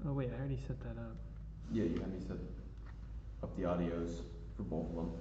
Oh wait, I already set that up. Yeah, you had me set up the audios for both of them.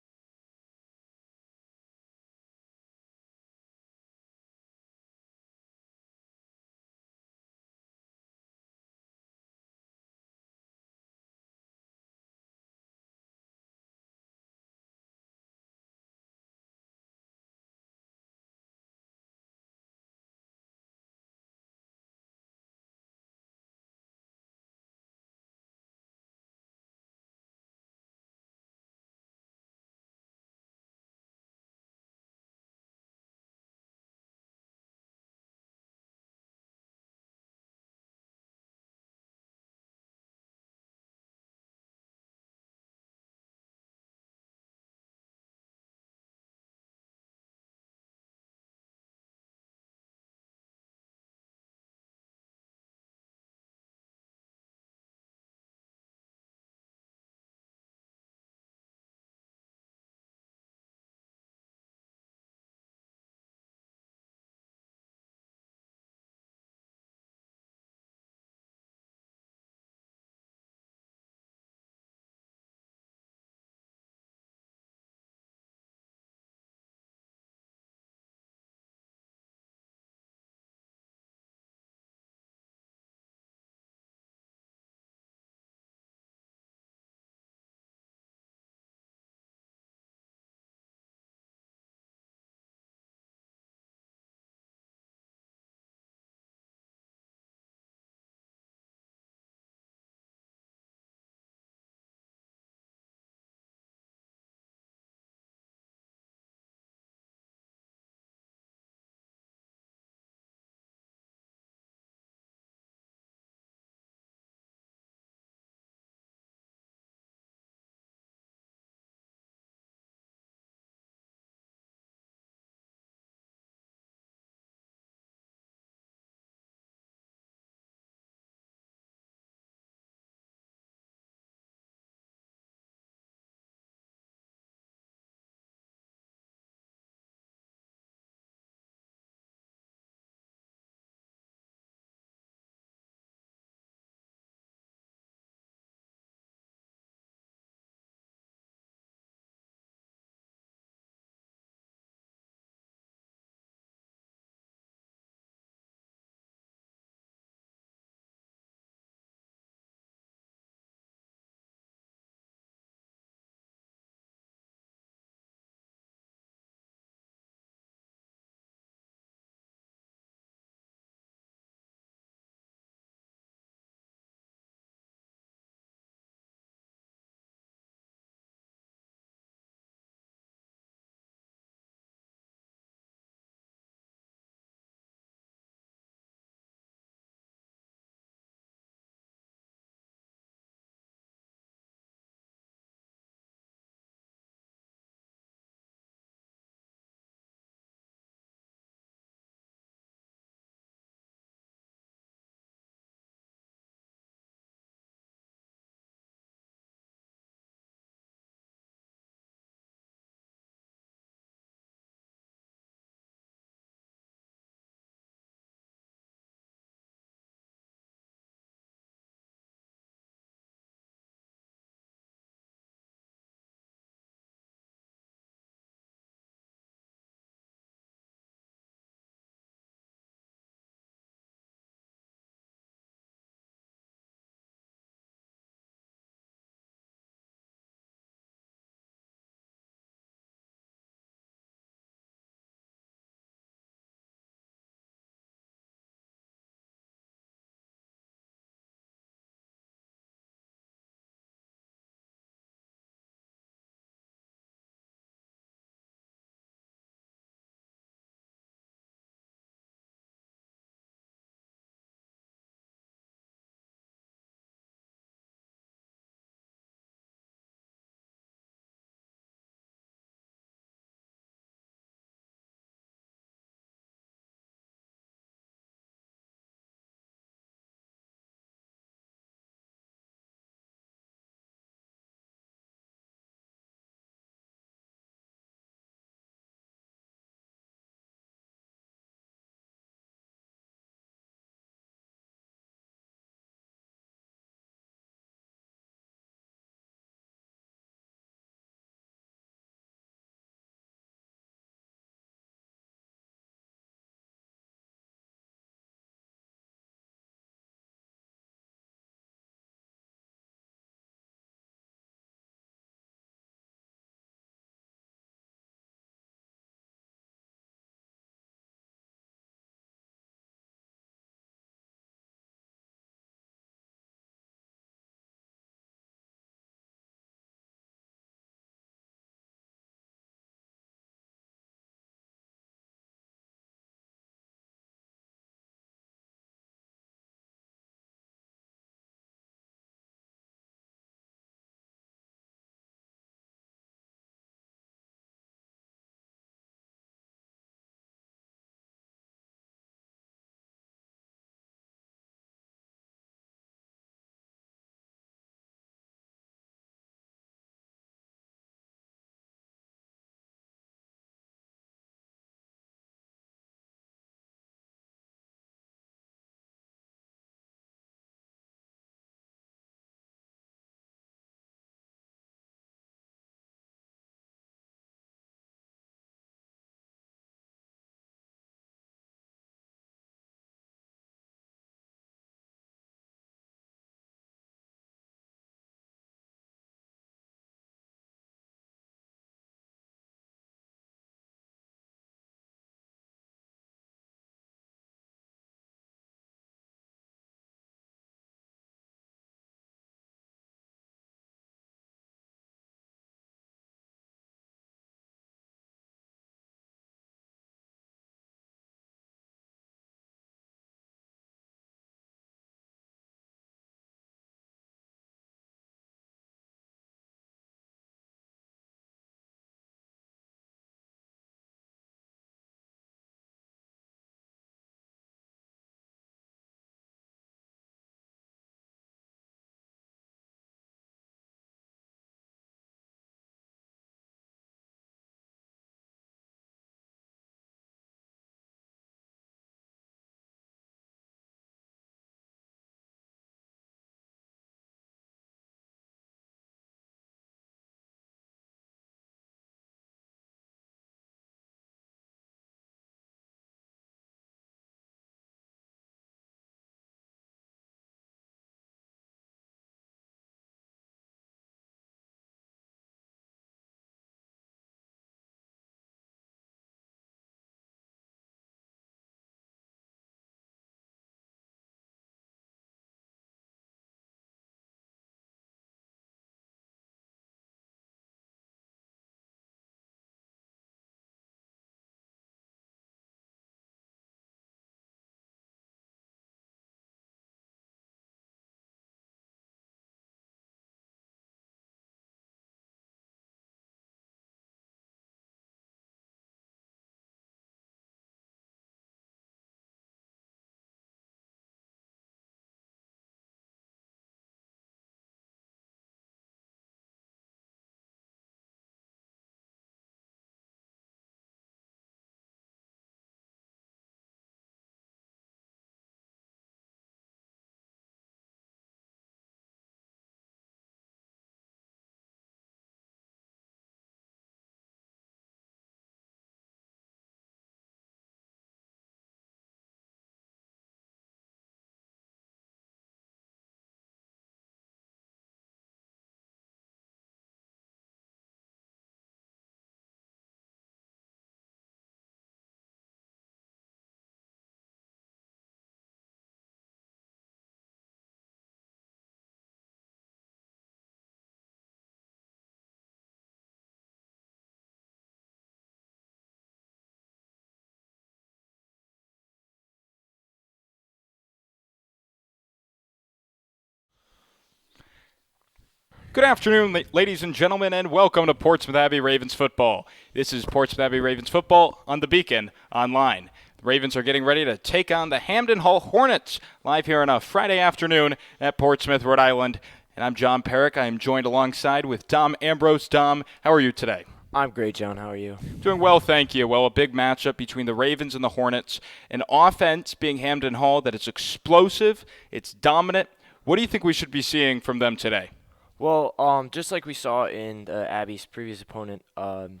Good afternoon, ladies and gentlemen, and welcome to Portsmouth Abbey Ravens football. This is Portsmouth Abbey Ravens football on the Beacon online. The Ravens are getting ready to take on the Hamden Hornets live here on a Friday afternoon at Portsmouth, Rhode Island. And I'm John Perrick. I am joined alongside with Dom Ambrose. Dom, how are you today? I'm great, John. How are you? Doing well, thank you. Well, a big matchup between the Ravens and the Hornets. An offense being Hamden Hall that is explosive, it's dominant. What do you think we should be seeing from them today? Well, just like we saw in Abbey's previous opponent in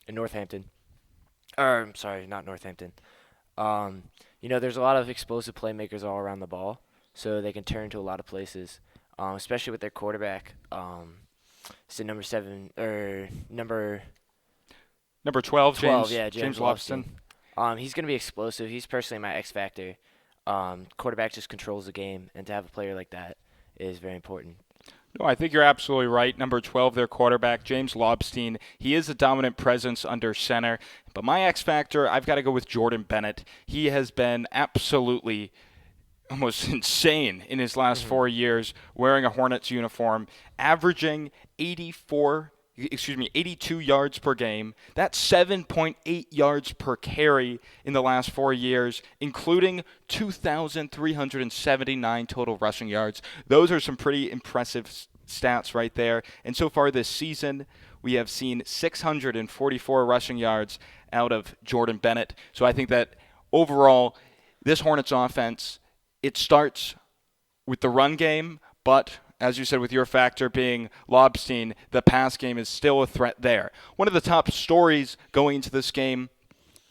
Northampton, or sorry, not Northampton. There's a lot of explosive playmakers all around the ball, so they can turn to a lot of places, especially with their quarterback. So number 12, 12, James Lobston. He's going to be explosive. He's personally my X factor. Quarterback just controls the game, and to have a player like that is very important. No, I think you're absolutely right. Number 12, their quarterback, James Lobston. He is a dominant presence under center. But my X factor, I've got to go with Jordan Bennett. He has been absolutely almost insane in his last 4 years wearing a Hornets uniform, averaging 82 yards per game. That's 7.8 yards per carry in the last 4 years, including 2,379 total rushing yards. Those are some pretty impressive stats right there. And so far this season, we have seen 644 rushing yards out of Jordan Bennett. So I think that overall, this Hornets offense, it starts with the run game, but as you said, with your factor being Lobston, the pass game is still a threat there. One of the top stories going into this game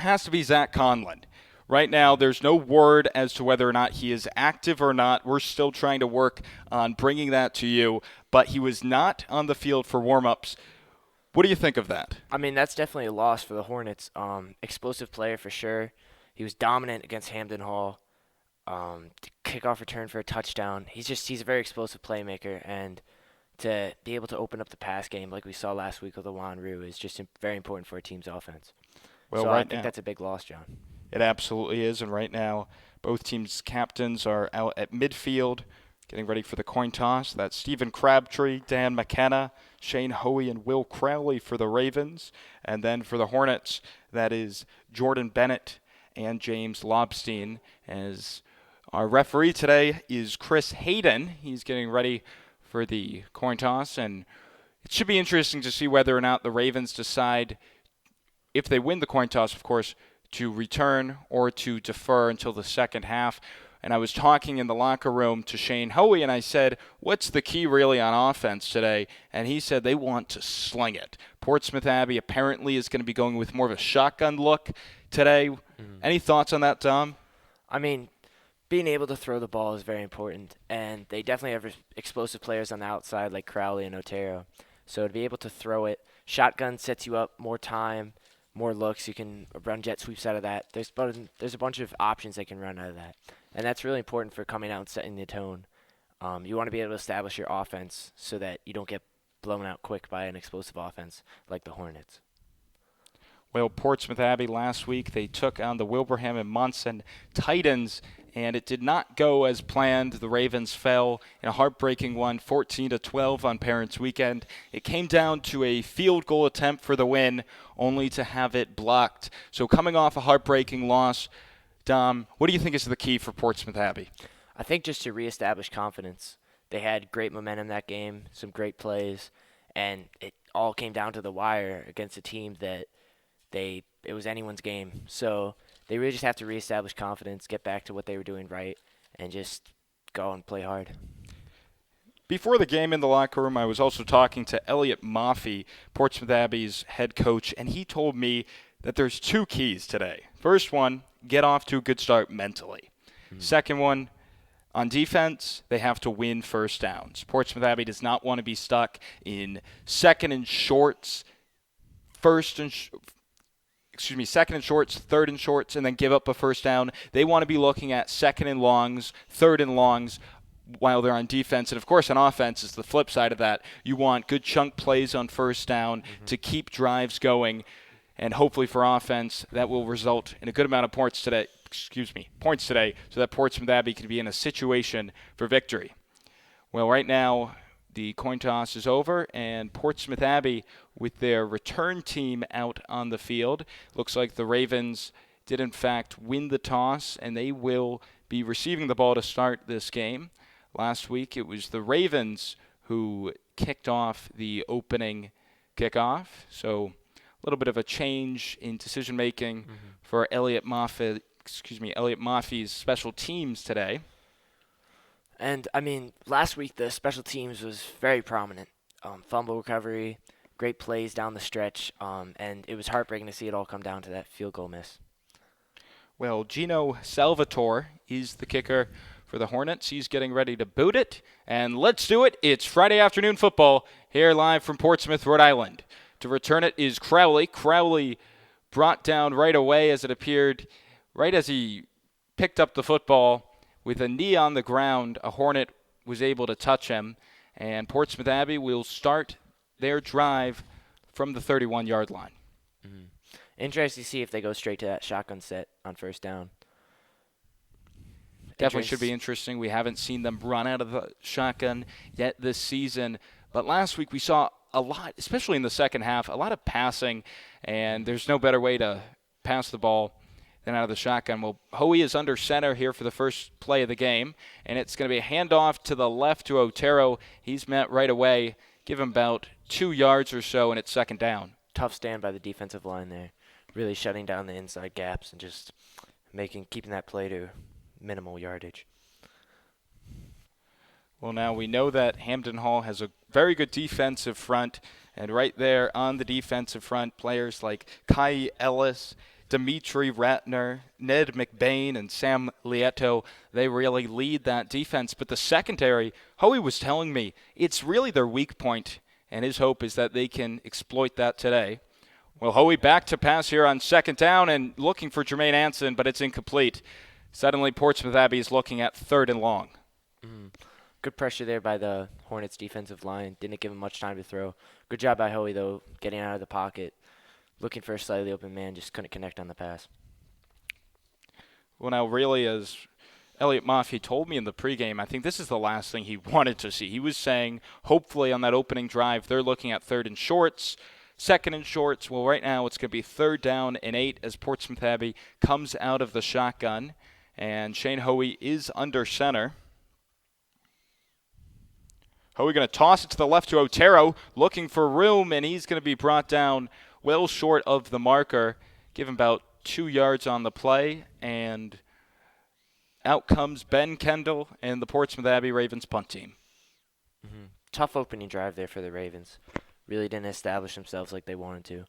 has to be Zach Conlon. Right now, there's no word as to whether or not he is active or not. We're still trying to work on bringing that to you, but he was not on the field for warm-ups. What do you think of that? I mean, that's definitely a loss for the Hornets. Explosive player for sure. He was dominant against Hamden Hall. Kickoff return for a touchdown. He's a very explosive playmaker, and to be able to open up the pass game like we saw last week with Juan Rue is just very important for a team's offense. Well, so right I think that's a big loss, John. It absolutely is, and right now both teams' captains are out at midfield getting ready for the coin toss. That's Stephen Crabtree, Dan McKenna, Shane Hoey, and Will Crowley for the Ravens. And then for the Hornets, that is Jordan Bennett and James Lobston. As our referee today is Chris Hayden. He's getting ready for the coin toss, and it should be interesting to see whether or not the Ravens decide, if they win the coin toss, of course, to return or to defer until the second half. And I was talking in the locker room to Shane Hoey, and I said, what's the key really on offense today? And he said they want to sling it. Portsmouth Abbey apparently is going to be going with more of a shotgun look today. Any thoughts on that, Dom? I mean, being able to throw the ball is very important, and they definitely have explosive players on the outside like Crowley and Otero. So to be able to throw it, shotgun sets you up more time, more looks. You can run jet sweeps out of that. There's a bunch of options they can run out of that, and that's really important for coming out and setting the tone. You want to be able to establish your offense so that you don't get blown out quick by an explosive offense like the Hornets. Well, Portsmouth Abbey last week, they took on the Wilbraham and Monson Titans, and it did not go as planned. The Ravens fell in a heartbreaking one, 14-12 on Parents' Weekend. It came down to a field goal attempt for the win, only to have it blocked. So coming off a heartbreaking loss, Dom, what do you think is the key for Portsmouth Abbey? I think just to reestablish confidence. They had great momentum that game, some great plays, and it all came down to the wire against a team that it was anyone's game. So they really just have to reestablish confidence, get back to what they were doing right, and just go and play hard. Before the game in the locker room, I was also talking to Elliot Maffey, Portsmouth Abbey's head coach, and he told me that there's two keys today. First one, get off to a good start mentally. Second one, on defense, they have to win first downs. Portsmouth Abbey does not want to be stuck in second and shorts, second and shorts, third and shorts, and then give up a first down. They want to be looking at second and longs, third and longs while they're on defense. And, of course, on offense is the flip side of that. You want good chunk plays on first down to keep drives going. And hopefully for offense, that will result in a good amount of points today, so that Portsmouth Abbey can be in a situation for victory. Well, right now, the coin toss is over, and Portsmouth Abbey with their return team out on the field. Looks like the Ravens did in fact win the toss, and they will be receiving the ball to start this game. Last week it was the Ravens who kicked off the opening kickoff, so a little bit of a change in decision making for Elliot Maffey's special teams today. And, I mean, last week the special teams was very prominent. Fumble recovery, great plays down the stretch, and it was heartbreaking to see it all come down to that field goal miss. Well, Gino Salvatore is the kicker for the Hornets. He's getting ready to boot it, and let's do it. It's Friday afternoon football here live from Portsmouth, Rhode Island. To return it is Crowley. Crowley brought down right away as it appeared, right as he picked up the football. With a knee on the ground, a Hornet was able to touch him, and Portsmouth Abbey will start their drive from the 31-yard line. Interesting to see if they go straight to that shotgun set on first down. Definitely should be interesting. We haven't seen them run out of the shotgun yet this season, but last week we saw a lot, especially in the second half, a lot of passing, and there's no better way to pass the ball than out of the shotgun. Well, Hoey is under center here for the first play of the game, and it's going to be a handoff to the left to Otero. He's met right away. Give him about 2 yards or so, and it's second down. Tough stand by the defensive line there, really shutting down the inside gaps and just keeping that play to minimal yardage. Well, now we know that Hamden Hall has a very good defensive front, and right there on the defensive front, players like Kai Ellis, Dimitri Ratner, Ned McBain, and Sam Lieto, they really lead that defense. But the secondary, Hoey was telling me, it's really their weak point, and his hope is that they can exploit that today. Well, Hoey back to pass here on second down and looking for Jermaine Anson, but it's incomplete. Suddenly, Portsmouth Abbey is looking at third and long. Good pressure there by the Hornets defensive line. Didn't give him much time to throw. Good job by Hoey, though, getting out of the pocket. Looking for a slightly open man, just couldn't connect on the pass. Well, now really, as Elliot Maffey told me in the pregame, I think this is the last thing he wanted to see. He was saying, hopefully on that opening drive, they're looking at third and shorts, second and shorts. Well, right now it's going to be third down and 8 as Portsmouth Abbey comes out of the shotgun, and Shane Hoey is under center. Hoey going to toss it to the left to Otero, looking for room, and he's going to be brought down well short of the marker. Give him about 2 yards on the play, and out comes Ben Kendall and the Portsmouth Abbey Ravens punt team. Tough opening drive there for the Ravens. Really didn't establish themselves like they wanted to.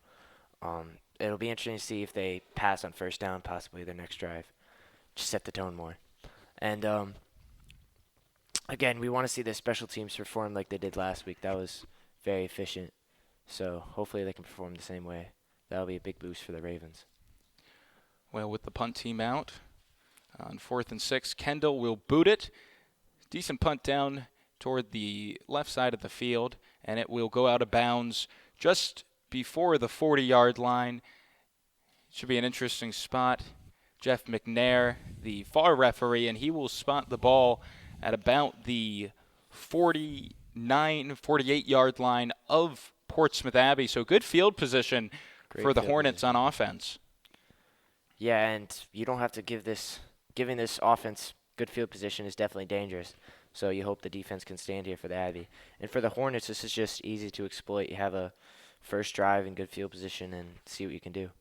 It'll be interesting to see if they pass on first down, possibly their next drive. Just set the tone more. And again, we want to see the special teams perform like they did last week. That was very efficient. So hopefully they can perform the same way. That'll be a big boost for the Ravens. Well, with the punt team out on 4th and 6, Kendall will boot it. Decent punt down toward the left side of the field, and it will go out of bounds just before the 40-yard line. Should be an interesting spot. Jeff McNair, the VAR referee, and he will spot the ball at about the 48-yard line of Portsmouth Abbey. So good field position for the Hornets on offense. Yeah, and you don't have to giving this offense good field position is definitely dangerous. So you hope the defense can stand here for the Abbey. And for the Hornets, this is just easy to exploit. You have a first drive in good field position and see what you can do.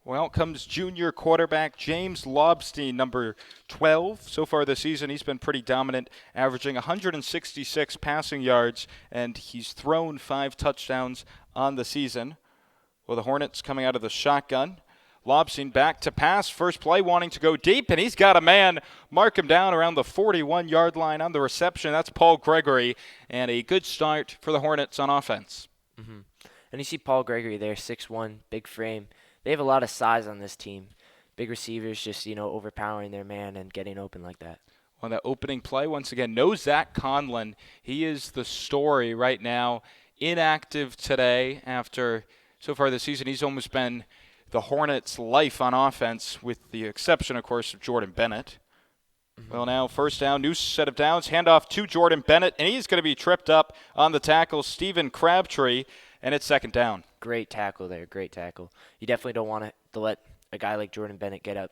Well, comes junior quarterback James Lobstein, number 12. So far this season, he's been pretty dominant, averaging 166 passing yards, and he's thrown 5 touchdowns on the season. Well, the Hornets coming out of the shotgun. Lobstein back to pass. First play wanting to go deep, and he's got a man. Mark him down around the 41-yard line on the reception. That's Paul Gregory, and a good start for the Hornets on offense. And you see Paul Gregory there, 6'1", big frame. They have a lot of size on this team. Big receivers just, overpowering their man and getting open like that. On that opening play, once again, no Zach Conlon. He is the story right now. Inactive today after, so far this season, he's almost been the Hornets' life on offense, with the exception, of course, of Jordan Bennett. Well, now first down, new set of downs, handoff to Jordan Bennett, and he's going to be tripped up on the tackle, Stephen Crabtree, and it's second down. Great tackle there, great tackle. You definitely don't want to let a guy like Jordan Bennett get up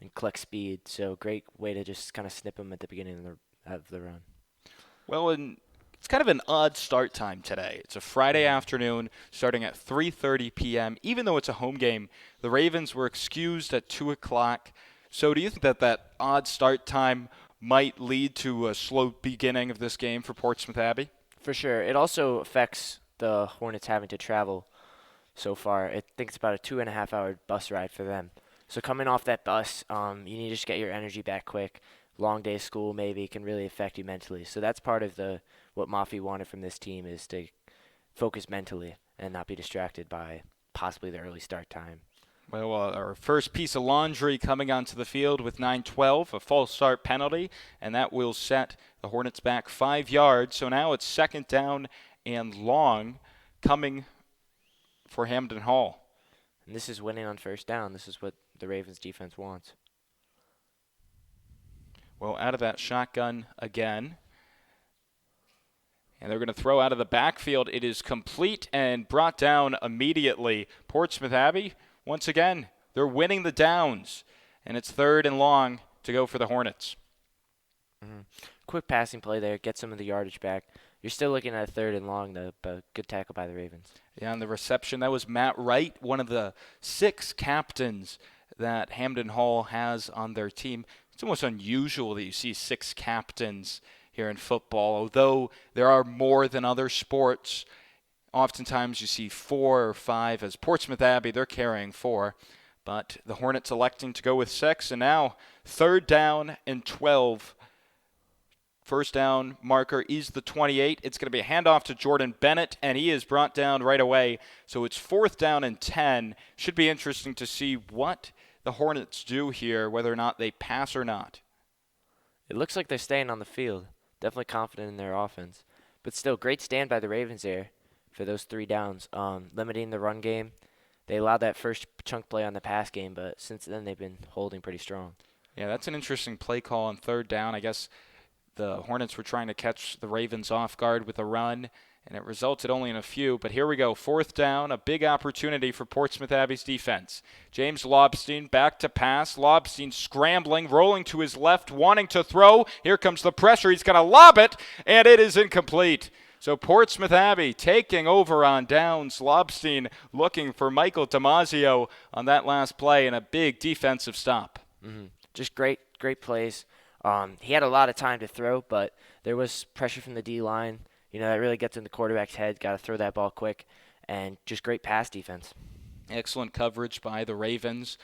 and collect speed, so great way to just kind of snip him at the beginning of the run. Well, it's kind of an odd start time today. It's a Friday afternoon starting at 3:30 p.m. Even though it's a home game, the Ravens were excused at 2 o'clock. So do you think that odd start time might lead to a slow beginning of this game for Portsmouth Abbey? For sure. It also affects the Hornets having to travel so far. I think it's about a 2.5 hour bus ride for them. So coming off that bus, you need to just get your energy back quick. Long day of school maybe can really affect you mentally. So that's part of what Mafi wanted from this team, is to focus mentally and not be distracted by possibly the early start time. Well, our first piece of laundry coming onto the field with 9:12, a false start penalty, and that will set the Hornets back 5 yards. So now it's second down and long coming for Hamden Hall. And this is winning on first down. This is what the Ravens defense wants. Well, out of that shotgun again. And they're going to throw out of the backfield. It is complete and brought down immediately. Portsmouth Abbey, once again, they're winning the downs. And it's third and long to go for the Hornets. Quick passing play there, get some of the yardage back. You're still looking at a third and long, though, but good tackle by the Ravens. Yeah, and the reception, that was Matt Wright, one of the 6 captains that Hamden Hall has on their team. It's almost unusual that you see 6 captains here in football, although there are more than other sports. Oftentimes you see 4 or 5. As Portsmouth Abbey, they're carrying 4. But the Hornets electing to go with 6, and now third down and 12. First down marker is the 28. It's going to be a handoff to Jordan Bennett, and he is brought down right away. So it's fourth down and 10. Should be interesting to see what the Hornets do here, whether or not they pass or not. It looks like they're staying on the field. Definitely confident in their offense. But still, great stand by the Ravens there for those 3 downs. Limiting the run game. They allowed that first chunk play on the pass game, but since then they've been holding pretty strong. Yeah, that's an interesting play call on third down. I guess the Hornets were trying to catch the Ravens off guard with a run, and it resulted only in a few. But here we go, fourth down, a big opportunity for Portsmouth Abbey's defense. James Lobstein back to pass. Lobstein scrambling, rolling to his left, wanting to throw. Here comes the pressure. He's going to lob it, and it is incomplete. So Portsmouth Abbey taking over on downs. Lobstein looking for Michael Damasio on that last play, and a big defensive stop. Just great plays. He had a lot of time to throw, but there was pressure from the D-line. You know, that really gets in the quarterback's head. Got to throw that ball quick, and just great pass defense. Excellent coverage by the Ravens.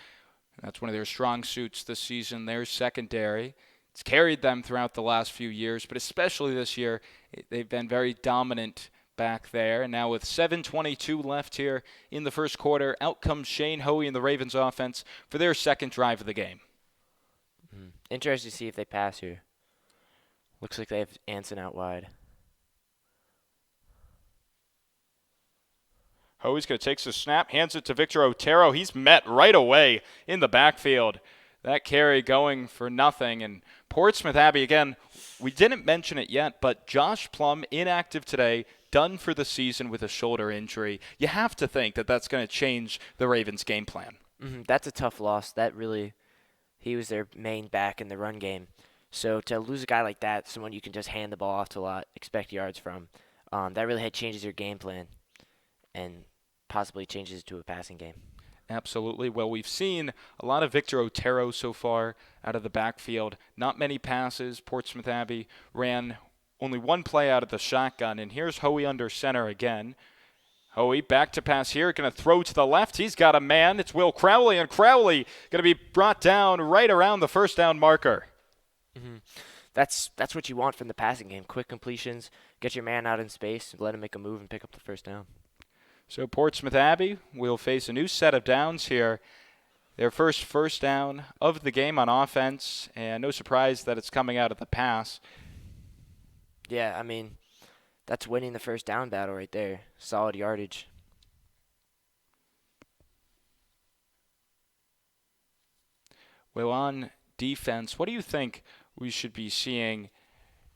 That's one of their strong suits this season, their secondary. It's carried them throughout the last few years, but especially this year, they've been very dominant back there. And now with 7:22 left here in the first quarter, out comes Shane Hoey and the Ravens offense for their second drive of the game. Interesting to see if they pass here. Looks like they have Anson out wide. Hoey's going to take the snap, hands it to Victor Otero. He's met right away in the backfield. That carry going for nothing. And Portsmouth Abbey, again, we didn't mention it yet, but Josh Plum, inactive today, done for the season with a shoulder injury. You have to think that that's going to change the Ravens' game plan. That's a tough loss. He was their main back in the run game. So to lose a guy like that, someone you can just hand the ball off to a lot, expect yards from, that really changes your game plan and possibly changes it to a passing game. Absolutely. Well, we've seen a lot of Victor Otero so far out of the backfield. Not many passes. Portsmouth Abbey ran only one play out of the shotgun. And here's Hoey under center again. Hoey back to pass here. Going to throw to the left. He's got a man. It's Will Crowley. And Crowley going to be brought down right around the first down marker. That's what you want from the passing game. Quick completions. Get your man out in space. Let him make a move and pick up the first down. So Portsmouth Abbey will face a new set of downs here. Their first down of the game on offense, and no surprise that it's coming out of the pass. Yeah, I mean, that's winning the first down battle right there. Solid yardage. Well, on defense, what do you think we should be seeing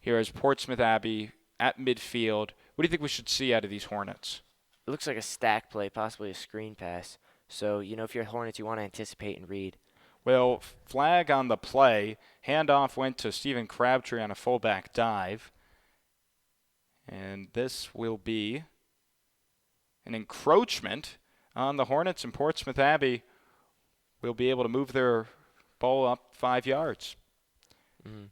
here as Portsmouth Abbey at midfield? What do you think we should see out of these Hornets? It looks like a stack play, possibly a screen pass. So, if you're Hornets, you want to anticipate and read. Well, flag on the play. Handoff went to Stephen Crabtree on a fullback dive. And this will be an encroachment on the Hornets, and Portsmouth Abbey will be able to move their ball up 5 yards. Mm-hmm.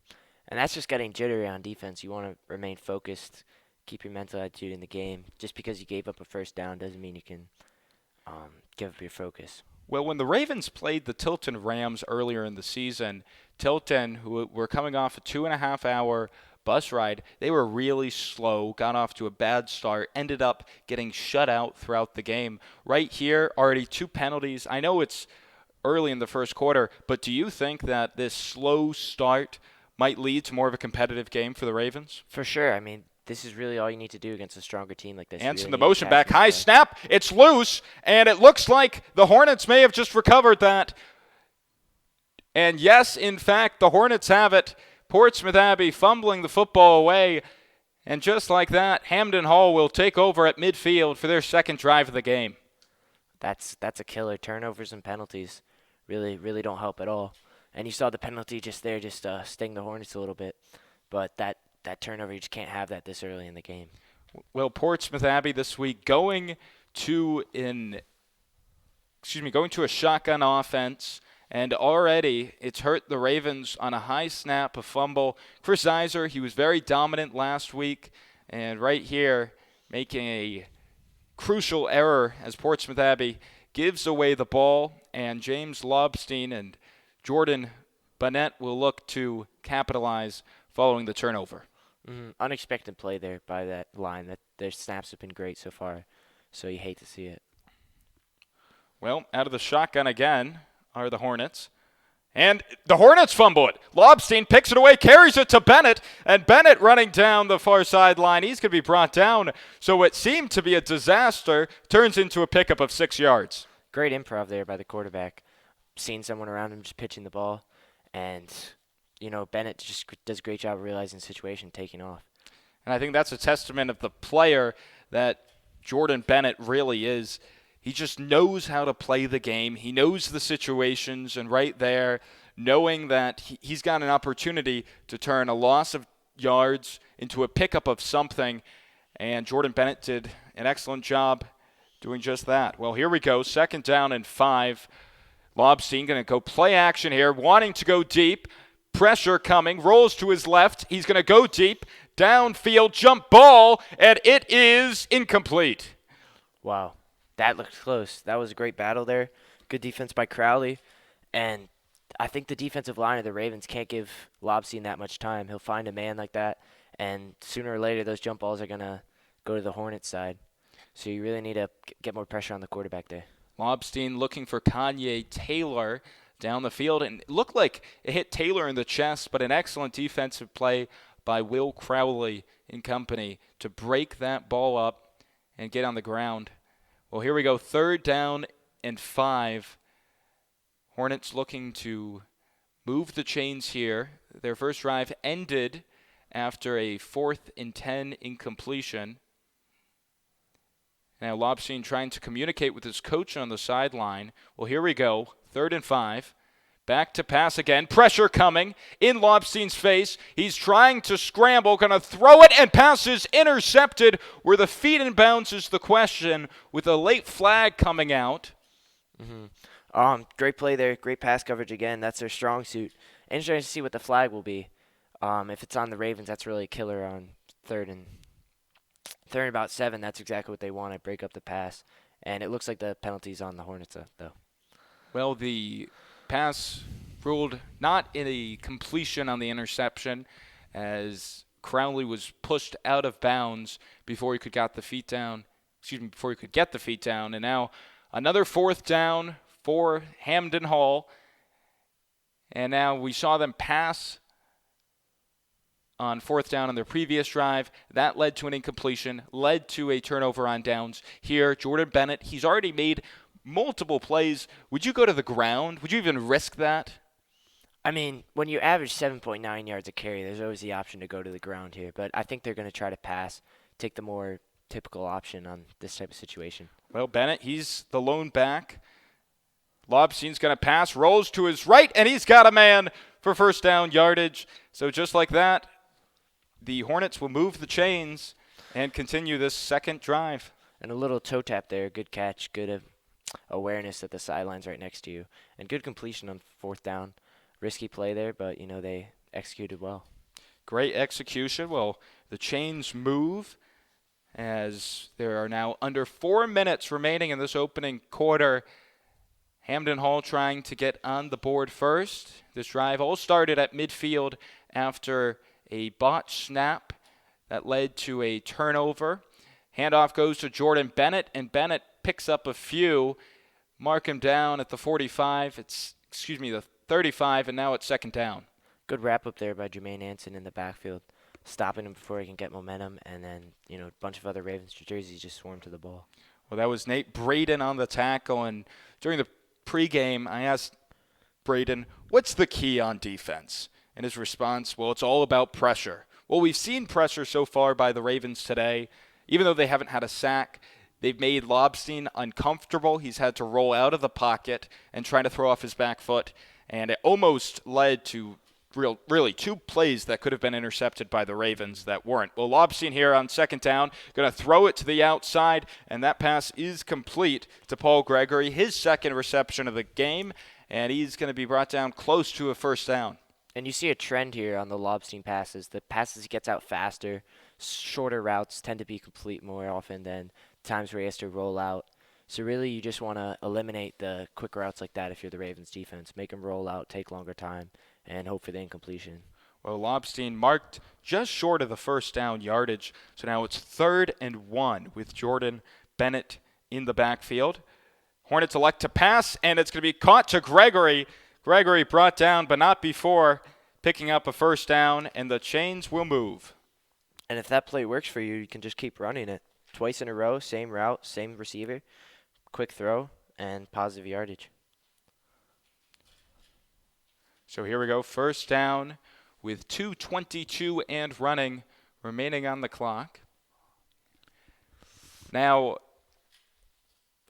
And that's just getting jittery on defense. You want to remain focused, keep your mental attitude in the game. Just because you gave up a first down doesn't mean you can give up your focus. Well, when the Ravens played the Tilton Rams earlier in the season, Tilton, who were coming off a 2.5-hour bus ride, they were really slow, got off to a bad start, ended up getting shut out throughout the game. Right here, already 2 penalties. I know it's early in the first quarter, but do you think that this slow start might lead to more of a competitive game for the Ravens? For sure. I mean, this is really all you need to do against a stronger team like this. Anson, the motion back, high snap, it's loose, and it looks like the Hornets may have just recovered that. And yes, in fact, the Hornets have it. Portsmouth Abbey fumbling the football away, and just like that, Hamden Hall will take over at midfield for their second drive of the game. That's a killer. Turnovers and penalties really don't help at all. And you saw the penalty just there, sting the Hornets a little bit. But that turnover, you just can't have that this early in the game. Well, Portsmouth Abbey this week going to a shotgun offense, and already it's hurt the Ravens on a high snap, a fumble. Chris Iser, he was very dominant last week, and right here making a crucial error as Portsmouth Abbey gives away the ball, and James Lobstein and Jordan Burnett will look to capitalize following the turnover. Unexpected play there by that line. That their snaps have been great so far, so you hate to see it. Well, out of the shotgun again are the Hornets. And the Hornets fumble it. Lobstein picks it away, carries it to Bennett, and Bennett running down the far sideline. He's going to be brought down. So what seemed to be a disaster turns into a pickup of 6 yards. Great improv there by the quarterback. Seeing someone around him just pitching the ball. And, Bennett just does a great job of realizing the situation, taking off. And I think that's a testament of the player that Jordan Bennett really is. He just knows how to play the game. He knows the situations, and right there, knowing that he's got an opportunity to turn a loss of yards into a pickup of something, and Jordan Bennett did an excellent job doing just that. Well, here we go, 2nd down and 5. Lobstein going to go play action here, wanting to go deep. Pressure coming, rolls to his left. He's going to go deep, downfield, jump ball, and it is incomplete. Wow. That looked close. That was a great battle there. Good defense by Crowley. And I think the defensive line of the Ravens can't give Lobstein that much time. He'll find a man like that, and sooner or later those jump balls are going to go to the Hornets side. So you really need to get more pressure on the quarterback there. Lobstein looking for Kanye Taylor down the field, and it looked like it hit Taylor in the chest, but an excellent defensive play by Will Crowley and company to break that ball up and get on the ground. Well, here we go, 3rd down and 5. Hornets looking to move the chains here. Their first drive ended after a 4th and 10 incompletion. Now Lobstein trying to communicate with his coach on the sideline. Well, here we go, 3rd and 5. Back to pass again. Pressure coming in Lobstein's face. He's trying to scramble, going to throw it, and passes intercepted. Were the feet in bounds is the question, with a late flag coming out. Great play there. Great pass coverage again. That's their strong suit. Interesting to see what the flag will be. If it's on the Ravens, that's really a killer on third and about 7. That's exactly what they want to break up the pass. And it looks like the penalty's on the Hornets, though. Well, the pass ruled not in a completion on the interception, as Crowley was pushed out of bounds before he could get the feet down. And now another 4th down for Hamden Hall. And now we saw them pass on 4th down on their previous drive. That led to an incompletion, led to a turnover on downs. Here, Jordan Bennett, he's already made multiple plays. Would you go to the ground? Would you even risk that? I mean, when you average 7.9 yards a carry, there's always the option to go to the ground here. But I think they're going to try to pass, take the more typical option on this type of situation. Well, Bennett, he's the lone back. Lobstein's going to pass, rolls to his right, and he's got a man for first down yardage. So just like that, the Hornets will move the chains and continue this second drive. And a little toe tap there, good catch, good awareness at the sidelines right next to you, and good completion on fourth down. Risky play there, but, they executed well. Great execution. Well, the chains move as there are now under 4 minutes remaining in this opening quarter. Hamden Hall trying to get on the board first. This drive all started at midfield after a botched snap that led to a turnover. Handoff goes to Jordan Bennett, and Bennett picks up a few. Mark him down at the 45. The 35, and now it's second down. Good wrap up there by Jermaine Anson in the backfield, stopping him before he can get momentum, and then, a bunch of other Ravens jerseys just swarmed to the ball. Well, that was Nate Braden on the tackle, and during the pregame, I asked Braden, what's the key on defense? And his response, well, it's all about pressure. Well, we've seen pressure so far by the Ravens today. Even though they haven't had a sack, they've made Lobstein uncomfortable. He's had to roll out of the pocket and try to throw off his back foot, and it almost led to really two plays that could have been intercepted by the Ravens that weren't. Well, Lobstein here on second down, going to throw it to the outside, and that pass is complete to Paul Gregory, his second reception of the game, and he's going to be brought down close to a first down. And you see a trend here on the Lobstein passes. The passes he gets out faster, shorter routes tend to be complete more often than times where he has to roll out. So really you just want to eliminate the quick routes like that if you're the Ravens defense. Make them roll out, take longer time, and hope for the incompletion. Well, Lobstein marked just short of the first down yardage. So now it's 3rd and 1 with Jordan Bennett in the backfield. Hornets elect to pass, and it's going to be caught to Gregory. Gregory brought down, but not before picking up a first down, and the chains will move. And if that play works for you, you can just keep running it. Twice in a row, same route, same receiver, quick throw, and positive yardage. So here we go, first down with 2:22 and running remaining on the clock. Now,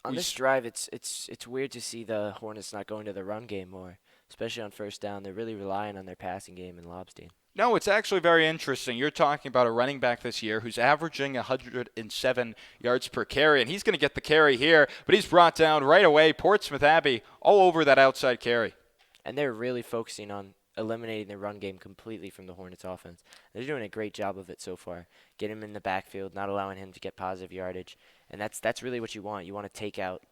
on this drive, it's weird to see the Hornets not going to the run game more, especially on first down. They're really relying on their passing game in Lobstein. No, it's actually very interesting. You're talking about a running back this year who's averaging 107 yards per carry, and he's going to get the carry here, but he's brought down right away. Portsmouth Abbey all over that outside carry. And they're really focusing on eliminating the run game completely from the Hornets offense. They're doing a great job of it so far. Get him in the backfield, not allowing him to get positive yardage. And that's really what you want. You want to take out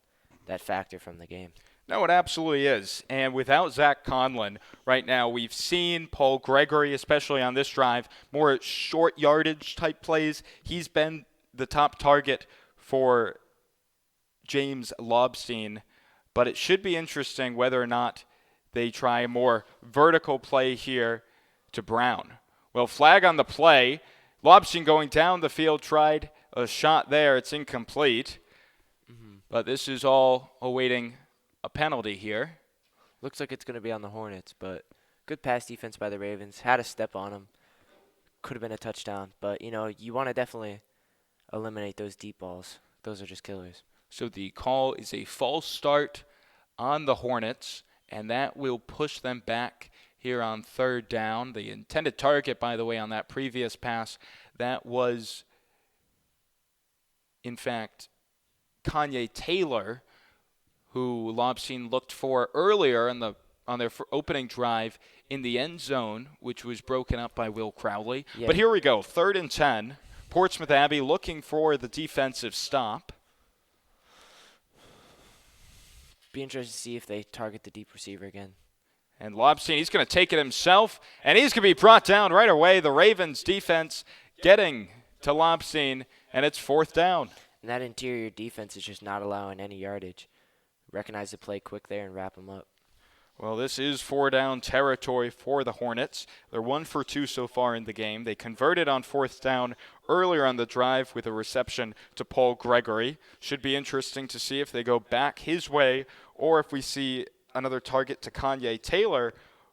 that factor from the game. No, it absolutely is. And without Zach Conlon right now, we've seen Paul Gregory, especially on this drive, more short yardage type plays. He's been the top target for James Lobstein. But it should be interesting whether or not they try a more vertical play here to Brown. Well, flag on the play. Lobstein going down the field, tried a shot there. It's incomplete. But this is all awaiting a penalty here. Looks like it's going to be on the Hornets, but good pass defense by the Ravens. Had a step on him. Could have been a touchdown. But, you want to definitely eliminate those deep balls. Those are just killers. So the call is a false start on the Hornets, and that will push them back here on third down. The intended target, by the way, on that previous pass, that was, in fact, Kanye Taylor, who Lobstein looked for earlier on their opening drive in the end zone, which was broken up by Will Crowley. Yeah. But here we go, 3rd and 10. Portsmouth Abbey looking for the defensive stop. Be interested to see if they target the deep receiver again. And Lobstein, he's going to take it himself, and he's going to be brought down right away. The Ravens defense getting to Lobstein, and it's 4th down. And that interior defense is just not allowing any yardage. Recognize the play quick there and wrap them up. Well, this is 4-down territory for the Hornets. They're 1 for 2 so far in the game. They converted on 4th down earlier on the drive with a reception to Paul Gregory. Should be interesting to see if they go back his way or if we see another target to Kanye Taylor,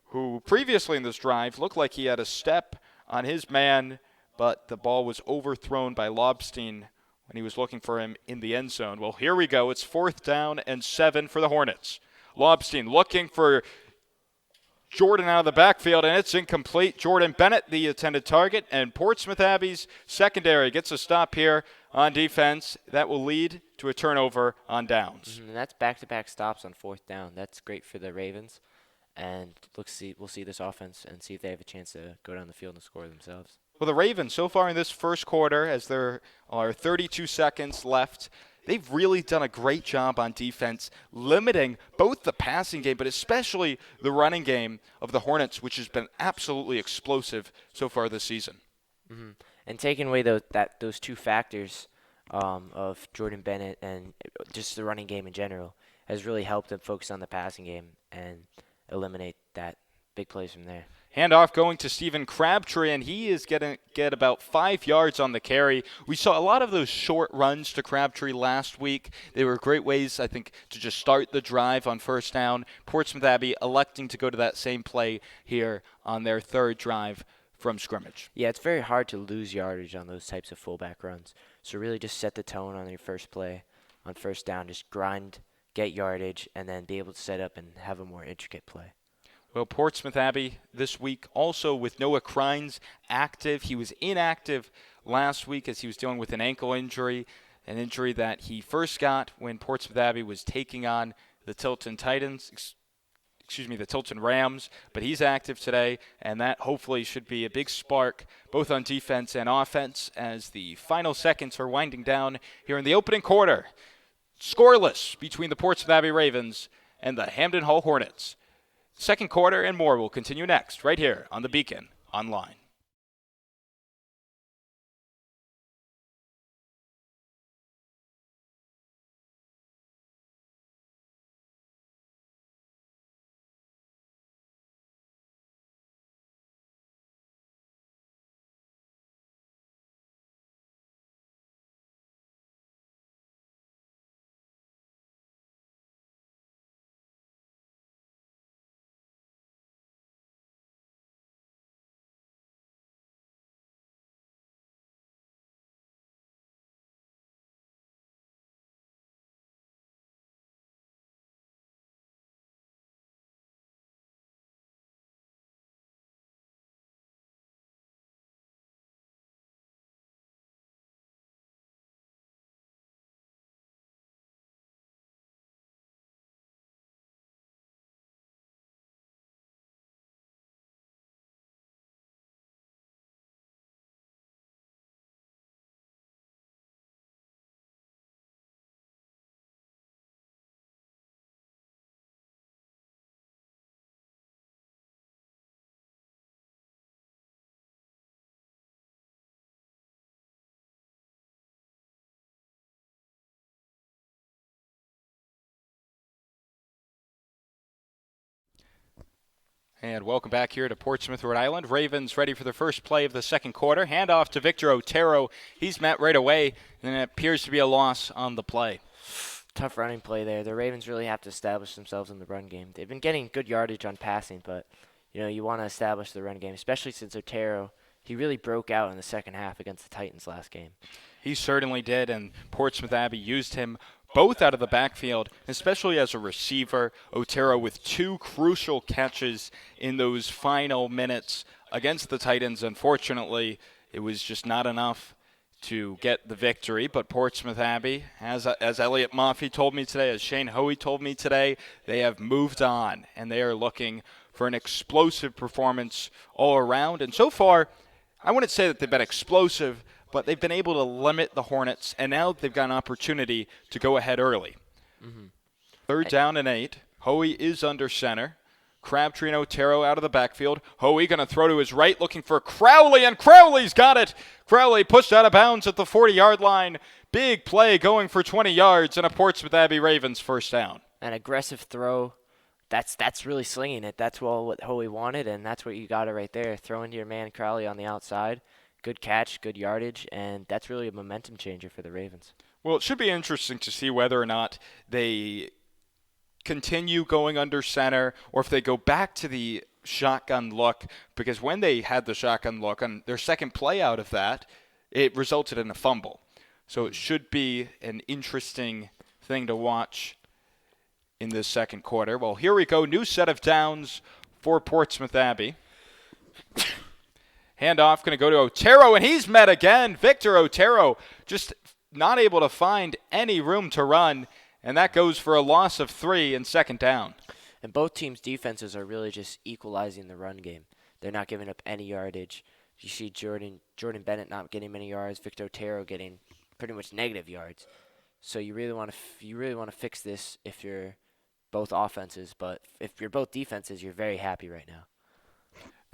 who previously in this drive looked like he had a step on his man, but the ball was overthrown by Lobstein when he was looking for him in the end zone. Well, here we go. It's 4th down and 7 for the Hornets. Lobstein looking for Jordan out of the backfield, and it's incomplete. Jordan Bennett, the intended target, and Portsmouth Abbey's secondary gets a stop here on defense. That will lead to a turnover on downs. And that's back-to-back stops on 4th down. That's great for the Ravens. And we'll see this offense and see if they have a chance to go down the field and score themselves. Well, the Ravens, so far in this first quarter, as there are 32 seconds left, they've really done a great job on defense, limiting both the passing game, but especially the running game of the Hornets, which has been absolutely explosive so far this season. Mm-hmm. And taking away those two factors of Jordan Bennett and just the running game in general has really helped them focus on the passing game and eliminate that big plays from there. Handoff going to Stephen Crabtree, and he is going to get about 5 yards on the carry. We saw a lot of those short runs to Crabtree last week. They were great ways, I think, to just start the drive on 1st down. Portsmouth Abbey electing to go to that same play here on their 3rd drive from scrimmage. Yeah, it's very hard to lose yardage on those types of fullback runs. So really just set the tone on your first play on 1st down. Just grind, get yardage, and then be able to set up and have a more intricate play. Well, Portsmouth Abbey this week also with Noah Crines active. He was inactive last week as he was dealing with an ankle injury, an injury that he first got when Portsmouth Abbey was taking on the Tilton Rams, but he's active today, and that hopefully should be a big spark both on defense and offense as the final seconds are winding down here in the opening quarter. Scoreless between the Portsmouth Abbey Ravens and the Hamden Hall Hornets. Second quarter and more will continue next, right here on the Beacon Online. And welcome back here to Portsmouth, Rhode Island. Ravens ready for the first play of the second quarter. Handoff to Victor Otero. He's met right away, and it appears to be a loss on the play. Tough running play there. The Ravens really have to establish themselves in the run game. They've been getting good yardage on passing, but you want to establish the run game, especially since Otero, he really broke out in the second half against the Titans last game. He certainly did, and Portsmouth Abbey used him both out of the backfield, especially as a receiver. Otero with 2 crucial catches in those final minutes against the Titans. Unfortunately, it was just not enough to get the victory, but Portsmouth Abbey, as Elliot Maffey told me today, as Shane Hoey told me today, they have moved on, and they are looking for an explosive performance all around. And so far, I wouldn't say that they've been explosive, but they've been able to limit the Hornets, and now they've got an opportunity to go ahead early. Mm-hmm. 3rd down and 8. Hoey is under center. Crabtree and Otero out of the backfield. Hoey going to throw to his right, looking for Crowley, and Crowley's got it. Crowley pushed out of bounds at the 40-yard line. Big play going for 20 yards, and a Portsmouth Abbey Ravens first down. An aggressive throw. That's really slinging it. That's what Hoey wanted, and that's what you got it right there. Throw into your man Crowley on the outside. Good catch, good yardage, and that's really a momentum changer for the Ravens. Well, it should be interesting to see whether or not they continue going under center or if they go back to the shotgun look, because when they had the shotgun look on their second play out of that, it resulted in a fumble. So it should be an interesting thing to watch in this second quarter. Well, here we go. New set of downs for Portsmouth Abbey. Handoff going to go to Otero, and he's met again. Victor Otero just not able to find any room to run, and that goes for a loss of 3 and second down. And both teams' defenses are really just equalizing the run game. They're not giving up any yardage. You see Jordan Bennett not getting many yards, Victor Otero getting pretty much negative yards. So you really want to fix this if you're both offenses, but if you're both defenses, you're very happy right now.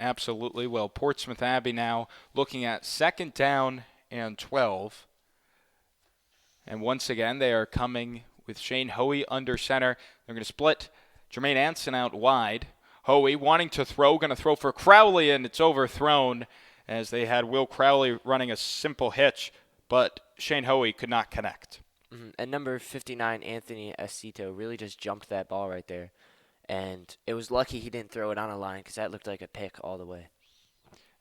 Absolutely. Well, Portsmouth Abbey now looking at second down and 12. And once again, they are coming with Shane Hoey under center. They're going to split Jermaine Anson out wide. Hoey wanting to throw, going to throw for Crowley, and it's overthrown as they had Will Crowley running a simple hitch, but Shane Hoey could not connect. And number 59, Anthony Esito, really just jumped that ball right there. And it was lucky he didn't throw it on a line because that looked like a pick all the way.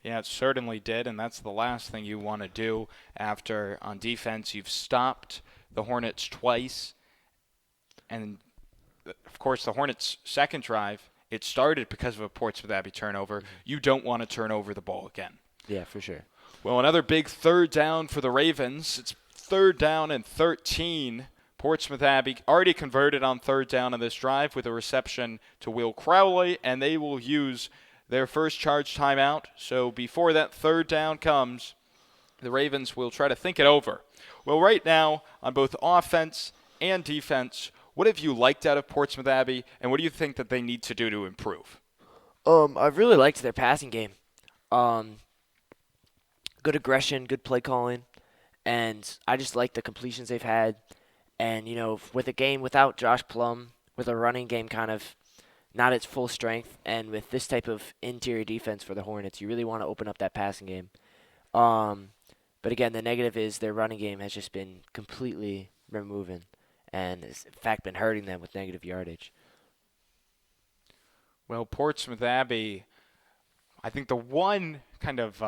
Yeah, it certainly did, and that's the last thing you want to do after, on defense, you've stopped the Hornets twice. And, of course, the Hornets' second drive, it started because of a Portsmouth Abbey turnover. You don't want to turn over the ball again. Yeah, for sure. Well, another big third down for the Ravens. It's third down and 13. Portsmouth Abbey already converted on third down on this drive with a reception to Will Crowley, and they will use their first charge timeout. So before that third down comes, the Ravens will try to think it over. Well, right now, on both offense and defense, what have you liked out of Portsmouth Abbey, and what do you think that they need to do to improve? I've really liked their passing game. Good aggression, good play calling, and I just like the completions they've had. And, with a game without Josh Plum, with a running game kind of not its full strength, and with this type of interior defense for the Hornets, you really want to open up that passing game. But again, the negative is their running game has just been completely removing, and has, in fact, been hurting them with negative yardage. Well, Portsmouth Abbey, I think the one kind of,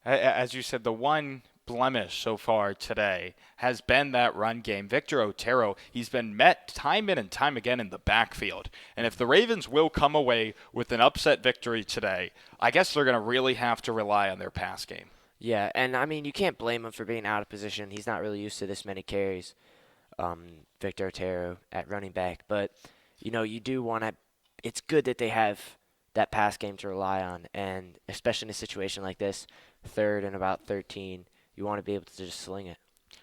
as you said, the one blemish so far today has been that run game. Victor Otero, he's been met time in and time again in the backfield. And if the Ravens will come away with an upset victory today, I guess they're going to really have to rely on their pass game. Yeah, and I mean, you can't blame him for being out of position. He's not really used to this many carries, Victor Otero at running back. But, you do want to – it's good that they have that pass game to rely on. And especially in a situation like this, third and about 13, you want to be able to just sling it.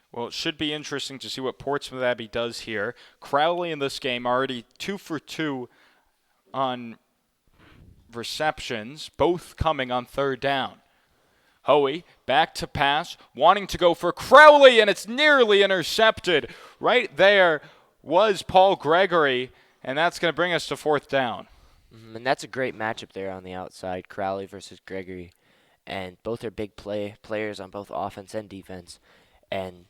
Well, it should be interesting to see what Portsmouth Abbey does here. Crowley in this game already 2 for 2 on receptions, both coming on third down. Hoey back to pass, wanting to go for Crowley, and it's nearly intercepted. Right there was Paul Gregory, and that's going to bring us to fourth down. And that's a great matchup there on the outside, Crowley versus Gregory. And both are big players on both offense and defense. And,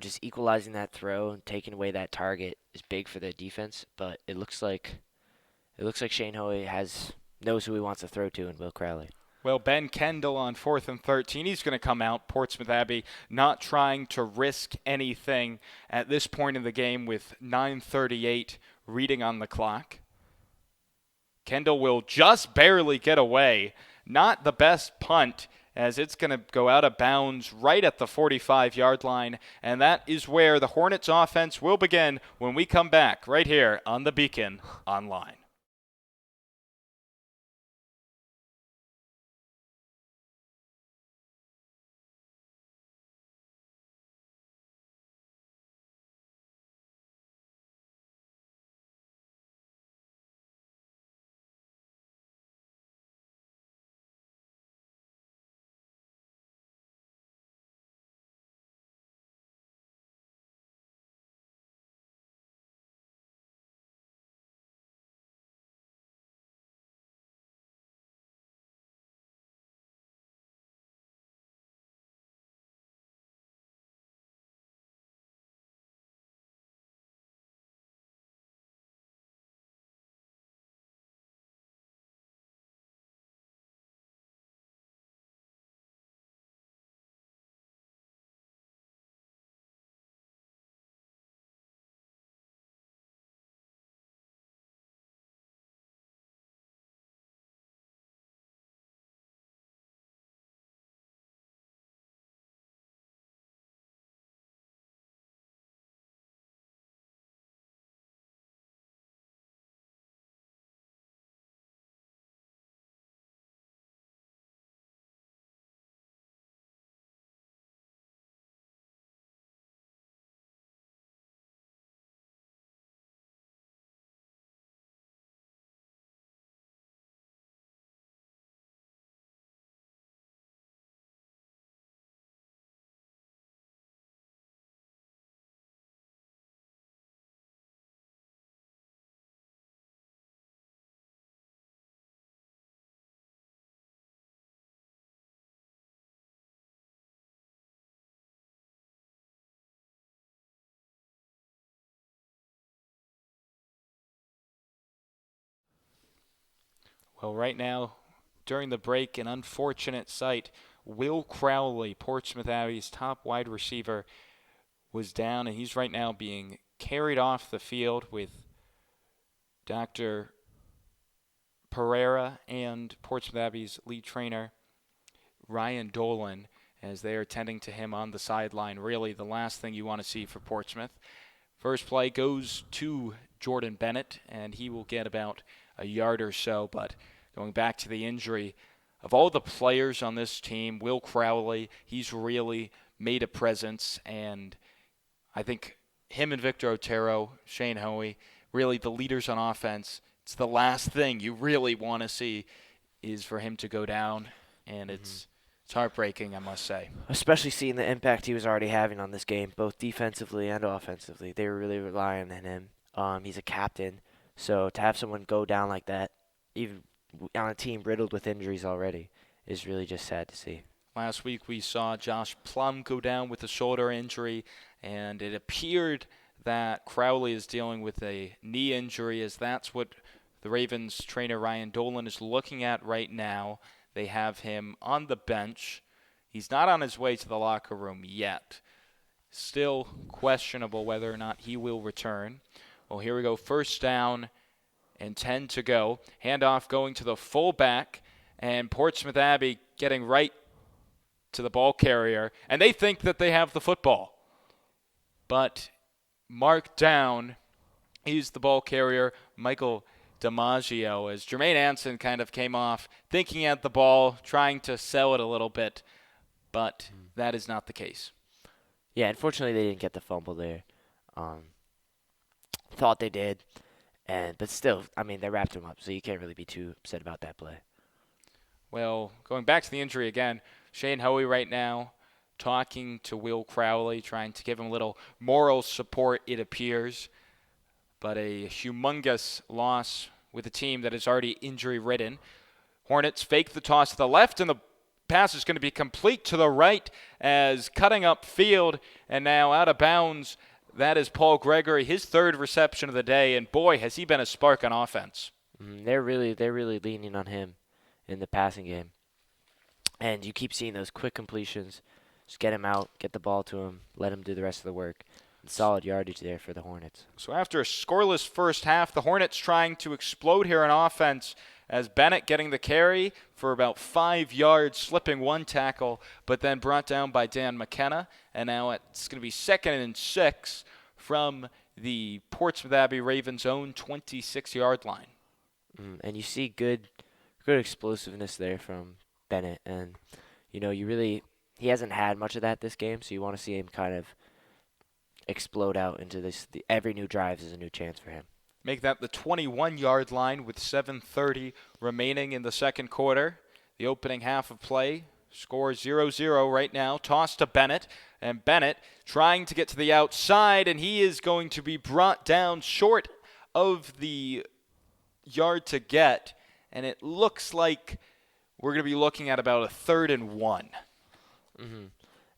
just equalizing that throw and taking away that target is big for the defense. But it looks like Shane Hoey knows who he wants to throw to in Will Crowley. Well, Ben Kendall on 4th and 13. He's going to come out. Portsmouth Abbey not trying to risk anything at this point in the game with 9:38 reading on the clock. Kendall will just barely get away. Not the best punt, as it's going to go out of bounds right at the 45-yard line. And that is where the Hornets offense will begin when we come back right here on the Beacon Online. Well, right now, during the break, an unfortunate sight. Will Crowley, Portsmouth Abbey's top wide receiver, was down, and he's right now being carried off the field with Dr. Pereira and Portsmouth Abbey's lead trainer, Ryan Dolan, as they are tending to him on the sideline. Really the last thing you want to see for Portsmouth. First play goes to Jordan Bennett, and he will get about a yard or so. But going back to the injury, of all the players on this team, Will Crowley, he's really made a presence, and I think him and Victor Otero, Shane Hoey, really the leaders on offense. It's the last thing you really want to see is for him to go down, and it's heartbreaking, I must say. Especially seeing the impact he was already having on this game, both defensively and offensively. They were really relying on him. He's a captain, so to have someone go down like that, even on a team riddled with injuries already, is really just sad to see. Last week we saw Josh Plum go down with a shoulder injury, and it appeared that Crowley is dealing with a knee injury, as that's what the Ravens trainer Ryan Dolan is looking at right now. They have him on the bench. He's not on his way to the locker room yet. Still questionable whether or not he will return. Well, here we go. First down and 10 to go. Handoff going to the fullback, and Portsmouth Abbey getting right to the ball carrier, and they think that they have the football. But marked down is the ball carrier, Michael DiMaggio, as Jermaine Anson kind of came off thinking he had the ball, trying to sell it a little bit, but that is not the case. Yeah, unfortunately they didn't get the fumble there. Thought they did, but still, I mean, they wrapped him up, so you can't really be too upset about that play. Well, going back to the injury again, Shane Hoey right now talking to Will Crowley, trying to give him a little moral support, it appears. But a humongous loss with a team that is already injury-ridden. Hornets fake the toss to the left, and the pass is going to be complete to the right as cutting up field, and now out of bounds. That is Paul Gregory, his third reception of the day, and boy, has he been a spark on offense. They're really leaning on him in the passing game. And you keep seeing those quick completions. Just get him out, get the ball to him, let him do the rest of the work. Solid yardage there for the Hornets. So after a scoreless first half, the Hornets trying to explode here on offense as Bennett getting the carry for about 5 yards, slipping one tackle, but then brought down by Dan McKenna. And now it's going to be 2nd and 6 from the Portsmouth Abbey Ravens' own 26-yard line. And you see good explosiveness there from Bennett. And, he hasn't had much of that this game, so you want to see him kind of explode out into this. Every new drive is a new chance for him. Make that the 21-yard line with 7:30 remaining in the second quarter. The opening half of play, score 0-0 right now. Toss to Bennett, and Bennett trying to get to the outside, and he is going to be brought down short of the yard to get, and it looks like we're going to be looking at about a 3rd and 1.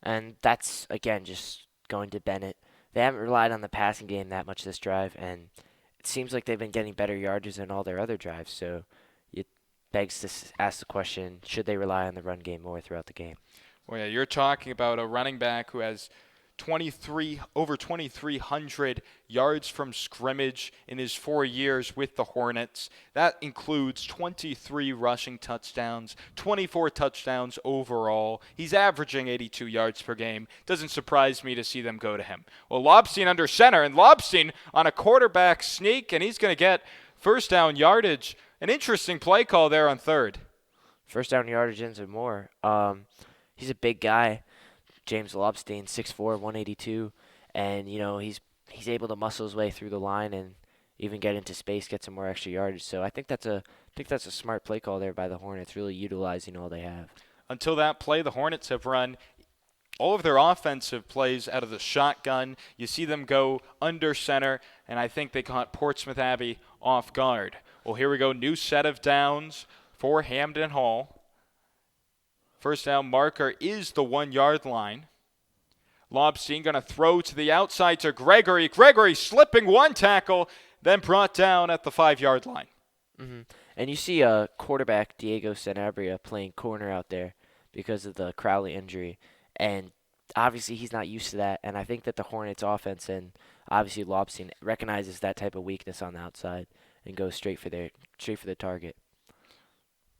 And that's, again, just going to Bennett. They haven't relied on the passing game that much this drive, and it seems like they've been getting better yardage than all their other drives, so it begs to ask the question, should they rely on the run game more throughout the game? Well, yeah, you're talking about a running back who has over 2,300 yards from scrimmage in his 4 years with the Hornets. That includes 23 rushing touchdowns, 24 touchdowns overall. He's averaging 82 yards per game. Doesn't surprise me to see them go to him. Well, Lobstein under center, and Lobstein on a quarterback sneak, and he's going to get first down yardage. An interesting play call there on 3rd. First down yardage and more. He's a big guy. James Lobstein, 6'4", 182, and he's able to muscle his way through the line and even get into space, get some more extra yardage. So I think that's a smart play call there by the Hornets, really utilizing all they have. Until that play, the Hornets have run all of their offensive plays out of the shotgun. You see them go under center, and I think they caught Portsmouth Abbey off guard. Well, here we go, new set of downs for Hamden Hall. First down marker is the 1-yard line. Lobstein going to throw to the outside to Gregory. Gregory slipping one tackle, then brought down at the 5-yard line. And you see quarterback Diego Sanabria playing corner out there because of the Crowley injury. And obviously he's not used to that. And I think that the Hornets offense and obviously Lobstein recognizes that type of weakness on the outside and goes straight for the target.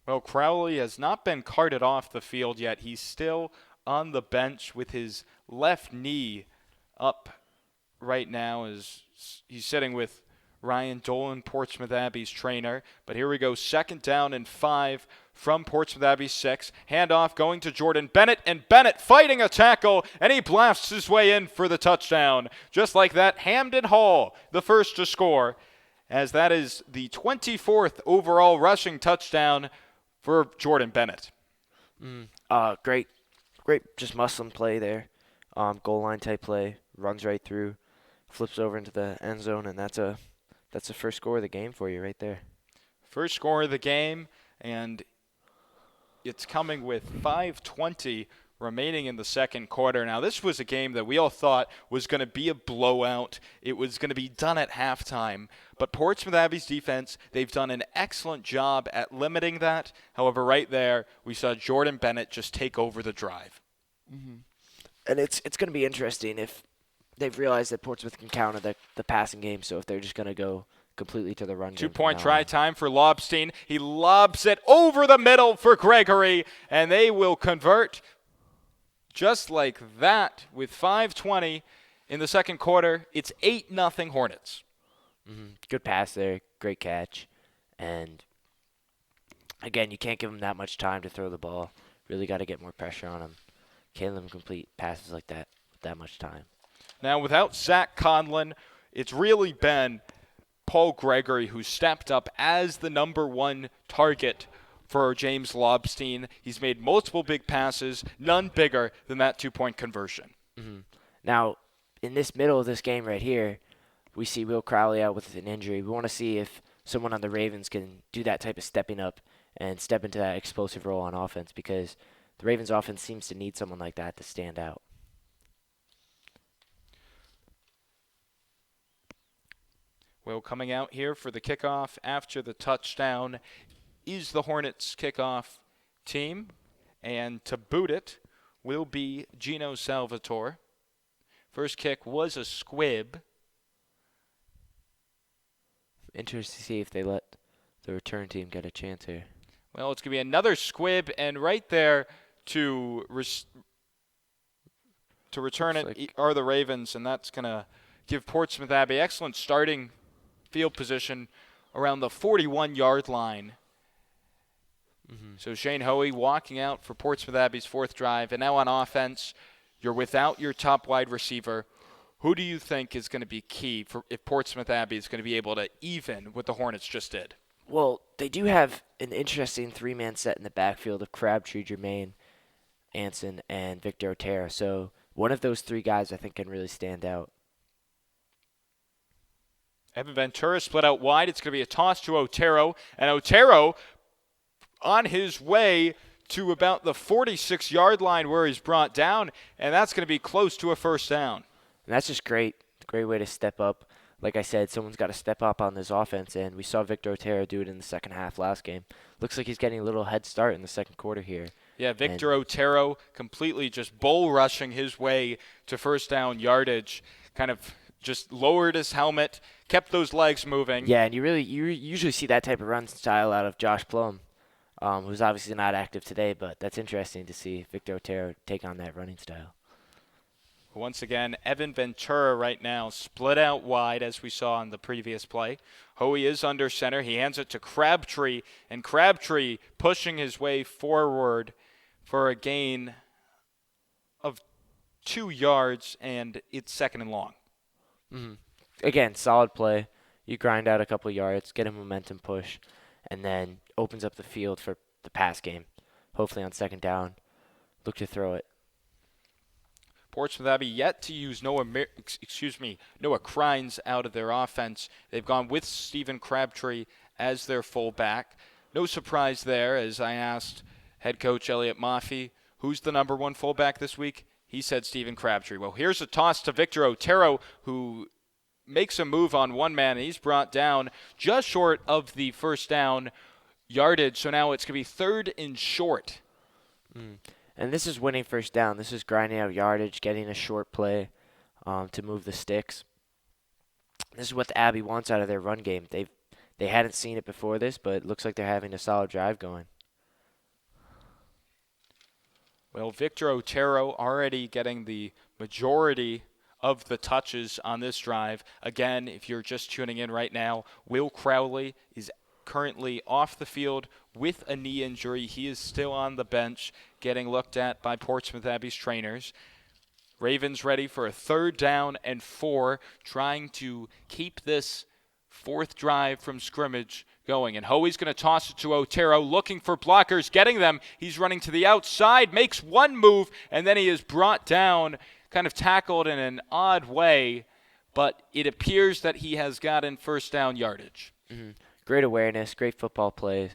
Well, Crowley has not been carted off the field yet. He's still on the bench with his left knee up right now as he's sitting with Ryan Dolan, Portsmouth Abbey's trainer. But here we go, 2nd down and 5 from Portsmouth Abbey 6. Handoff going to Jordan Bennett, and Bennett fighting a tackle, and he blasts his way in for the touchdown. Just like that, Hamden Hall, the first to score, as that is the 24th overall rushing touchdown for Jordan Bennett. Great, just muscle play there. Goal line type play, runs right through, flips over into the end zone, and that's the first score of the game for you right there. First score of the game, and it's coming with 5:20 remaining in the second quarter. Now, this was a game that we all thought was going to be a blowout. It was going to be done at halftime. But Portsmouth Abbey's defense, they've done an excellent job at limiting that. However, right there, we saw Jordan Bennett just take over the drive. And it's going to be interesting if they've realized that Portsmouth can counter the passing game, so if they're just going to go completely to the run game. 2-point try time for Lobstein. He lobs it over the middle for Gregory, and they will convert just like that with 5:20 in the second quarter. It's 8-0 Hornets. Good pass there, great catch. And, again, you can't give him that much time to throw the ball. Really got to get more pressure on him. Can't let him complete passes like that with that much time. Now, without Zach Conlon, it's really been Paul Gregory who stepped up as the number one target for James Lobstein. He's made multiple big passes, none bigger than that 2-point conversion. Now, in this middle of this game right here, we see Will Crowley out with an injury. We want to see if someone on the Ravens can do that type of stepping up and step into that explosive role on offense, because the Ravens offense seems to need someone like that to stand out. Will coming out here for the kickoff after the touchdown is the Hornets kickoff team, and to boot it will be Gino Salvatore. First kick was a squib. Interested to see if they let the return team get a chance here. Well, it's going to be another squib, and right there to return it are the Ravens, and that's going to give Portsmouth Abbey excellent starting field position around the 41-yard line. So Shane Hoey walking out for Portsmouth Abbey's fourth drive, and now on offense, you're without your top wide receiver. Who do you think is going to be key for if Portsmouth Abbey is going to be able to even what the Hornets just did? Well, they do have an interesting three-man set in the backfield of Crabtree, Jermaine, Anson, and Victor Otero. So one of those three guys I think can really stand out. Evan Ventura split out wide. It's going to be a toss to Otero, and Otero on his way to about the 46-yard line where he's brought down, and that's going to be close to a first down. And that's just great. Great way to step up. Like I said, someone's got to step up on this offense, and we saw Victor Otero do it in the second half last game. Looks like he's getting a little head start in the second quarter here. Yeah, Victor Otero completely just bull rushing his way to first down yardage, kind of just lowered his helmet, kept those legs moving. Yeah, and you usually see that type of run style out of Josh Plum, who's obviously not active today, but that's interesting to see Victor Otero take on that running style. Once again, Evan Ventura right now split out wide as we saw in the previous play. Hoey is under center. He hands it to Crabtree, and Crabtree pushing his way forward for a gain of 2 yards, and it's second and long. Again, solid play. You grind out a couple yards, get a momentum push, and then opens up the field for the pass game. Hopefully on second down, look to throw it. Portsmouth Abbey yet to use Noah Crines out of their offense. They've gone with Stephen Crabtree as their fullback. No surprise there, as I asked head coach Elliot Maffey, who's the number one fullback this week? He said Stephen Crabtree. Well, here's a toss to Victor Otero, who makes a move on one man, and he's brought down just short of the first down. yardage. So now it's going to be 3rd and short. And this is winning first down. This is grinding out yardage, getting a short play to move the sticks. This is what the Abbey wants out of their run game. They hadn't seen it before this, but it looks like they're having a solid drive going. Well, Victor Otero already getting the majority of the touches on this drive. Again, if you're just tuning in right now, Will Crowley is currently off the field with a knee injury. He is still on the bench getting looked at by Portsmouth Abbey's trainers. Ravens ready for a 3rd down and 4, trying to keep this 4th drive from scrimmage going. And Hoey's going to toss it to Otero, looking for blockers, getting them. He's running to the outside, makes one move, and then he is brought down, kind of tackled in an odd way, but it appears that he has gotten first down yardage. Great awareness, great football plays,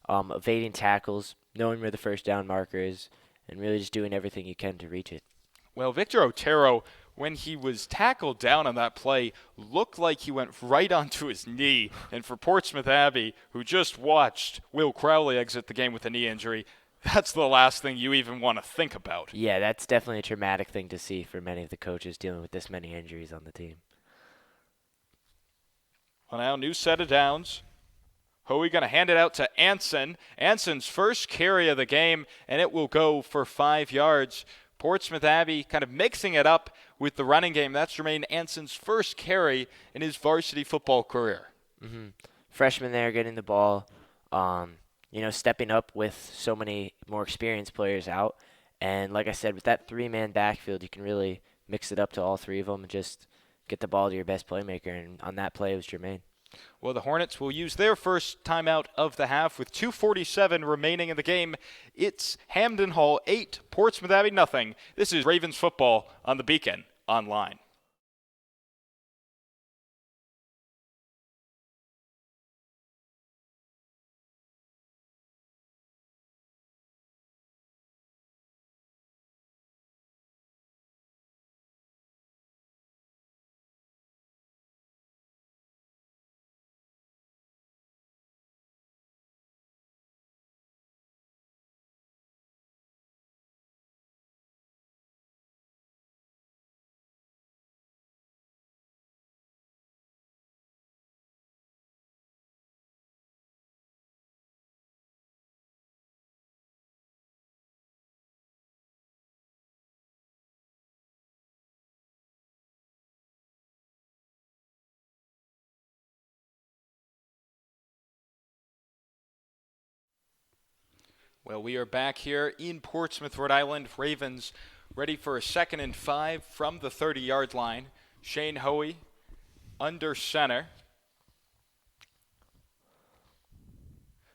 evading tackles, knowing where the first down marker is, and really just doing everything you can to reach it. Well, Victor Otero, when he was tackled down on that play, looked like he went right onto his knee. And for Portsmouth Abbey, who just watched Will Crowley exit the game with a knee injury, that's the last thing you even want to think about. Yeah, that's definitely a traumatic thing to see for many of the coaches dealing with this many injuries on the team. Well, now, new set of downs. Hoey going to hand it out to Anson. Anson's first carry of the game, and it will go for 5 yards. Portsmouth Abbey kind of mixing it up with the running game. That's Jermaine Anson's first carry in his varsity football career. Freshman there getting the ball, stepping up with so many more experienced players out. And like I said, with that 3-man backfield, you can really mix it up to all 3 of them and just get the ball to your best playmaker. And on that play, it was Jermaine. Well, the Hornets will use their first timeout of the half with 2:47 remaining in the game. It's Hamden Hall 8, Portsmouth Abbey nothing. This is Ravens football on the Beacon Online. Well, we are back here in Portsmouth, Rhode Island. Ravens ready for a 2nd and 5 from the 30-yard line. Shane Hoey under center.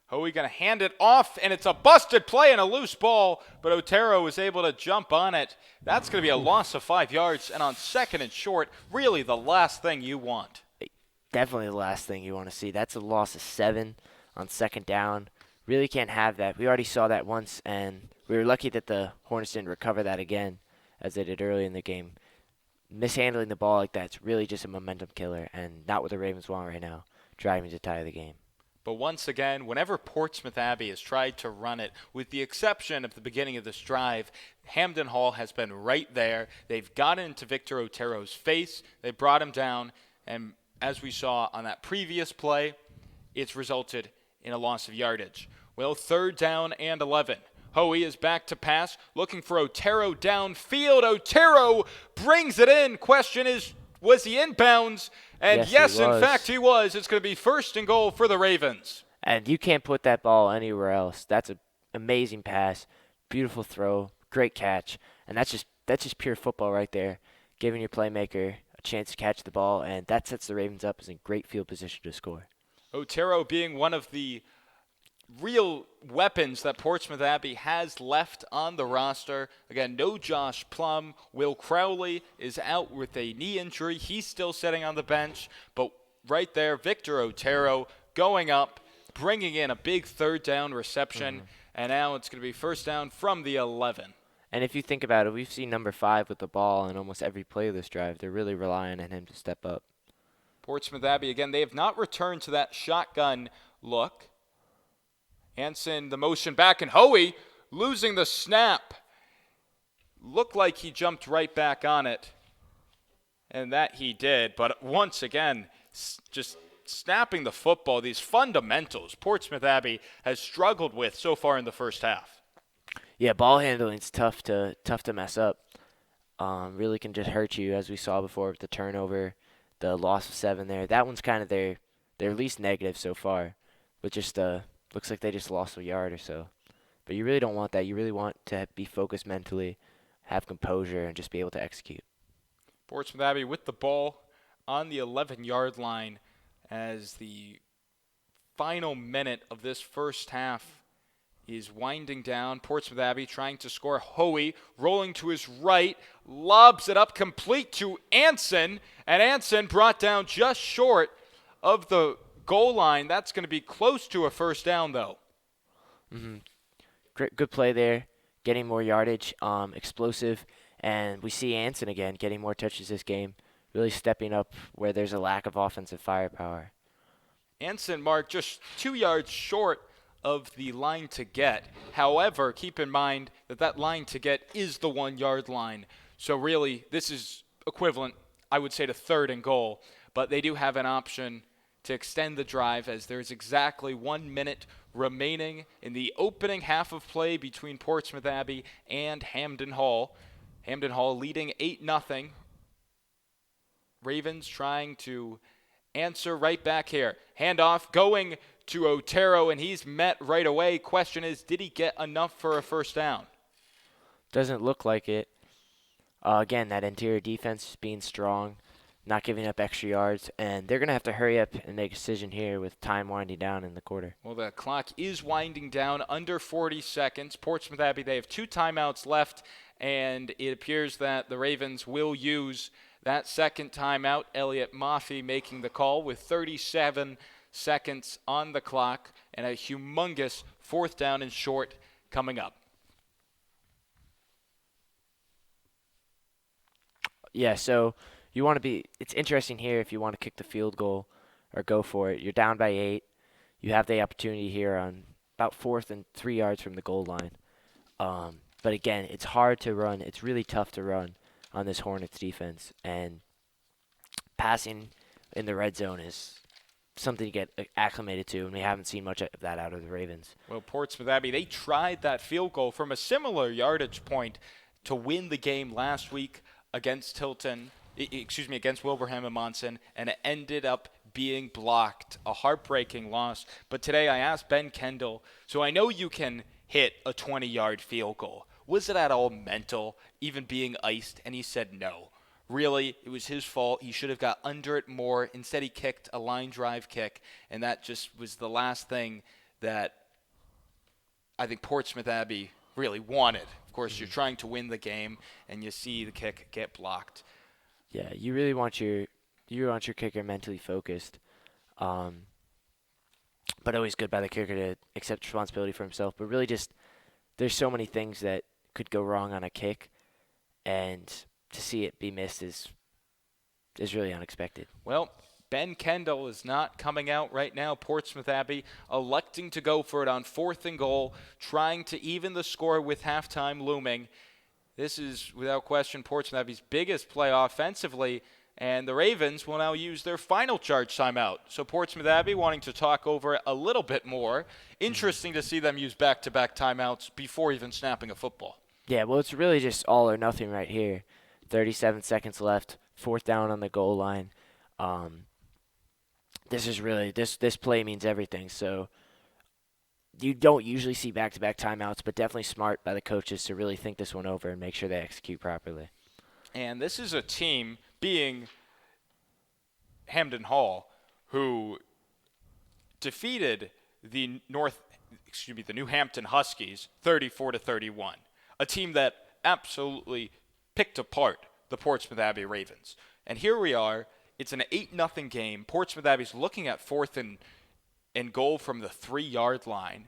Hoey going to hand it off, and it's a busted play and a loose ball, but Otero was able to jump on it. That's going to be a loss of 5 yards, and on 2nd and short, really the last thing you want. Definitely the last thing you want to see. That's a loss of 7 on 2nd down. Really can't have that. We already saw that once, and we were lucky that the Hornets didn't recover that again, as they did early in the game. Mishandling the ball like that's really just a momentum killer, and not what the Ravens want right now, driving to tie the game. But once again, whenever Portsmouth Abbey has tried to run it, with the exception of the beginning of this drive, Hamden Hall has been right there. They've gotten into Victor Otero's face. They brought him down, and as we saw on that previous play, it's resulted in a loss of yardage. Well, 3rd down and 11. Hoey is back to pass, looking for Otero downfield. Otero brings it in. Question is, was he inbounds? And yes, in fact, he was. It's going to be 1st and goal for the Ravens. And you can't put that ball anywhere else. That's an amazing pass, beautiful throw, great catch. And that's just pure football right there, giving your playmaker a chance to catch the ball, and that sets the Ravens up as in great field position to score. Otero being one of the real weapons that Portsmouth Abbey has left on the roster. Again, no Josh Plum. Will Crowley is out with a knee injury. He's still sitting on the bench. But right there, Victor Otero going up, bringing in a big 3rd down reception. And now it's going to be 1st down from the 11. And if you think about it, we've seen number 5 with the ball in almost every play of this drive. They're really relying on him to step up. Portsmouth Abbey, again, they have not returned to that shotgun look. Hansen, the motion back, and Hoey losing the snap. Looked like he jumped right back on it, and that he did. But once again, just snapping the football, these fundamentals Portsmouth Abbey has struggled with so far in the first half. Yeah, ball handling's tough to mess up. Really can just hurt you, as we saw before with the turnover, the loss of 7 there. That one's kind of their least negative so far, but just looks like they just lost a yard or so. But you really don't want that. You really want to be focused mentally, have composure, and just be able to execute. Portsmouth Abbey with the ball on the 11-yard line as the final minute of this first half is winding down. Portsmouth Abbey trying to score. Hoey rolling to his right, lobs it up complete to Anson, and Anson brought down just short of the goal line. That's going to be close to a first down, though. Great, good play there, getting more yardage, explosive, and we see Anson again getting more touches this game, really stepping up where there's a lack of offensive firepower. Anson, Mark, just 2 yards short of the line to get. However, keep in mind that line to get is the 1-yard line. So really, this is equivalent, I would say, to 3rd and goal. But they do have an option to extend the drive as there's exactly 1 minute remaining in the opening half of play between Portsmouth Abbey and Hamden Hall. Hamden Hall leading 8-0. Ravens trying to answer right back here. Handoff going to Otero, and he's met right away. Question is, did he get enough for a first down? Doesn't look like it. Again, that interior defense being strong, not giving up extra yards, and they're going to have to hurry up and make a decision here with time winding down in the quarter. Well, the clock is winding down, under 40 seconds. Portsmouth Abbey, they have 2 timeouts left, and it appears that the Ravens will use that second timeout. Elliot Maffey making the call with 37 seconds on the clock and a humongous 4th down and short coming up. Yeah, so you want to be – it's interesting here if you want to kick the field goal or go for it. You're down by 8. You have the opportunity here on about 4th and 3 yards from the goal line. But again, it's hard to run. It's really tough to run on this Hornets defense. And passing in the red zone is something to get acclimated to, and we haven't seen much of that out of the Ravens. Well, Portsmouth Abbey, they tried that field goal from a similar yardage point to win the game last week against against Wilbraham and Monson, and it ended up being blocked. A heartbreaking loss. But today I asked Ben Kendall, so I know you can hit a 20-yard field goal. Was it at all mental, even being iced? And he said no. Really, it was his fault. He should have got under it more. Instead, he kicked a line drive kick, and that just was the last thing that I think Portsmouth Abbey really wanted. Of course, you're trying to win the game, and you see the kick get blocked. Yeah, you really want your kicker mentally focused. But always good by the kicker to accept responsibility for himself. But really just there's so many things that could go wrong on a kick, and to see it be missed is really unexpected. Well, Ben Kendall is not coming out right now. Portsmouth Abbey electing to go for it on 4th and goal, trying to even the score with halftime looming. This is, without question, Portsmouth Abbey's biggest play offensively, and the Ravens will now use their final charge timeout. So Portsmouth Abbey wanting to talk over it a little bit more. Interesting to see them use back-to-back timeouts before even snapping a football. Yeah, well, it's really just all or nothing right here. 37 seconds left, 4th down on the goal line. This is really this play means everything. So you don't usually see back-to-back timeouts, but definitely smart by the coaches to really think this one over and make sure they execute properly. And this is a team, being Hamden Hall, who defeated the New Hampton Huskies 34-31. A team that absolutely picked apart the Portsmouth Abbey Ravens. And here we are. It's an 8-0 game. Portsmouth Abbey's looking at 4th and goal from the 3-yard line.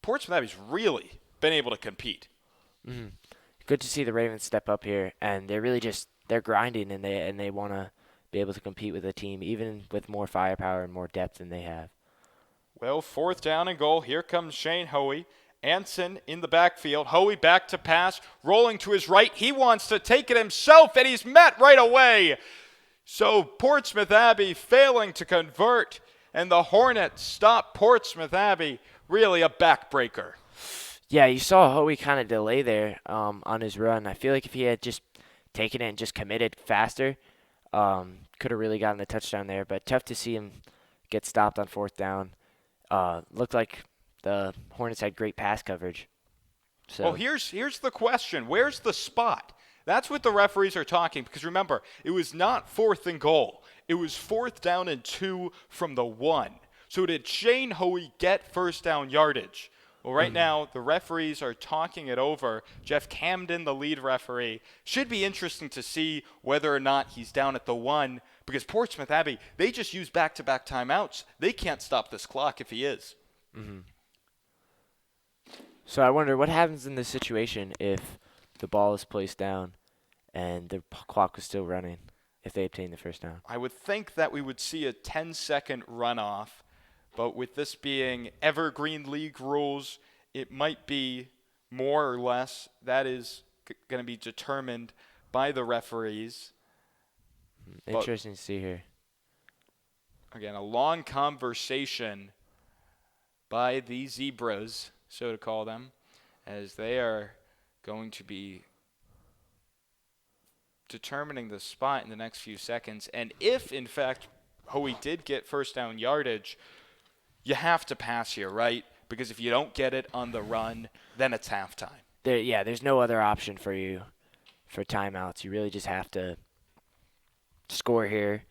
Portsmouth Abbey's really been able to compete. Mm-hmm. Good to see the Ravens step up here, and they're really they're grinding, and they want to be able to compete with a team even with more firepower and more depth than they have. Well, 4th down and goal. Here comes Shane Hoey. Anson in the backfield. Hoey back to pass, rolling to his right. He wants to take it himself, and he's met right away. So Portsmouth Abbey failing to convert, and the Hornets stop Portsmouth Abbey. Really a backbreaker. Yeah, you saw Hoey kind of delay there on his run. I feel like if he had just taken it and just committed faster, could have really gotten the touchdown there. But tough to see him get stopped on 4th down. Looked like the Hornets had great pass coverage. So. Well, here's the question. Where's the spot? That's what the referees are talking, because remember, it was not 4th and goal. It was 4th down and 2 from the 1. So did Shane Hoey get first down yardage? Well, right now, the referees are talking it over. Jeff Hamden, the lead referee. Should be interesting to see whether or not he's down at the 1, because Portsmouth Abbey, they just use back-to-back timeouts. They can't stop this clock if he is. Mm-hmm. So I wonder what happens in this situation if the ball is placed down and the clock was still running if they obtain the first down. I would think that we would see a 10-second runoff, but with this being Evergreen League rules, it might be more or less. That is going to be determined by the referees. Interesting to see here. Again, a long conversation by the Zebras, so to call them, as they are going to be determining the spot in the next few seconds. And if, in fact, Hoey did get first down yardage, you have to pass here, right? Because if you don't get it on the run, then it's halftime. There's no other option for you for timeouts. You really just have to score here.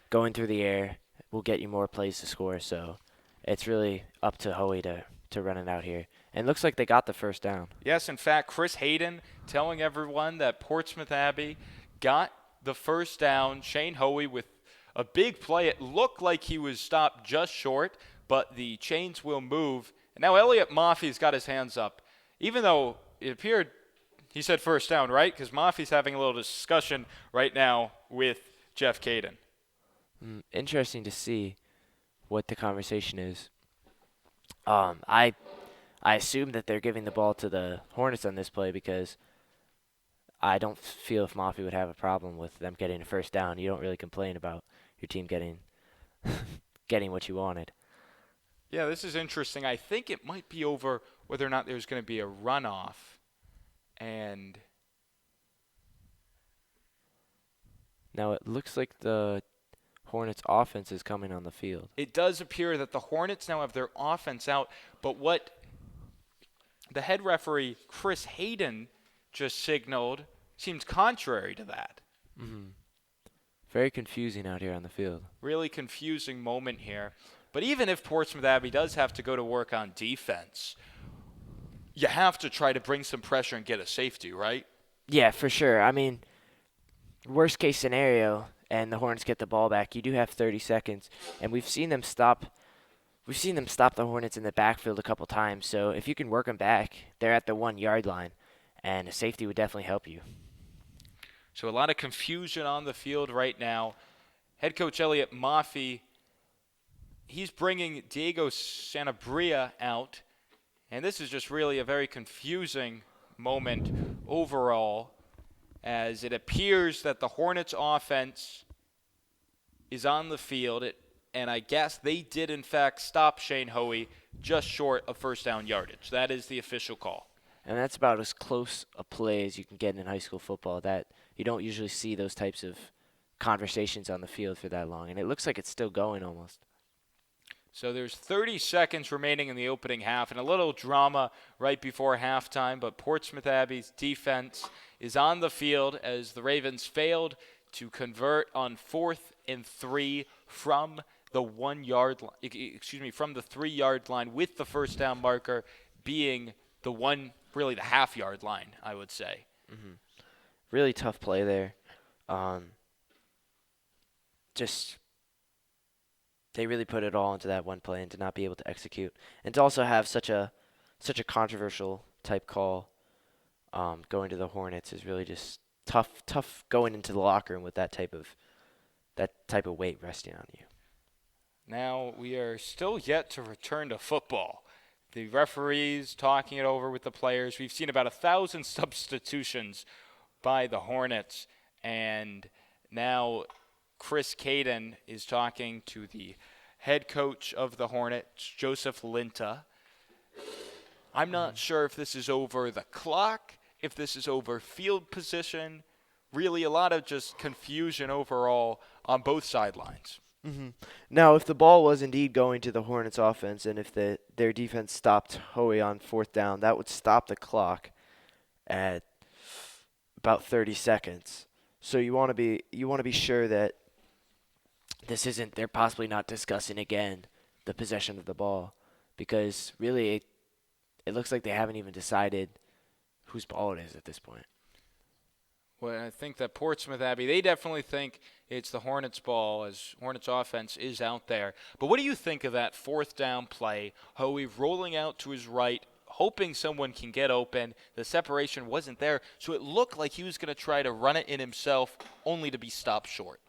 Going through the air will get you more plays to score. So it's really up to Hoey to run it out here. And it looks like they got the first down. Yes, in fact, Chris Hayden telling everyone that Portsmouth Abbey got the first down. Shane Hoey with a big play. It looked like he was stopped just short, but the chains will move. And now Elliot Maffey's got his hands up. Even though it appeared he said first down, right? Because Maffey's having a little discussion right now with Jeff Caden. Interesting to see what the conversation is. I assume that they're giving the ball to the Hornets on this play because I don't feel if Maffey would have a problem with them getting a first down. You don't really complain about your team getting getting what you wanted. Yeah, this is interesting. I think it might be over whether or not there's going to be a runoff. And now it looks like the Hornets offense is coming on the field. It does appear that the Hornets now have their offense out, but what the head referee, Chris Hayden, just signaled seems contrary to that. Mm-hmm. Very confusing out here on the field. Really confusing moment here. But even if Portsmouth Abbey does have to go to work on defense, you have to try to bring some pressure and get a safety, right? Yeah, for sure. I mean, worst case scenario, and the Hornets get the ball back, you do have 30 seconds, and we've seen them stop the Hornets in the backfield a couple times. So if you can work them back, they're at the 1 yard line, and a safety would definitely help you. So a lot of confusion on the field right now. Head coach Elliot Maffey, he's bringing Diego Sanabria out, and this is just really a very confusing moment overall, as it appears that the Hornets offense is on the field, and I guess they did in fact stop Shane Hoey just short of first down yardage. That is the official call. And that's about as close a play as you can get in high school football. That you don't usually see those types of conversations on the field for that long, and it looks like it's still going almost. So there's 30 seconds remaining in the opening half, and a little drama right before halftime, but Portsmouth Abbey's defense is on the field as the Ravens failed to convert on 4th and 3 from the 1 yard line, from the 3 yard line, with the first down marker being the half yard line, I would say. Mm-hmm. Really tough play there. They really put it all into that one play and to not be able to execute, and to also have such a controversial type call going to the Hornets is really just tough going into the locker room with that type of weight resting on you. Now we are still yet to return to football. The referees talking it over with the players. We've seen about 1,000 substitutions by the Hornets, and now Chris Caden is talking to the head coach of the Hornets, Joseph Linta. I'm not sure if this is over the clock, if this is over field position. Really a lot of just confusion overall on both sidelines. Now, if the ball was indeed going to the Hornets offense and if their defense stopped Hoey on 4th down, that would stop the clock at about 30 seconds. So you want to be sure that they're possibly not discussing again the possession of the ball, because really it looks like they haven't even decided whose ball it is at this point. Well, I think that Portsmouth, Abbey, they definitely think it's the Hornets' ball as Hornets' offense is out there. But what do you think of that 4th down play? Hoey rolling out to his right, hoping someone can get open. The separation wasn't there, so it looked like he was going to try to run it in himself, only to be stopped short.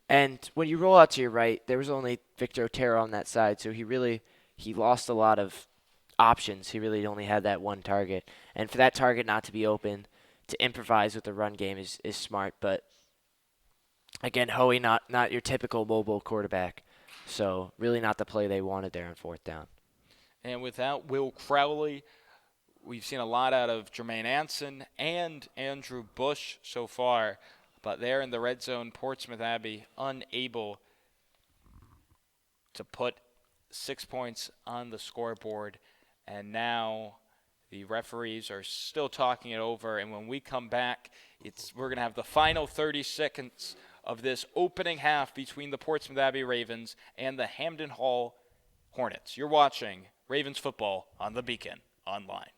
And when you roll out to your right, there was only Victor Otero on that side, so he lost a lot of options. He really only had that one target. And for that target not to be open, to improvise with the run game is smart. But, again, Hoey, not your typical mobile quarterback. So really not the play they wanted there on 4th down. And without Will Crowley, we've seen a lot out of Jermaine Anson and Andrew Bush so far. But there in the red zone, Portsmouth Abbey unable to put 6 points on the scoreboard. And now the referees are still talking it over. And when we come back, we're going to have the final 30 seconds of this opening half between the Portsmouth Abbey Ravens and the Hamden Hall Hornets. You're watching Ravens football on the Beacon Online.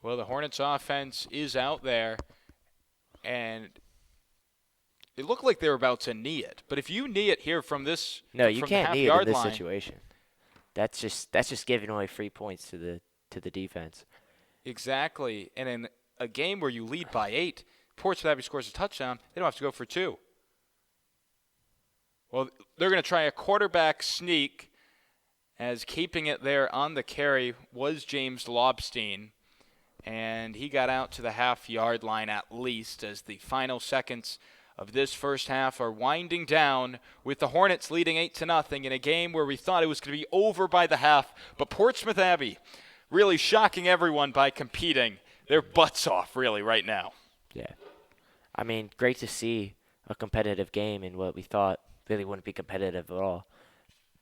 Well, the Hornets offense is out there, and it looked like they were about to knee it. But if you knee it here from this, No, you from can't the knee it in this half-yard situation. That's just giving away free points to the defense. Exactly. And in a game where you lead by 8, Portsmouth Abbey scores a touchdown, they don't have to go for 2. Well, they're going to try a quarterback sneak, as keeping it there on the carry was James Lobstein. And he got out to the half-yard line at least, as the final seconds of this first half are winding down with the Hornets leading 8-0 in a game where we thought it was going to be over by the half. But Portsmouth Abbey really shocking everyone by competing their butts off really right now. Yeah. I mean, great to see a competitive game in what we thought really wouldn't be competitive at all.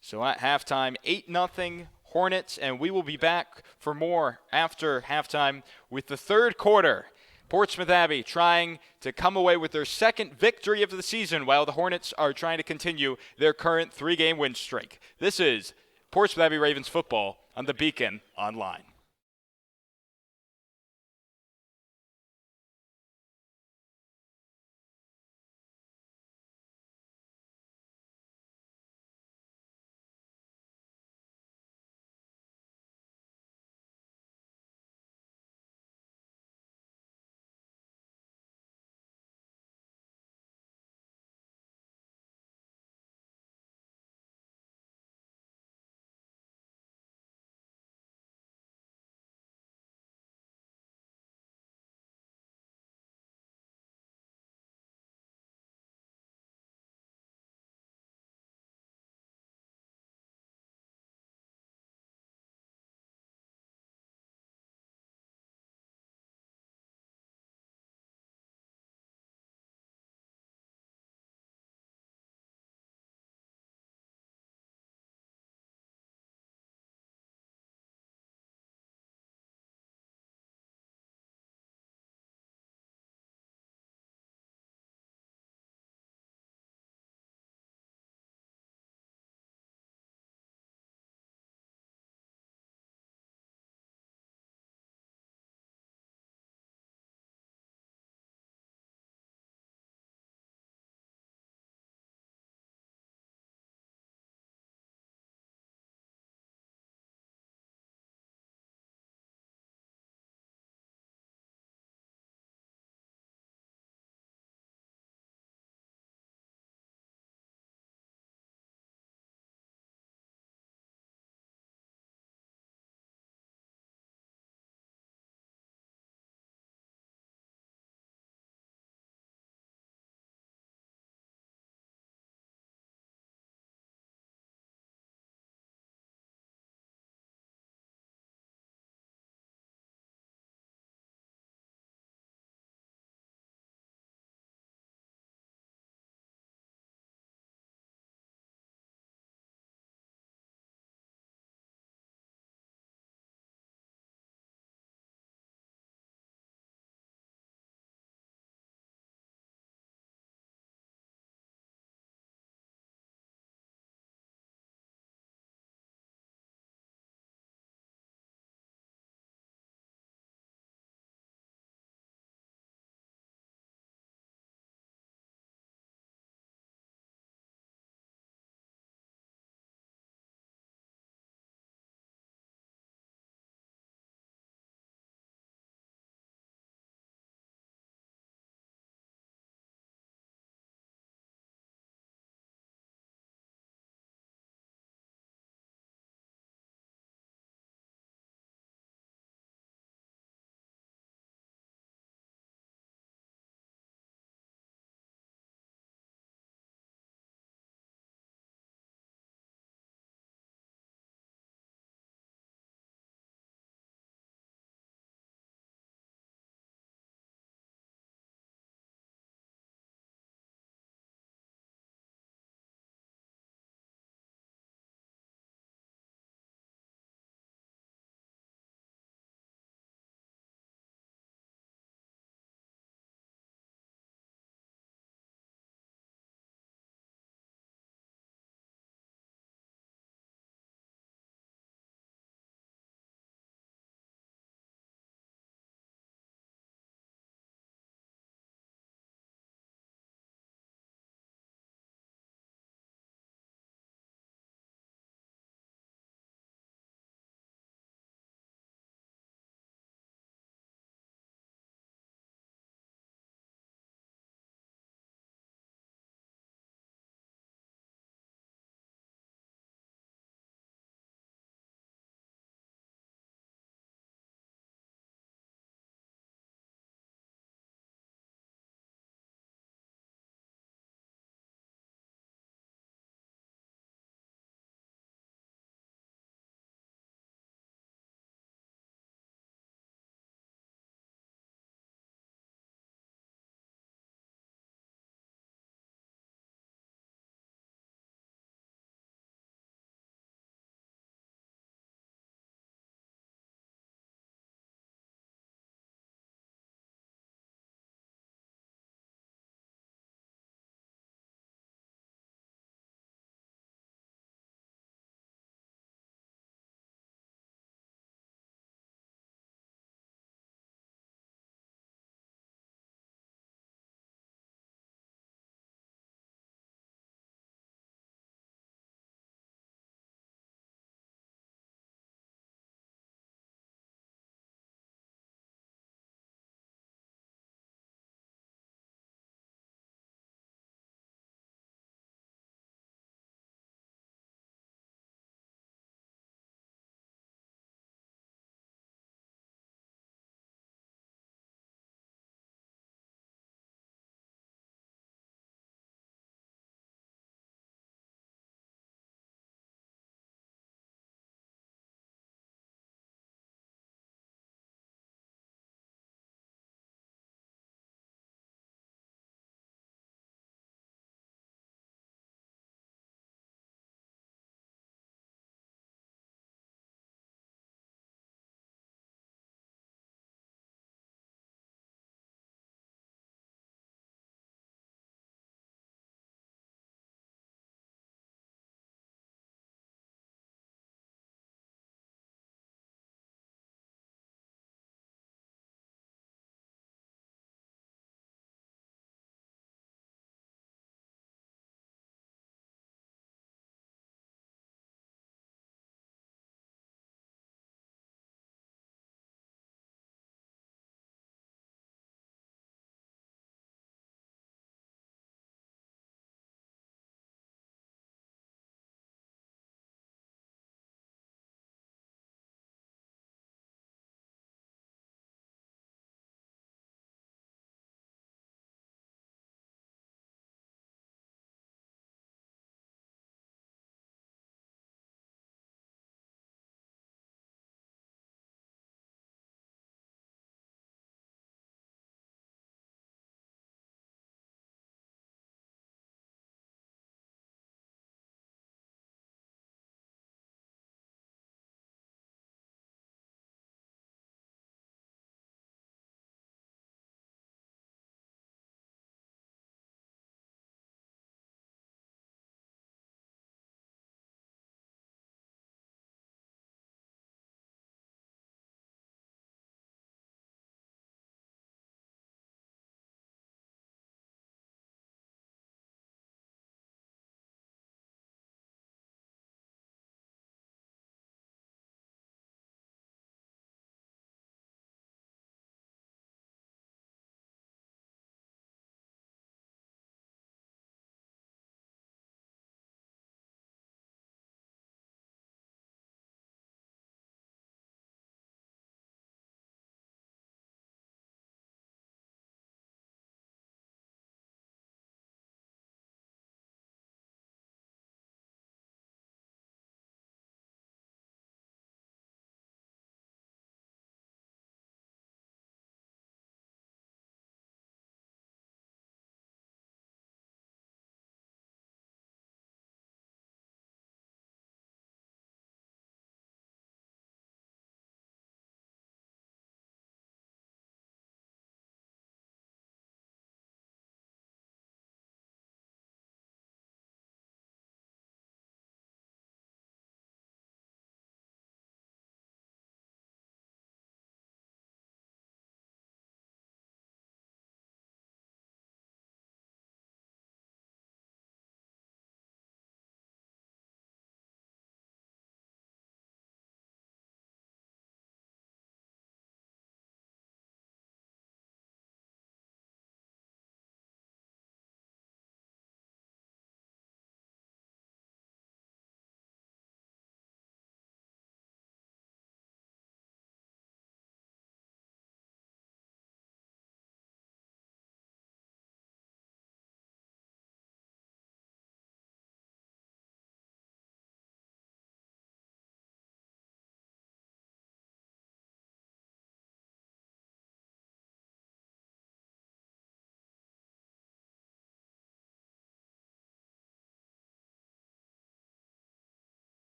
So at halftime, 8-0 Hornets, and we will be back for more after halftime with the third quarter. Portsmouth Abbey trying to come away with their second victory of the season, while the Hornets are trying to continue their current 3-game win streak. This is Portsmouth Abbey Ravens football on the Beacon Online.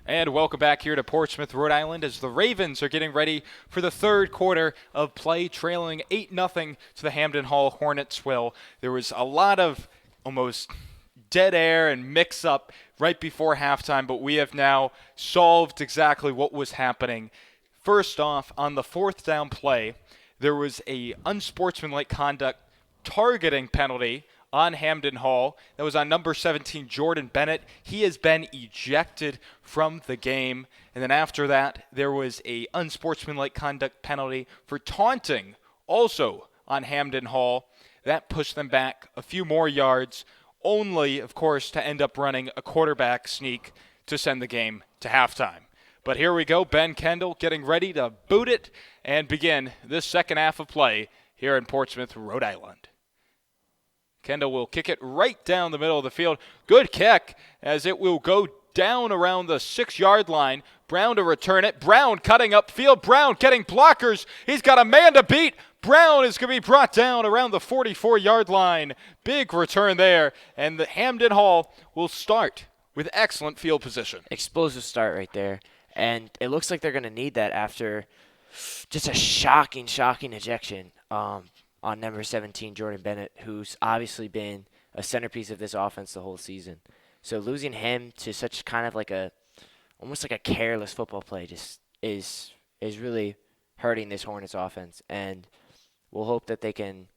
And welcome back here to Portsmouth, Rhode Island, as the Ravens are getting ready for the third quarter of play, trailing 8-0 to the Hamden Hall Hornets. Well, there was a lot of almost dead air and mix-up right before halftime, but we have now solved exactly what was happening. First off, on the fourth down play, there was a unsportsmanlike conduct targeting penalty on Hamden Hall. That was on number 17, Jordan Bennett. He has been ejected from the game. And then after that, there was a unsportsmanlike conduct penalty for taunting, also on Hamden Hall. That pushed them back a few more yards, only, of course, to end up running a quarterback sneak to send the game to halftime. But here we go, Ben Kendall getting ready to boot it and begin this second half of play here in Portsmouth, Rhode Island. Kendall will kick it right down the middle of the field. Good kick as it will go down around the 6-yard line. Brown to return it. Brown cutting upfield. Brown getting blockers. He's got a man to beat. Brown is going to be brought down around the 44-yard line. Big return there. And the Hamden Hall will start with excellent field position. Explosive start right there. And it looks like they're going to need that after just a shocking ejection on number 17, Jordan Bennett, who's obviously been a centerpiece of this offense the whole season. So losing him to such kind of like almost like a careless football play just is really hurting this Hornets offense. And we'll hope that they can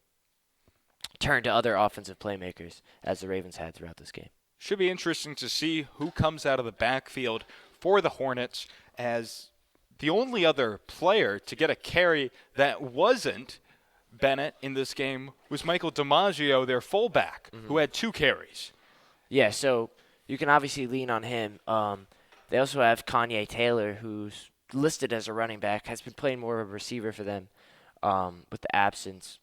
turn to other offensive playmakers as the Ravens had throughout this game. Should be interesting to see who comes out of the backfield for the Hornets, as the only other player to get a carry that wasn't Bennett in this game was Michael DiMaggio, their fullback, who had 2 carries. Yeah, so you can obviously lean on him. They also have Kanye Taylor, who's listed as a running back, has been playing more of a receiver for them with the absence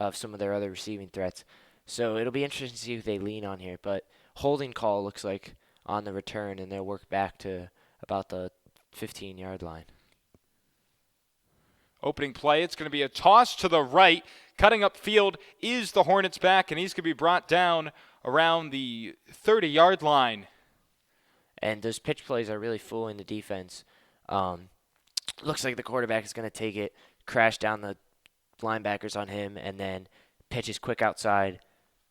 of some of their other receiving threats. So it'll be interesting to see who they lean on here. But holding call looks like on the return, and they'll work back to about the 15-yard line. Opening play, it's going to be a toss to the right. Cutting up field is the Hornets back, and he's going to be brought down around the 30-yard line. And those pitch plays are really fooling the defense. Looks like the quarterback is going to take it, crash down the linebackers on him, and then pitches quick outside,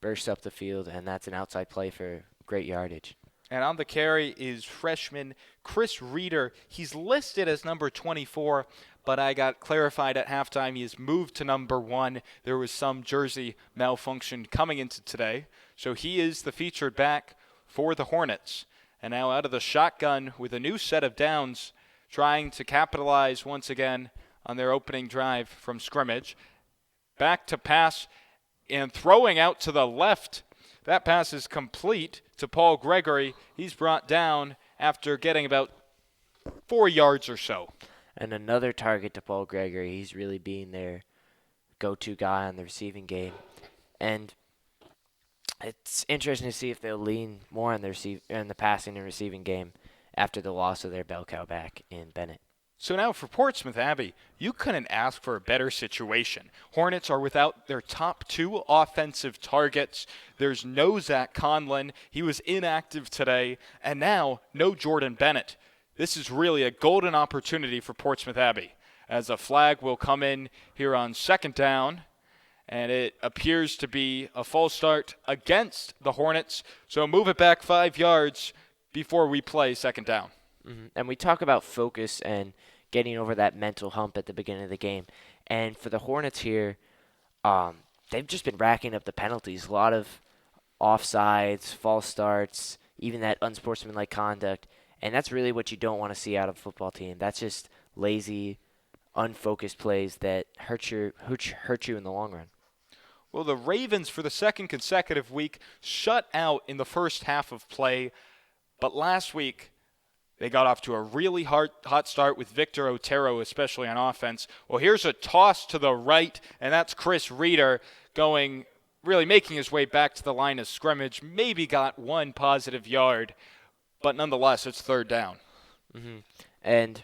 bursts up the field, and that's an outside play for great yardage. And on the carry is freshman Chris Reeder. He's listed as number 24, but I got clarified at halftime he has moved to number 1. There was some jersey malfunction coming into today. So he is the featured back for the Hornets. And now out of the shotgun with a new set of downs, trying to capitalize once again on their opening drive from scrimmage. Back to pass and throwing out to the left. That pass is complete to Paul Gregory. He's brought down after getting about 4 yards or so. And another target to Paul Gregory. He's really being their go-to guy on the receiving game. And it's interesting to see if they'll lean more on the passing and receiving game after the loss of their bell cow back in Bennett. So now for Portsmouth, Abbey, you couldn't ask for a better situation. Hornets are without their top 2 offensive targets. There's no Zach Conlon. He was inactive today. And now, no Jordan Bennett. This is really a golden opportunity for Portsmouth, Abbey, as a flag will come in here on second down. And it appears to be a false start against the Hornets. So move it back 5 yards before we play second down. And we talk about focus and getting over that mental hump at the beginning of the game. And for the Hornets here, they've just been racking up the penalties. A lot of offsides, false starts, even that unsportsmanlike conduct. And that's really what you don't want to see out of a football team. That's just lazy, unfocused plays that hurt you in the long run. Well, the Ravens, for the second consecutive week, shut out in the first half of play. But last week, they got off to a really hot start with Victor Otero, especially on offense. Well, here's a toss to the right, and that's Chris Reeder really making his way back to the line of scrimmage. Maybe got 1 positive yard, but nonetheless, it's third down. And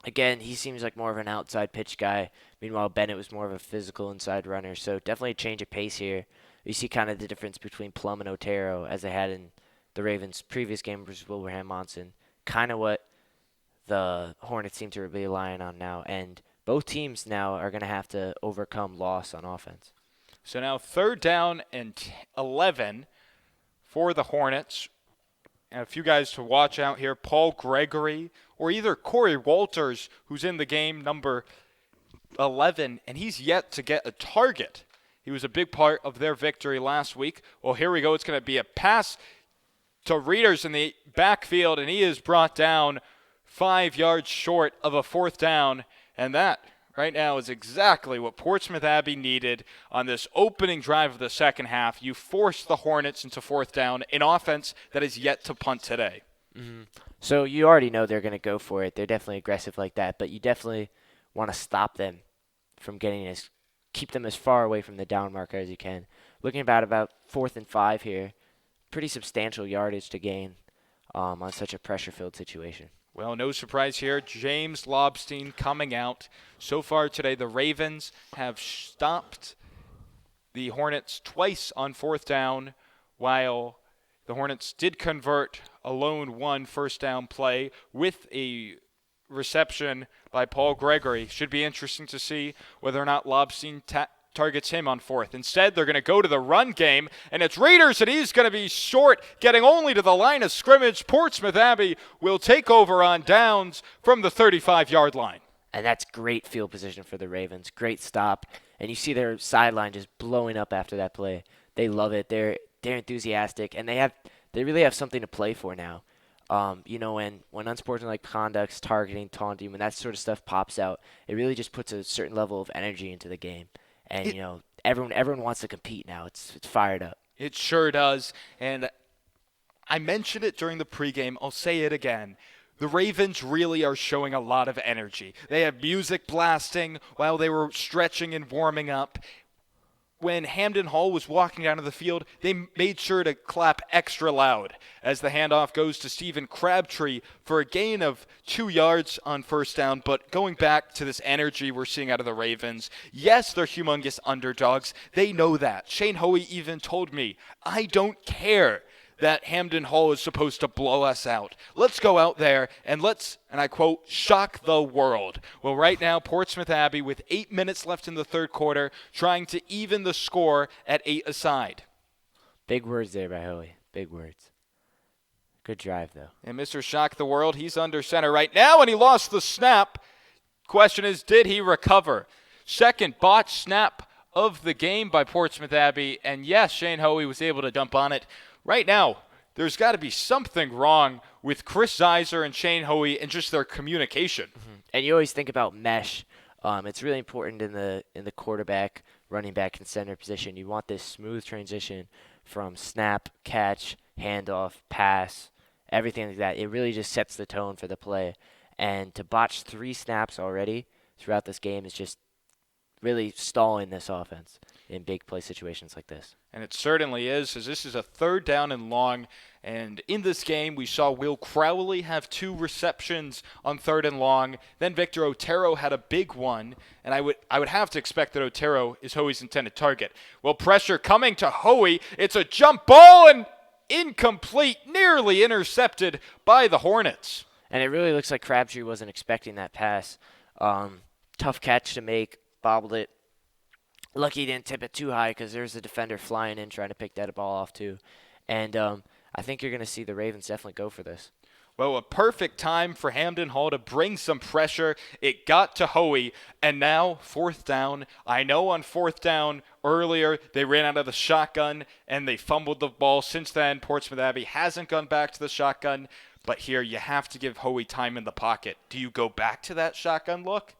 again, he seems like more of an outside pitch guy. Meanwhile, Bennett was more of a physical inside runner. So definitely a change of pace here. You see kind of the difference between Plum and Otero as they had in the Ravens' previous game versus Wilbraham Monson. kind of what the Hornets seem to be relying on now. And both teams now are going to have to overcome loss on offense. So now 3rd down and 11 for the Hornets. And a few guys to watch out here. Paul Gregory or either Corey Walters, who's in the game, number 11, and he's yet to get a target. He was a big part of their victory last week. Well, here we go. It's going to be a pass to Readers in the backfield, and he is brought down 5 yards short of a 4th down. And that right now is exactly what Portsmouth Abbey needed on this opening drive of the second half. You forced the Hornets into 4th down, an offense that is yet to punt today. Mm-hmm. So you already know they're going to go for it. They're definitely aggressive like that, but you definitely want to stop them from keep them as far away from the down marker as you can. Looking about 4th and 5 here, pretty substantial yardage to gain on such a pressure-filled situation. Well, no surprise here. James Lobstein coming out. So far today, the Ravens have stopped the Hornets twice on 4th down, while the Hornets did convert a lone 1 first down play with a reception by Paul Gregory. Should be interesting to see whether or not Lobstein targets him on 4th. Instead, they're going to go to the run game, and it's Readers, and he's going to be short, getting only to the line of scrimmage. Portsmouth Abbey will take over on downs from the 35-yard line. And that's great field position for the Ravens. Great stop. And you see their sideline just blowing up after that play. They love it. They're enthusiastic, and they really have something to play for now. When unsportsmanlike conducts, targeting, taunting, when that sort of stuff pops out, it really just puts a certain level of energy into the game. And, everyone wants to compete now. It's fired up. It sure does. And I mentioned it during the pregame. I'll say it again. The Ravens really are showing a lot of energy. They have music blasting while they were stretching and warming up. When Hamden Hall was walking down to the field, they made sure to clap extra loud as the handoff goes to Stephen Crabtree for a gain of 2 yards on 1st down. But going back to this energy we're seeing out of the Ravens, yes, they're humongous underdogs. They know that. Shane Hoey even told me, I don't care that Hamden Hall is supposed to blow us out. Let's go out there and let's, and I quote, shock the world. Well, right now, Portsmouth Abbey with 8 minutes left in the 3rd quarter, trying to even the score at 8 aside. Big words there by Hoey. Big words. Good drive, though. And Mr. Shock the World, he's under center right now, and he lost the snap. Question is, did he recover? Second botched snap of the game by Portsmouth Abbey, and yes, Shane Hoey was able to jump on it. Right now, there's got to be something wrong with Chris Zeiser and Shane Hoey and just their communication. Mm-hmm. And you always think about mesh. It's really important in the quarterback, running back, and center position. You want this smooth transition from snap, catch, handoff, pass, everything like that. It really just sets the tone for the play. And to botch 3 snaps already throughout this game is just really stalling this offense in big play situations like this. And it certainly is, as this is a 3rd down and long. And in this game, we saw Will Crowley have 2 receptions on 3rd and long. Then Victor Otero had a big one. And I would have to expect that Otero is Hoey's intended target. Well, pressure coming to Hoey. It's a jump ball and incomplete, nearly intercepted by the Hornets. And it really looks like Crabtree wasn't expecting that pass. Tough catch to make, bobbled it. Lucky he didn't tip it too high because there's a defender flying in trying to pick that ball off too. And I think you're going to see the Ravens definitely go for this. Well, a perfect time for Hamden Hall to bring some pressure. It got to Hoey, and now 4th down. I know on 4th down earlier they ran out of the shotgun and they fumbled the ball. Since then, Portsmouth Abbey hasn't gone back to the shotgun. But here you have to give Hoey time in the pocket. Do you go back to that shotgun look?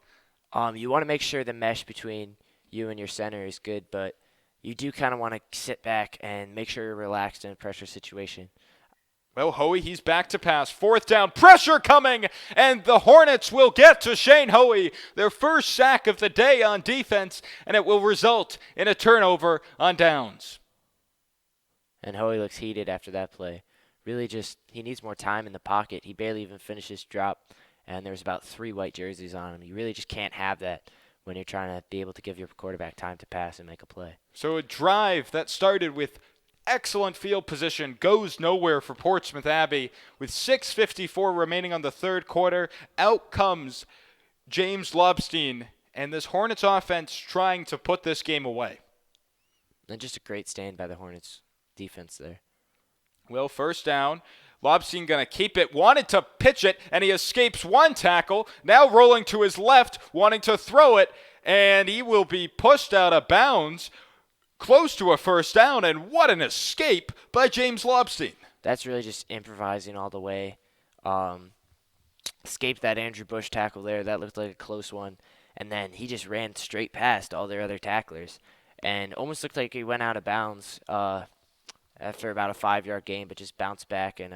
You want to make sure the mesh between you and your center is good, but you do kind of want to sit back and make sure you're relaxed in a pressure situation. Well, Hoey, he's back to pass. 4th down, pressure coming, and the Hornets will get to Shane Hoey, their first sack of the day on defense, and it will result in a turnover on downs. And Hoey looks heated after that play. Really just, he needs more time in the pocket. He barely even finished his drop, and there's about 3 white jerseys on him. You really just can't have that when you're trying to be able to give your quarterback time to pass and make a play. So a drive that started with excellent field position goes nowhere for Portsmouth Abbey. With 6:54 remaining on the third quarter, out comes James Lobstein, and this Hornets offense trying to put this game away. And just a great stand by the Hornets defense there. Well, first down. Lobstein going to keep it, wanted to pitch it, and he escapes one tackle. Now rolling to his left, wanting to throw it, and he will be pushed out of bounds, close to a first down, and what an escape by James Lobstein. That's really just improvising all the way. Escaped that Andrew Bush tackle there. That looked like a close one. And then he just ran straight past all their other tacklers and almost looked like he went out of bounds after about a 5-yard gain, but just bounced back and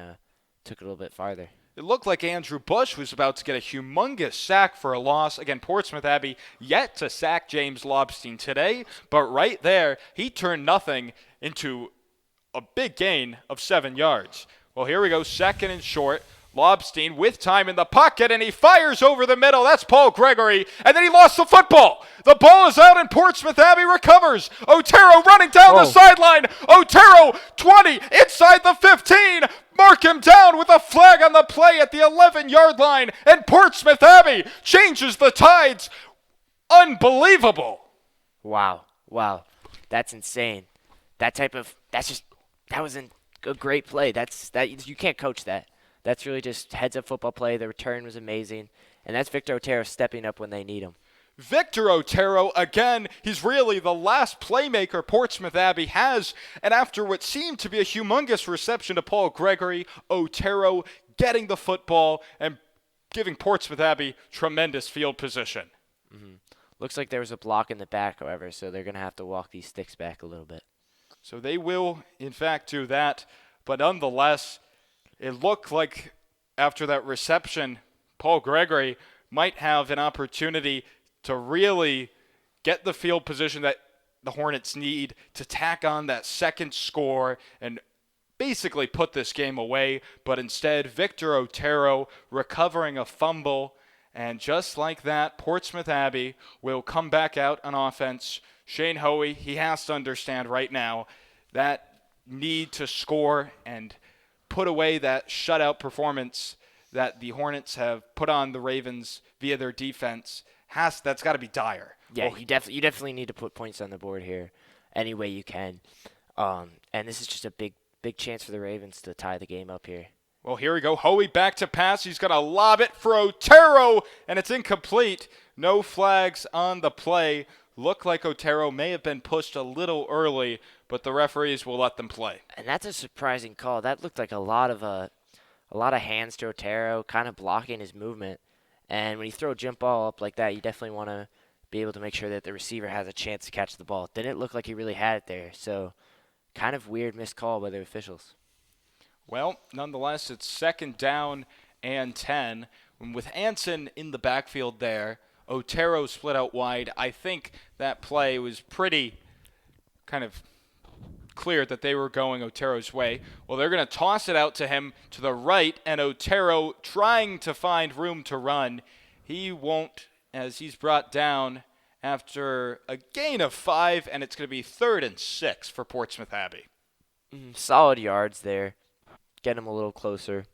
took it a little bit farther. It looked like Andrew Bush was about to get a humongous sack for a loss. Again, Portsmouth Abbey yet to sack James Lobstein today, but right there, he turned nothing into a big gain of 7 yards. Well, here we go, second and short. Lobstein with time in the pocket, and he fires over the middle. That's Paul Gregory, and then he lost the football. The ball is out, and Portsmouth Abbey recovers. Otero running down the sideline. Otero, 20, inside the 15. Mark him down with a flag on the play at the 11-yard line, and Portsmouth Abbey changes the tides. Unbelievable. Wow. That's insane. That was a great play. You can't coach that. That's really just heads-up football play. The return was amazing. And that's Victor Otero stepping up when they need him. Victor Otero, again, he's really the last playmaker Portsmouth Abbey has. And after what seemed to be a humongous reception to Paul Gregory, Otero getting the football and giving Portsmouth Abbey tremendous field position. Mm-hmm. Looks like there was a block in the back, however, so they're going to have to walk these sticks back a little bit. So they will, in fact, do that. But nonetheless, it looked like after that reception, Paul Gregory might have an opportunity to really get the field position that the Hornets need to tack on that second score and basically put this game away. But instead, Victor Otero recovering a fumble. And just like that, Portsmouth Abbey will come back out on offense. Shane Hoey, he has to understand right now that need to score and put away that shutout performance that the Hornets have put on the Ravens via their defense. That's got to be dire. Yeah, you definitely need to put points on the board here any way you can. And this is just a big chance for the Ravens to tie the game up here. Well, here we go. Hoey back to pass. He's going to lob it for Otero, and it's incomplete. No flags on the play. Looked like Otero may have been pushed a little early, but the referees will let them play. And that's a surprising call. That looked like a lot of hands to Otero, kind of blocking his movement. And when you throw a jump ball up like that, you definitely want to be able to make sure that the receiver has a chance to catch the ball. It didn't look like he really had it there, so kind of weird missed call by the officials. Well, nonetheless, it's second down and 10. With Anson in the backfield there, Otero split out wide. I think that play was pretty kind of clear that they were going Otero's way. Well, they're going to toss it out to him to the right, and Otero trying to find room to run. He won't, as he's brought down after a gain of 5, and it's going to be 3rd and 6 for Portsmouth Abbey. Solid yards there. Get him a little closer.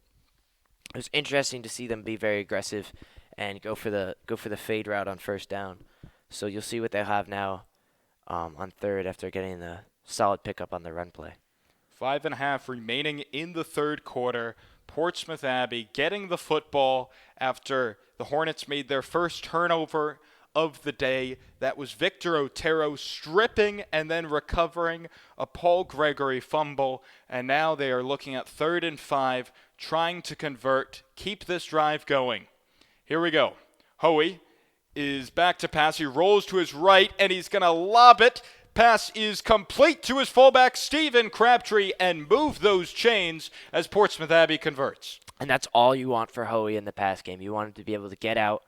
It was interesting to see them be very aggressive and go for the fade route on first down. So you'll see what they'll have now on third after getting the solid pickup on the run play. 5.5 remaining in the third quarter. Portsmouth Abbey getting the football after the Hornets made their first turnover of the day. That was Victor Otero stripping and then recovering a Paul Gregory fumble. And now they are looking at 3rd and 5, trying to convert, keep this drive going. Here we go. Hoey is back to pass. He rolls to his right, and he's going to lob it. Pass is complete to his fullback, Stephen Crabtree, and move those chains as Portsmouth Abbey converts. And that's all you want for Hoey in the pass game. You want him to be able to get out,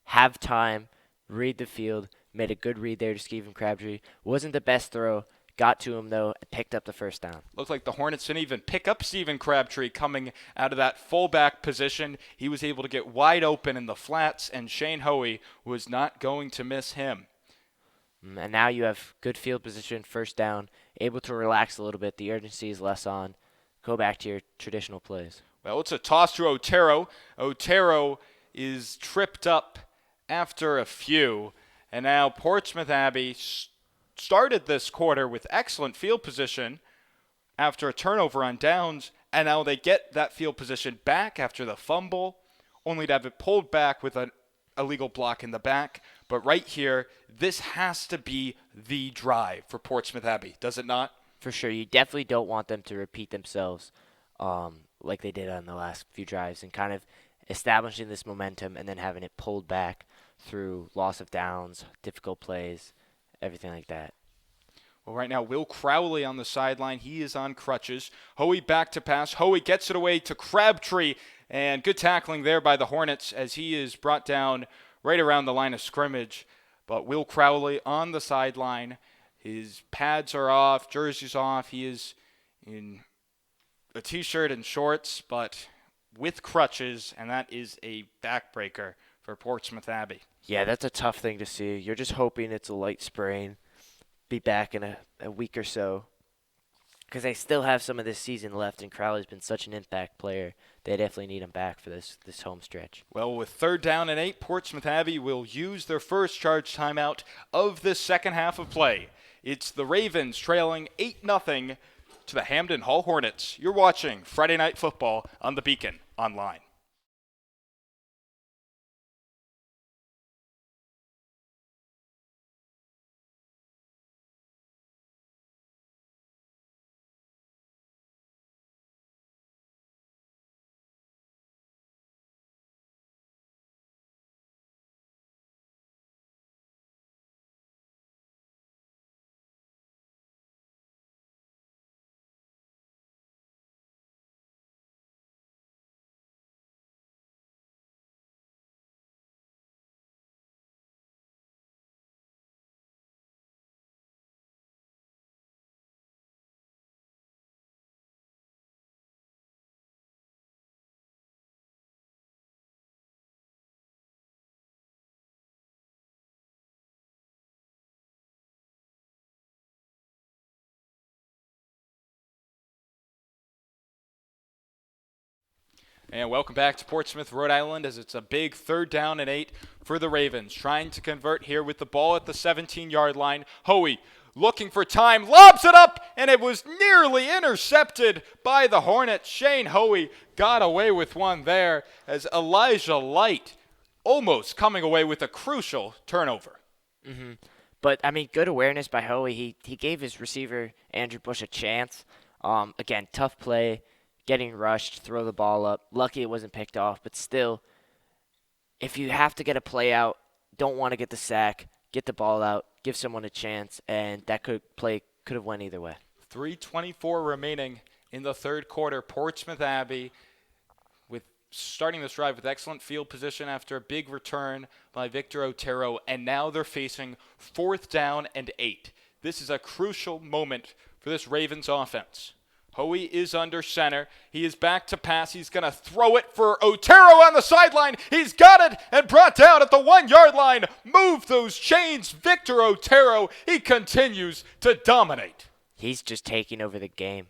have time, read the field. Made a good read there to Stephen Crabtree. Wasn't the best throw. Got to him, though, and picked up the first down. Looked like the Hornets didn't even pick up Stephen Crabtree coming out of that fullback position. He was able to get wide open in the flats, and Shane Hoey was not going to miss him. And now you have good field position, first down, able to relax a little bit. The urgency is less on. Go back to your traditional plays. Well, it's a toss to Otero. Otero is tripped up after a few. And now Portsmouth Abbey started this quarter with excellent field position after a turnover on downs. And now they get that field position back after the fumble, only to have it pulled back with an illegal block in the back. But right here, this has to be the drive for Portsmouth Abbey, does it not? For sure. You definitely don't want them to repeat themselves like they did on the last few drives and kind of establishing this momentum and then having it pulled back through loss of downs, difficult plays, everything like that. Well, right now, Will Crowley on the sideline. He is on crutches. Hoey back to pass. Hoey gets it away to Crabtree. And good tackling there by the Hornets as he is brought down right around the line of scrimmage. But Will Crowley on the sideline. His pads are off, jersey's off. He is in a T-shirt and shorts, but with crutches, and that is a backbreaker for Portsmouth Abbey. Yeah, that's a tough thing to see. You're just hoping it's a light sprain. Be back in a week or so. Because they still have some of this season left, and Crowley's been such an impact player. They definitely need him back for this home stretch. Well, with 3rd down and 8, Portsmouth Abbey will use their first charge timeout of this second half of play. It's the Ravens trailing 8-0 to the Hamden Hall Hornets. You're watching Friday Night Football on the Beacon Online. And welcome back to Portsmouth, Rhode Island, as it's a big 3rd down and 8 for the Ravens. Trying to convert here with the ball at the 17-yard line. Hoey looking for time, lobs it up, and it was nearly intercepted by the Hornets. Shane Hoey got away with one there as Elijah Light almost coming away with a crucial turnover. Mm-hmm. But, I mean, good awareness by Hoey. He gave his receiver, Andrew Bush, a chance. Again, tough play. Getting rushed, throw the ball up. Lucky it wasn't picked off, but still, if you have to get a play out, don't want to get the sack, get the ball out, give someone a chance, and that could have went either way. 3:24 remaining in the 3rd quarter. Portsmouth Abbey with starting this drive with excellent field position after a big return by Victor Otero, and now they're facing 4th down and 8. This is a crucial moment for this Ravens offense. Hoey is under center. He is back to pass. He's going to throw it for Otero on the sideline. He's got it and brought down at the 1-yard line. Move those chains, Victor Otero. He continues to dominate. He's just taking over the game.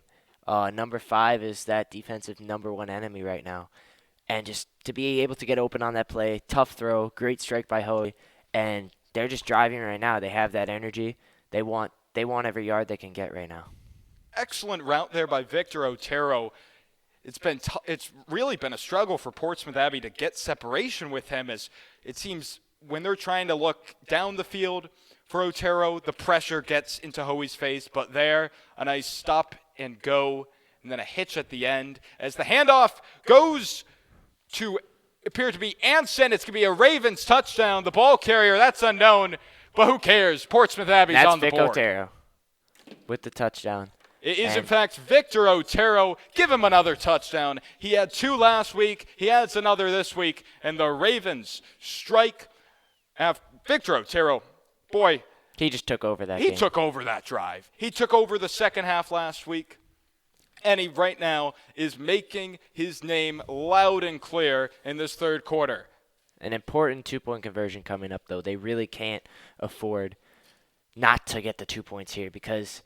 Number 5 is that defensive number 1 enemy right now. And just to be able to get open on that play, tough throw, great strike by Hoey. And they're just driving right now. They have that energy. They want every yard they can get right now. Excellent route there by Victor Otero. It's really been a struggle for Portsmouth Abbey to get separation with him, as it seems when they're trying to look down the field for Otero, the pressure gets into Hoey's face. But there, a nice stop and go, and then a hitch at the end as the handoff goes to appear to be Anson. It's going to be a Ravens touchdown. The ball carrier, that's unknown, but who cares? Portsmouth Abbey's on the board. That's Vic Otero with the touchdown. It is, in fact, Victor Otero. Give him another touchdown. He had 2 last week. He adds another this week. And the Ravens strike after Victor Otero. Boy. He just took over that game. He took over that drive. He took over the second half last week. And he right now is making his name loud and clear in this 3rd quarter. An important 2-point conversion coming up, though. They really can't afford not to get the 2 points here because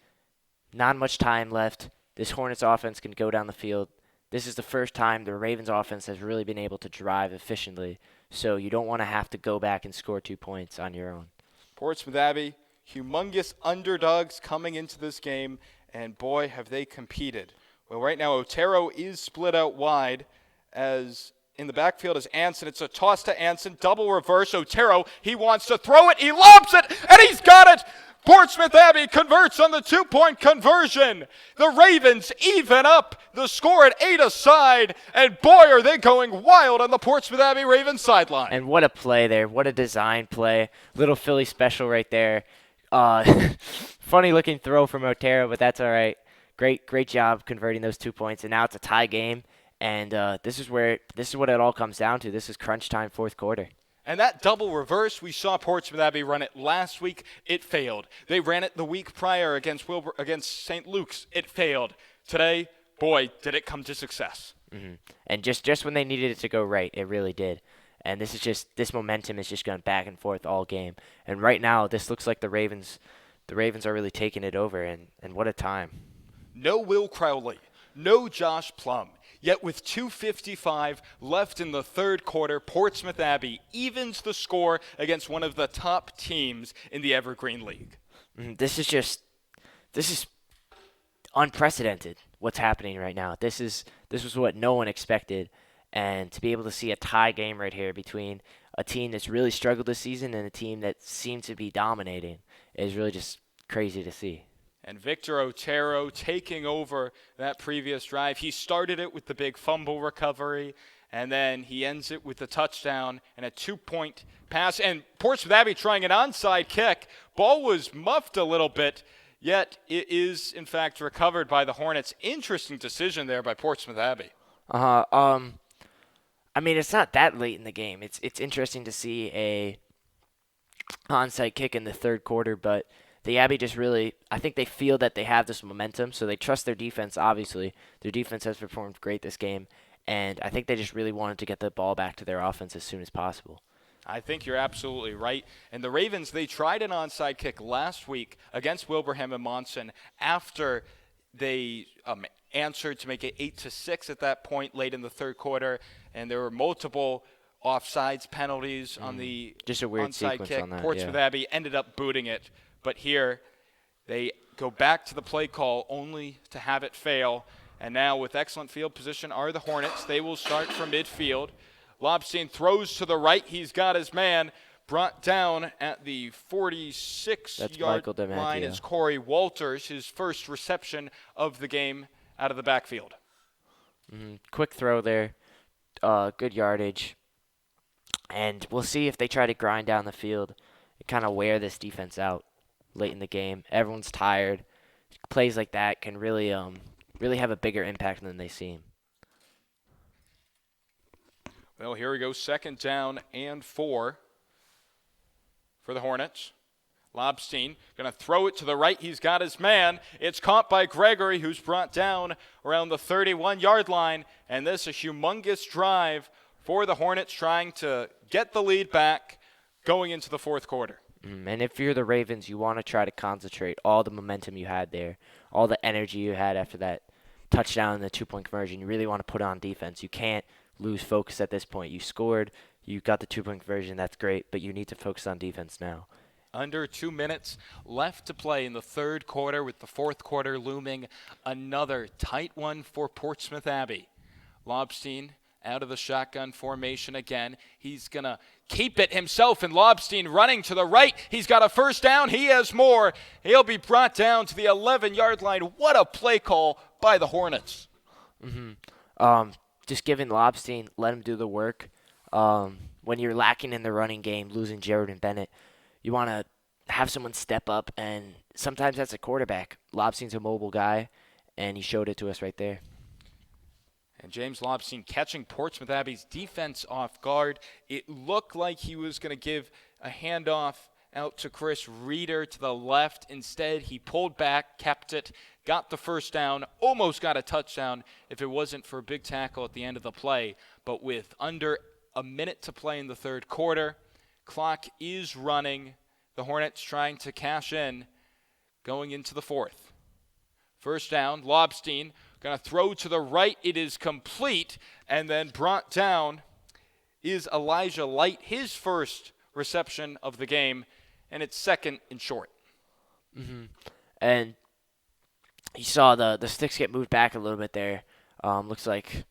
not much time left. This Hornets offense can go down the field. This is the first time the Ravens offense has really been able to drive efficiently. So you don't want to have to go back and score 2 points on your own. Portsmouth Abbey, humongous underdogs coming into this game, and boy, have they competed. Well, right now, Otero is split out wide as in the backfield is Anson. It's a toss to Anson, double reverse. Otero, he wants to throw it. He lobs it, and he's got it. Portsmouth Abbey converts on the 2-point conversion. The Ravens even up the score at 8 aside, and boy, are they going wild on the Portsmouth Abbey Ravens sideline. And what a play there. What a design play. Little Philly special right there. Funny looking throw from Otero, but that's all right. Great job converting those 2 points, and now it's a tie game. And this is what it all comes down to. This is crunch time, fourth quarter. And that double reverse, we saw Portsmouth Abbey run it last week. It failed. They ran it the week prior against St. Luke's. It failed. Today, boy, did it come to success. Mm-hmm. And just when they needed it to go right, it really did. And this momentum is just going back and forth all game. And right now, this looks like the Ravens are really taking it over. And what a time. No Will Crowley. No Josh Plum. Yet with 2:55 left in the third quarter, Portsmouth Abbey evens the score against one of the top teams in the Evergreen League. This is unprecedented what's happening right now. This was what no one expected. And to be able to see a tie game right here between a team that's really struggled this season and a team that seems to be dominating is really just crazy to see. And Victor Otero taking over that previous drive. He started it with the big fumble recovery, and then he ends it with a touchdown and a 2-point pass. And Portsmouth Abbey trying an onside kick. Ball was muffed a little bit, yet it is, in fact, recovered by the Hornets. Interesting decision there by Portsmouth Abbey. I mean, it's not that late in the game. It's interesting to see a onside kick in the third quarter, but the Abbey just really, I think they feel that they have this momentum, so they trust their defense, obviously. Their defense has performed great this game, and I think they just really wanted to get the ball back to their offense as soon as possible. I think you're absolutely right. And the Ravens, they tried an onside kick last week against Wilbraham and Monson after they answered to make it 8-6 at that point late in the third quarter, and there were multiple offsides penalties on the just a weird onside sequence kick. on that, Portsmouth yeah. Abbey ended up booting it. But here, they go back to the play call only to have it fail. And now with excellent field position are the Hornets. They will start from midfield. Lobstein throws to the right. He's got his man brought down at the 46-yard line. Is Corey Walters, his first reception of the game out of the backfield. Quick throw there. Good yardage. And we'll see if they try to grind down the field and kind of wear this defense out late in the game. Everyone's tired. Plays like that can really have a bigger impact than they seem. Well, here we go. 2nd down and 4 for the Hornets. Lobstein going to throw it to the right. He's got his man. It's caught by Gregory, who's brought down around the 31-yard line. And this is a humongous drive for the Hornets trying to get the lead back going into the fourth quarter. And if you're the Ravens, you want to try to concentrate all the momentum you had there, all the energy you had after that touchdown and the 2-point conversion. You really want to put on defense. You can't lose focus at this point. You scored. You got the 2-point conversion. That's great, but you need to focus on defense now. Under 2 minutes left to play in the third quarter, with the fourth quarter looming. Another tight one for Portsmouth Abbey. Lobstein out of the shotgun formation again. He's going to keep it himself, and Lobstein running to the right. He's got a first down. He has more. He'll be brought down to the 11-yard line. What a play call by the Hornets. Just giving Lobstein, let him do the work. When you're lacking in the running game, losing Jared and Bennett, you want to have someone step up, and sometimes that's a quarterback. Lobstein's a mobile guy, and he showed it to us right there. And James Lobstein catching Portsmouth Abbey's defense off guard. It looked like he was going to give a handoff out to Chris Reeder to the left. Instead, he pulled back, kept it, got the first down, almost got a touchdown if it wasn't for a big tackle at the end of the play. But with under a minute to play in the third quarter, clock is running. the Hornets trying to cash in going into the fourth. First down, Lobstein going to throw to the right. It is complete, and then brought down is Elijah Light, his first reception of the game, and it's second and short. And you saw the sticks get moved back a little bit there. Looks like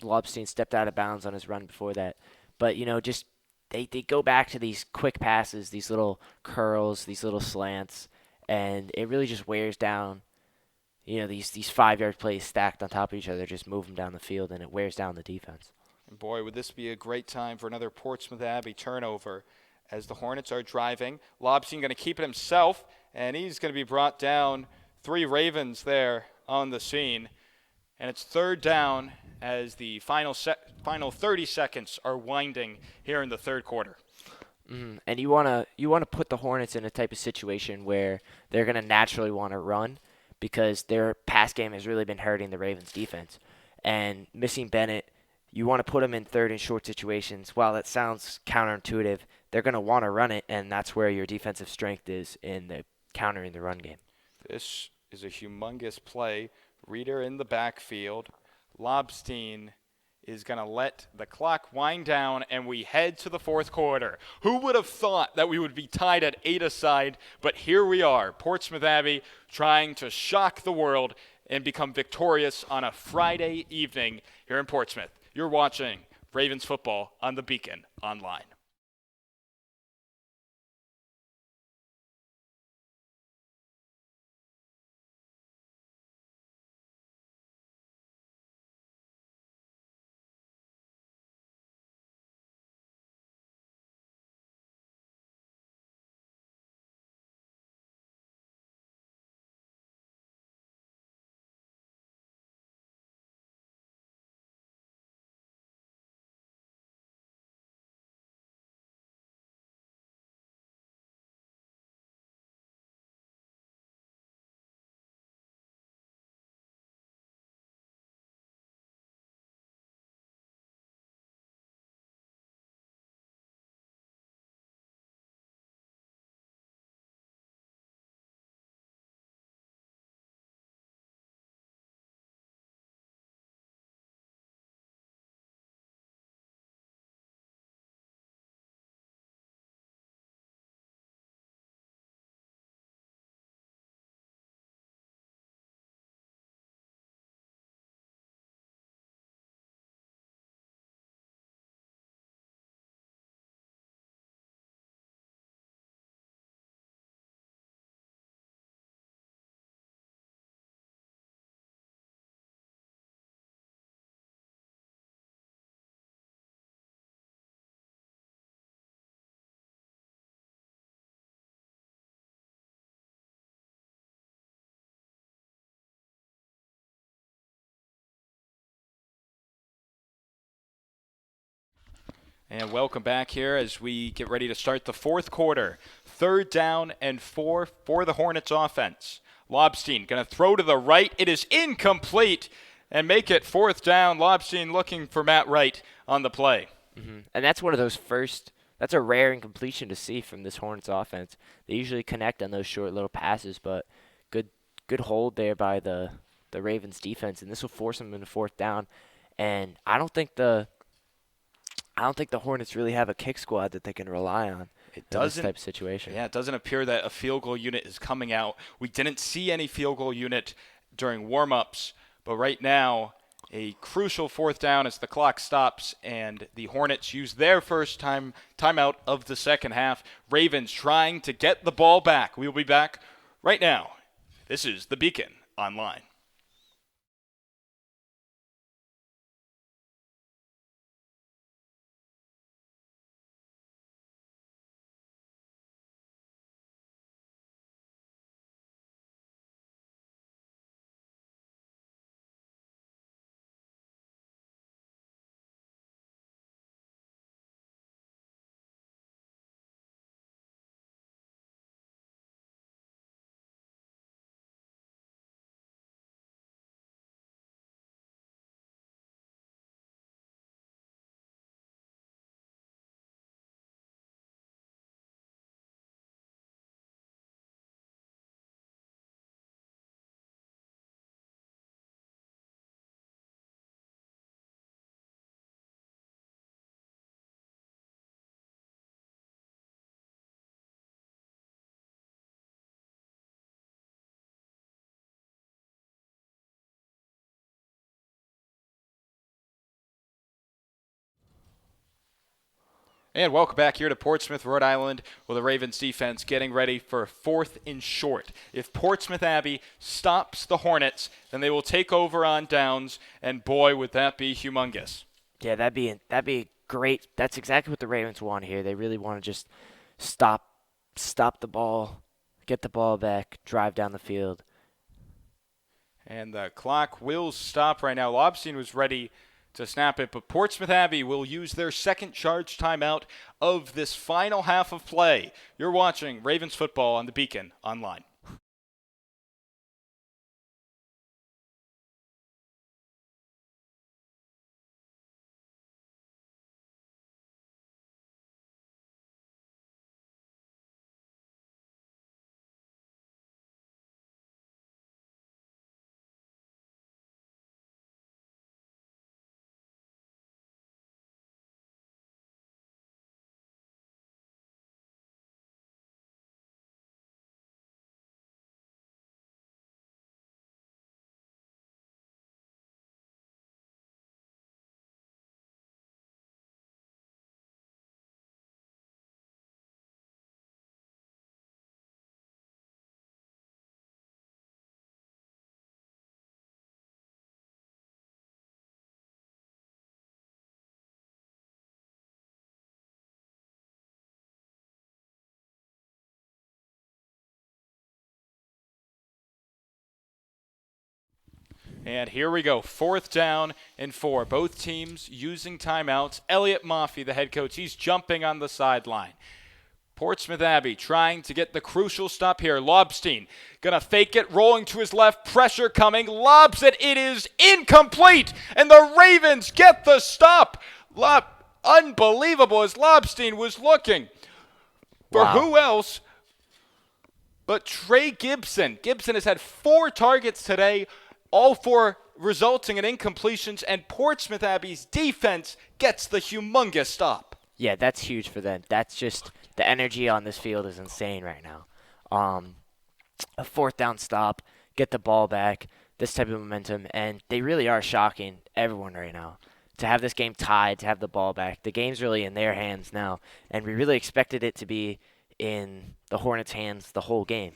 Lobstein stepped out of bounds on his run before that. But, just they go back to these quick passes, these little curls, these little slants, and it really just wears down, these 5-yard plays stacked on top of each other, just move them down the field, and it wears down the defense. And boy, would this be a great time for another Portsmouth Abbey turnover as the Hornets are driving. Lobstein going to keep it himself, and he's going to be brought down. 3 Ravens there on the scene. And it's third down as the final 30 seconds are winding here in the third quarter. And you wanna put the Hornets in a type of situation where they're gonna naturally want to run because their pass game has really been hurting the Ravens defense. And missing Bennett, you want to put him in third and short situations. While that sounds counterintuitive, they're gonna want to run it, and that's where your defensive strength is in the countering the run game. This is a humongous play. Reeder in the backfield. Lobstein is going to let the clock wind down, and we head to the fourth quarter. Who would have thought that we would be tied at 8 aside? But here we are, Portsmouth Abbey trying to shock the world and become victorious on a Friday evening here in Portsmouth. You're watching Ravens football on the Beacon Online. And welcome back here as we get ready to start the fourth quarter. Third down and 4 for the Hornets offense. Lobstein going to throw to the right. It is incomplete and make it fourth down. Lobstein looking for Matt Wright on the play. And that's one of those that's a rare incompletion to see from this Hornets offense. They usually connect on those short little passes, but good hold there by the Ravens defense, and this will force them into fourth down. And I don't think the Hornets really have a kick squad that they can rely on in this type of situation. Yeah, it doesn't appear that a field goal unit is coming out. We didn't see any field goal unit during warm-ups, but right now a crucial fourth down as the clock stops and the Hornets use their first timeout of the second half. Ravens trying to get the ball back. We'll be back right now. This is the Beacon Online. And welcome back here to Portsmouth, Rhode Island, with the Ravens defense getting ready for 4th and short. If Portsmouth Abbey stops the Hornets, then they will take over on downs, and boy, would that be humongous. Yeah, that'd be great. That's exactly what the Ravens want here. They really want to just stop the ball, get the ball back, drive down the field. And the clock will stop right now. Lobstein was ready to snap it, but Portsmouth Abbey will use their second charge timeout of this final half of play. You're watching Ravens football on the Beacon online. And here we go, 4th down and 4. Both teams using timeouts. Elliot Maffey, the head coach, he's jumping on the sideline. Portsmouth Abbey trying to get the crucial stop here. Lobstein gonna fake it, rolling to his left, pressure coming, lobs it, it is incomplete, and the Ravens get the stop. Unbelievable, as Lobstein was looking for who else but Trey Gibson. Gibson has had 4 targets today, all 4 resulting in incompletions, and Portsmouth Abbey's defense gets the humongous stop. Yeah, that's huge for them. That's just the energy on this field is insane right now. A 4th down stop, get the ball back, this type of momentum, and they really are shocking everyone right now. To have this game tied, to have the ball back, the game's really in their hands now, and we really expected it to be in the Hornets' hands the whole game.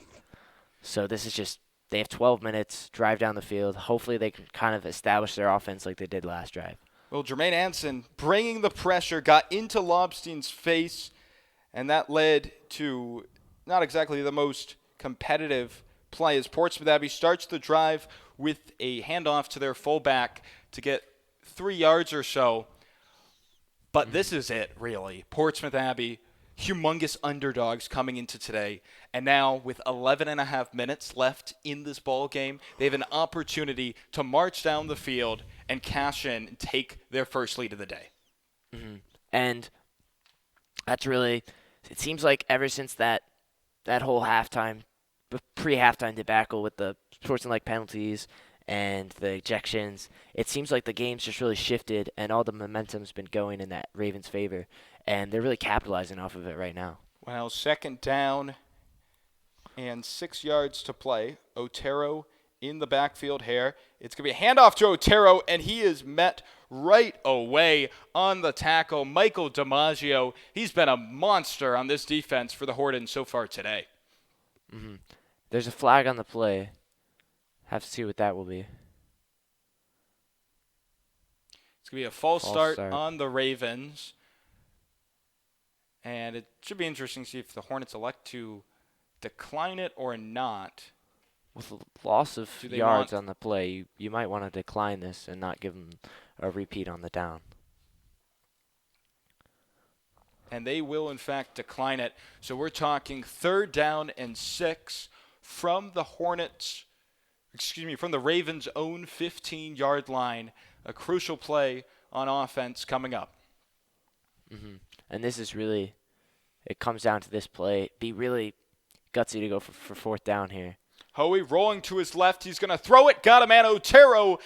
So this is just, they have 12 minutes, drive down the field. Hopefully they can kind of establish their offense like they did last drive. Well, Jermaine Anson bringing the pressure, got into Lobstein's face, and that led to not exactly the most competitive play as Portsmouth Abbey starts the drive with a handoff to their fullback to get 3 yards or so. But this is it, really. Portsmouth Abbey, humongous underdogs coming into today. And now with 11 and a half minutes left in this ball game, they have an opportunity to march down the field and cash in and take their first lead of the day. Mm-hmm. And that's really, it seems like ever since that whole pre-halftime debacle with the sportsmanlike penalties and the ejections, it seems like the game's just really shifted and all the momentum's been going in that Ravens' favor. And they're really capitalizing off of it right now. Well, 2nd down and 6 yards to play. Otero in the backfield here. It's going to be a handoff to Otero, and he is met right away on the tackle. Michael DiMaggio, he's been a monster on this defense for the Hornets so far today. Mm-hmm. There's a flag on the play. Have to see what that will be. It's going to be a false start on the Ravens. And it should be interesting to see if the Hornets elect to decline it or not. With a loss of yards on the play, you might want to decline this and not give them a repeat on the down. And they will, in fact, decline it. So we're talking 3rd down and 6 from the from the Ravens' own 15-yard line. A crucial play on offense coming up. Mm-hmm. And this is really, it comes down to this play. Be really gutsy to go for 4th down here. Hoey rolling to his left. He's going to throw it. Got a man, Otero,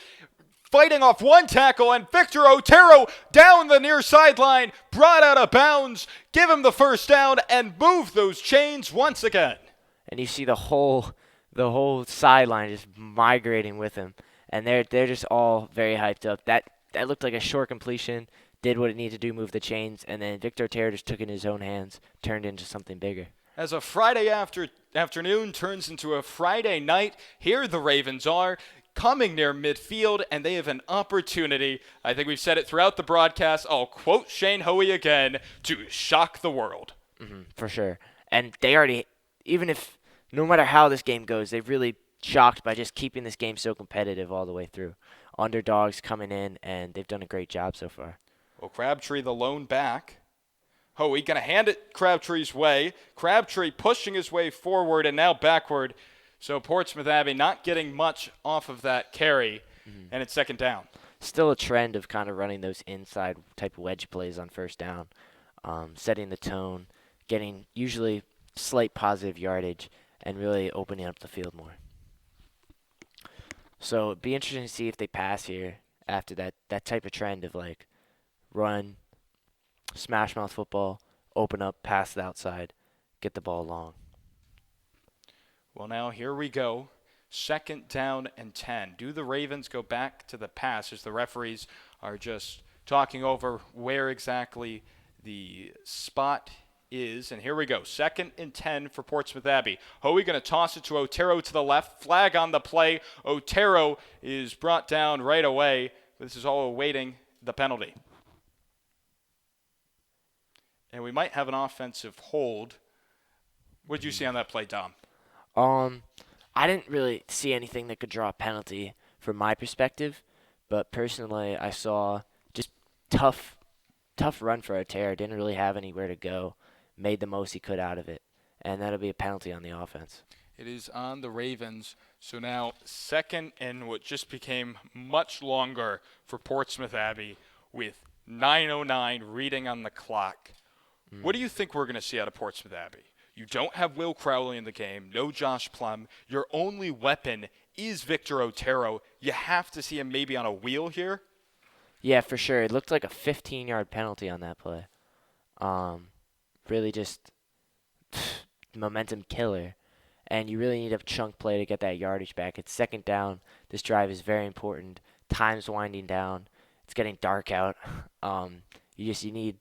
fighting off one tackle, and Victor Otero down the near sideline, brought out of bounds, give him the first down, and move those chains once again. And you see the whole sideline just migrating with him, and they're just all very hyped up. That looked like a short completion. did what it needed to do, move the chains, and then Victor Otero just took it in his own hands, turned into something bigger. As a Friday afternoon turns into a Friday night, here the Ravens are coming near midfield, and they have an opportunity. I think we've said it throughout the broadcast. I'll quote Shane Hoey again, to shock the world. For sure. And they already, even if, no matter how this game goes, they've really shocked by just keeping this game so competitive all the way through. Underdogs coming in, and they've done a great job so far. Well, Crabtree the lone back. Hoey going to hand it Crabtree's way. Crabtree pushing his way forward and now backward. So Portsmouth Abbey not getting much off of that carry, and it's second down. Still a trend of kind of running those inside type wedge plays on first down, setting the tone, getting usually slight positive yardage, and really opening up the field more. So it'd be interesting to see if they pass here after that type of trend of like run, smash mouth football, open up, pass it outside, get the ball long. Well, now here we go. Second down and 10. Do the Ravens go back to the pass as the referees are just talking over where exactly the spot is? And here we go. Second and 10 for Portsmouth Abbey. Hoey going to toss it to Otero to the left. Flag on the play. Otero is brought down right away. This is all awaiting the penalty. And we might have an offensive hold. What did you see on that play, Dom? I didn't really see anything that could draw a penalty from my perspective, but personally I saw just tough run for Otero. Didn't really have anywhere to go. Made the most he could out of it, and that'll be a penalty on the offense. It is on the Ravens. So now second and what just became much longer for Portsmouth Abbey with 9:09 reading on the clock. What do you think we're going to see out of Portsmouth Abbey? You don't have Will Crowley in the game, no Josh Plum. Your only weapon is Victor Otero. You have to see him maybe on a wheel here. Yeah, for sure. It looked like a 15-yard penalty on that play. Really just momentum killer. And you really need a chunk play to get that yardage back. It's second down. This drive is very important. Time's winding down. It's getting dark out. You need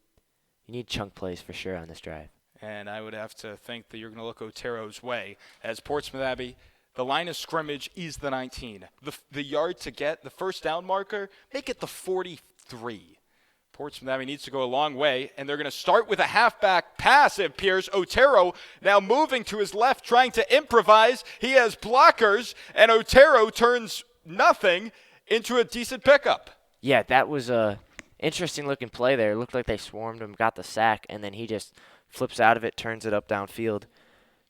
chunk plays for sure on this drive. And I would have to think that you're going to look Otero's way. As Portsmouth Abbey, the line of scrimmage is the 19. The yard to get, the first down marker, make it the 43. Portsmouth Abbey needs to go a long way, and they're going to start with a halfback pass, it appears. Otero now moving to his left, trying to improvise. He has blockers, and Otero turns nothing into a decent pickup. Yeah, that was a interesting-looking play there. It looked like they swarmed him, got the sack, and then he just flips out of it, turns it up downfield.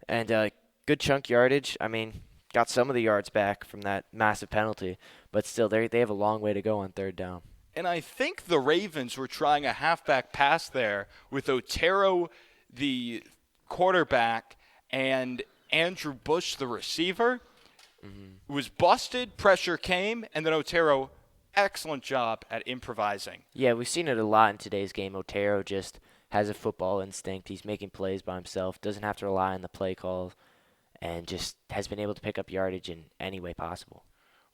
And good chunk yardage. I mean, got some of the yards back from that massive penalty, but still, they have a long way to go on third down. And I think the Ravens were trying a halfback pass there with Otero, the quarterback, and Andrew Bush, the receiver. It was busted, pressure came, and then Otero, excellent job at improvising. Yeah, we've seen it a lot in today's game. Otero just has a football instinct. He's making plays by himself, doesn't have to rely on the play calls, and just has been able to pick up yardage in any way possible.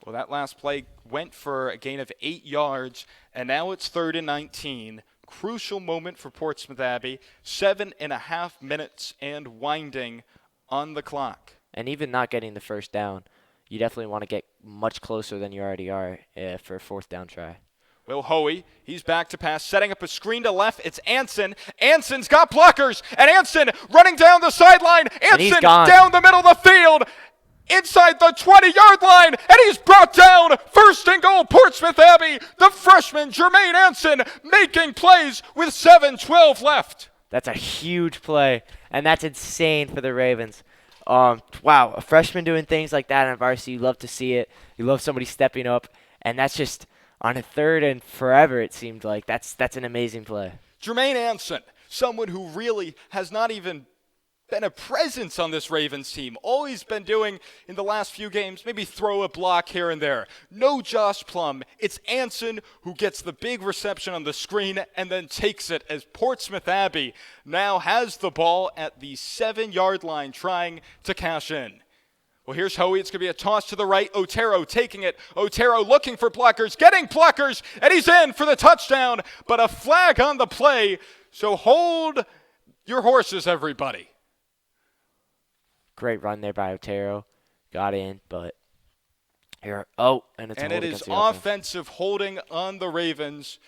Well, that last play went for a gain of 8 yards, and now it's 3rd and 19. Crucial moment for Portsmouth Abbey. 7.5 minutes and winding on the clock. And even not getting the first down, you definitely want to get much closer than you already are for a fourth down try. Will Hoey, he's back to pass, setting up a screen to left. It's Anson. Anson's got blockers, and Anson running down the sideline. Anson down the middle of the field, inside the 20-yard line, and he's brought down. First and goal, Portsmouth Abbey. The freshman, Jermaine Anson, making plays with 7:12 left. That's a huge play, and that's insane for the Ravens. Wow, a freshman doing things like that on varsity, you love to see it. You love somebody stepping up, and that's just on a third and forever, it seemed like. That's an amazing play. Jermaine Anson, someone who really has not even been a presence on this Ravens team. All he's been doing in the last few games, maybe throw a block here and there. No Josh Plum. It's Anson who gets the big reception on the screen and then takes it as Portsmouth Abbey now has the ball at the 7-yard line trying to cash in. Well, here's Hoey. It's going to be a toss to the right. Otero taking it. Otero looking for blockers, getting blockers, and he's in for the touchdown. But a flag on the play, so hold your horses, everybody. Great run there by Otero. Got in, but here. And it's a And hold it against is the offense. offensive holding on the Ravens.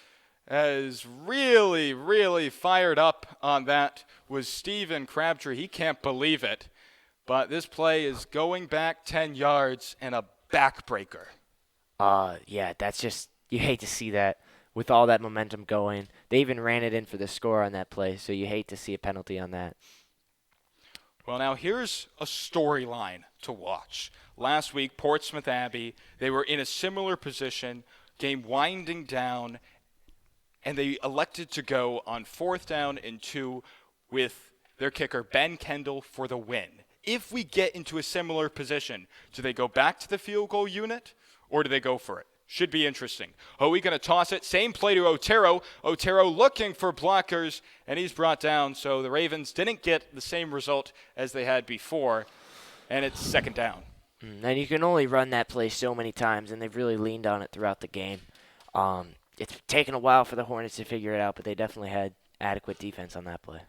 As really, really fired up on that was Stephen Crabtree. He can't believe it. But this play is going back 10 yards and a backbreaker. Yeah, that's just, you hate to see that with all that momentum going. They even ran it in for the score on that play, so you hate to see a penalty on that. Well, now here's a storyline to watch. Last week, Portsmouth Abbey, they were in a similar position, game winding down, and they elected to go on 4th down and 2 with their kicker, Ben Kendall, for the win. If we get into a similar position, do they go back to the field goal unit or do they go for it? Should be interesting. Hoey going to toss it. Same play to Otero. Otero looking for blockers, and he's brought down. So the Ravens didn't get the same result as they had before, and it's 2nd down. And you can only run that play so many times, and they've really leaned on it throughout the game. It's taken a while for the Hornets to figure it out, but they definitely had adequate defense on that play.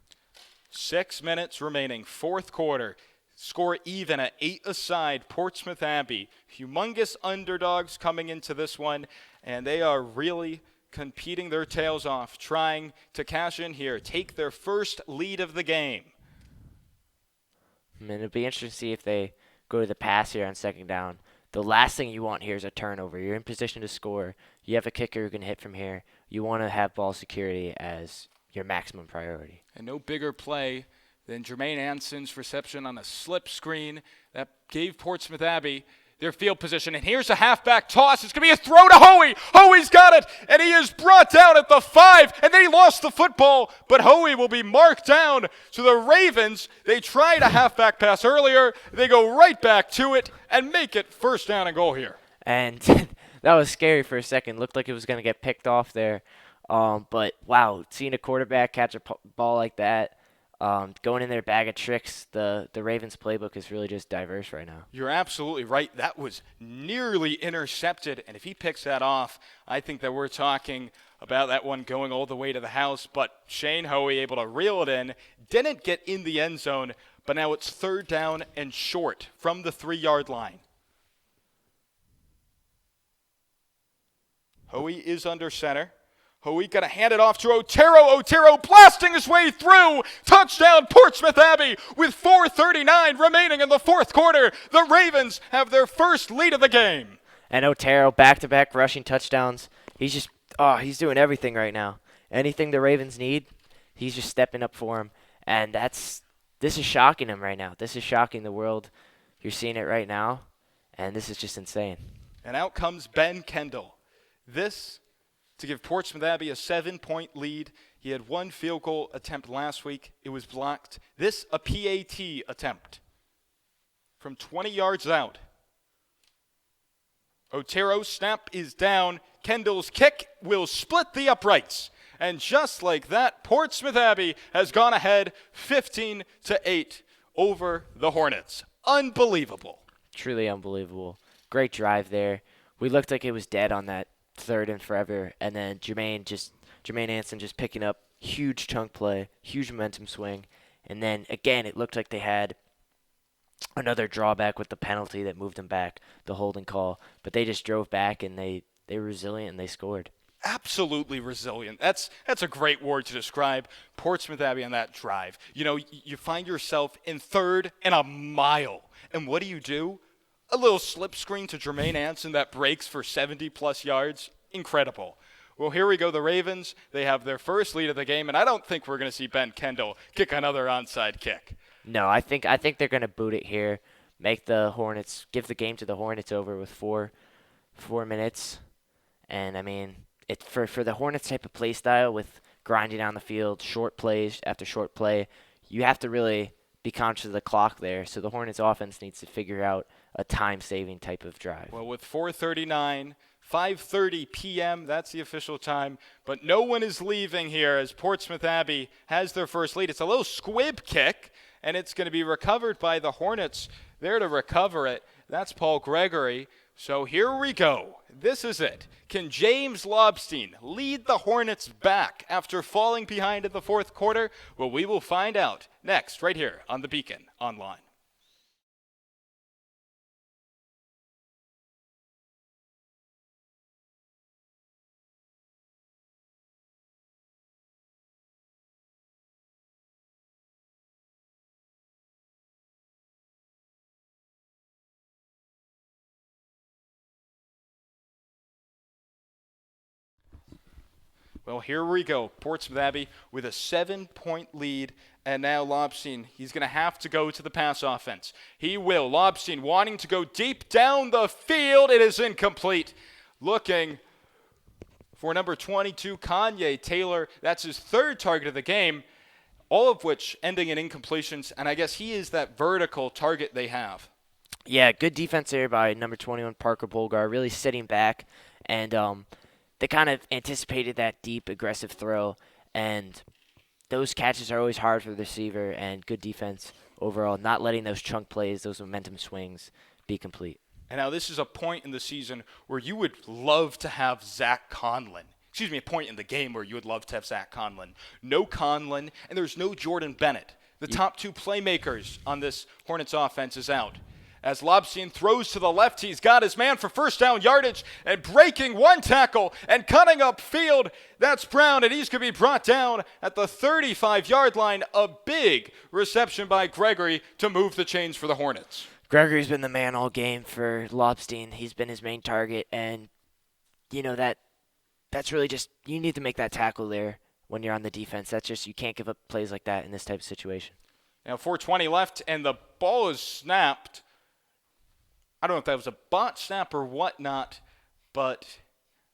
6 minutes remaining, 4th quarter. Score even at 8-aside. Portsmouth Abbey, humongous underdogs coming into this one, and they are really competing their tails off, trying to cash in here, take their first lead of the game. And it'll be interesting to see if they go to the pass here on 2nd down. The last thing you want here is a turnover. You're in position to score. You have a kicker who can hit from here. You want to have ball security as your maximum priority. And no bigger play than Jermaine Anson's reception on a slip screen that gave Portsmouth Abbey their field position. And here's a halfback toss. It's going to be a throw to Hoey. Hoey's got it, and he is brought down at the 5, and they lost the football, but Hoey will be marked down. So the Ravens, they tried a halfback pass earlier. They go right back to it and make it 1st down and goal here. And that was scary for a second. Looked like it was going to get picked off there. But, wow, seeing a quarterback catch a ball like that, going in their bag of tricks, the Ravens playbook is really just diverse right now. You're absolutely right. That was nearly intercepted, and if he picks that off, I think that we're talking about that one going all the way to the house. But Shane Hoey able to reel it in, didn't get in the end zone, but now it's 3rd down and short from the 3-yard line. Hoey is under center. Hoey going to hand it off to Otero. Otero blasting his way through. Touchdown, Portsmouth Abbey with 4:39 remaining in the 4th quarter. The Ravens have their first lead of the game. And Otero, back-to-back rushing touchdowns. He's doing everything right now. Anything the Ravens need, he's just stepping up for him. And this is shocking him right now. This is shocking the world. You're seeing it right now, and this is just insane. And out comes Ben Kendall. This to give Portsmouth Abbey a 7-point lead. He had 1 field goal attempt last week. It was blocked. This, a PAT attempt from 20 yards out. Otero's snap is down. Kendall's kick will split the uprights. And just like that, Portsmouth Abbey has gone ahead 15-8 over the Hornets. Unbelievable. Truly unbelievable. Great drive there. We looked like it was dead on that 3rd and forever, and then Jermaine Anson just picking up huge chunk play, huge momentum swing, and then again it looked like they had another drawback with the penalty that moved them back, the holding call, but they just drove back and they were resilient and they scored. Absolutely resilient. That's a great word to describe Portsmouth Abbey on that drive. You know, you find yourself in 3rd and a mile, and what do? A little slip screen to Jermaine Anson that breaks for 70-plus yards. Incredible. Well, here we go. The Ravens, they have their first lead of the game, and I don't think we're going to see Ben Kendall kick another onside kick. No, I think they're going to boot it here, make the Hornets, give the game to the Hornets over with 4 minutes. And, I mean, for the Hornets type of play style with grinding down the field, short plays after short play, you have to really be conscious of the clock there. So the Hornets offense needs to figure out a time-saving type of drive. Well, with 4:39, 5:30 p.m., that's the official time, but no one is leaving here as Portsmouth Abbey has their first lead. It's a little squib kick, and it's going to be recovered by the Hornets. There to recover it, that's Paul Gregory. So here we go. This is it. Can James Lobstein lead the Hornets back after falling behind in the fourth quarter? Well, we will find out next, right here on the Beacon Online. Well, here we go. Portsmouth Abbey with a 7-point lead. And now Lobstein, he's going to have to go to the pass offense. He will. Lobstein wanting to go deep down the field. It is incomplete. Looking for number 22, Kanye Taylor. That's his third target of the game, all of which ending in incompletions. And I guess he is that vertical target they have. Yeah, good defense there by number 21, Parker Bolgar, really sitting back. And they kind of anticipated that deep, aggressive throw. And those catches are always hard for the receiver, and good defense overall, not letting those chunk plays, those momentum swings be complete. And now this is a point in the season where you would love to have Zach Conlon. A point in the game where you would love to have Zach Conlon. No Conlon, and there's no Jordan Bennett. The top two playmakers on this Hornets offense is out. As Lobstein throws to the left, he's got his man for first down yardage and breaking one tackle and cutting up field. That's Brown, and he's going to be brought down at the 35-yard line. A big reception by Gregory to move the chains for the Hornets. Gregory's been the man all game for Lobstein. He's been his main target, and that's really just, you need to make that tackle there when you're on the defense. That's just, you can't give up plays like that in this type of situation. Now 4:20 left, and the ball is snapped. I don't know if that was a bot snap or whatnot, but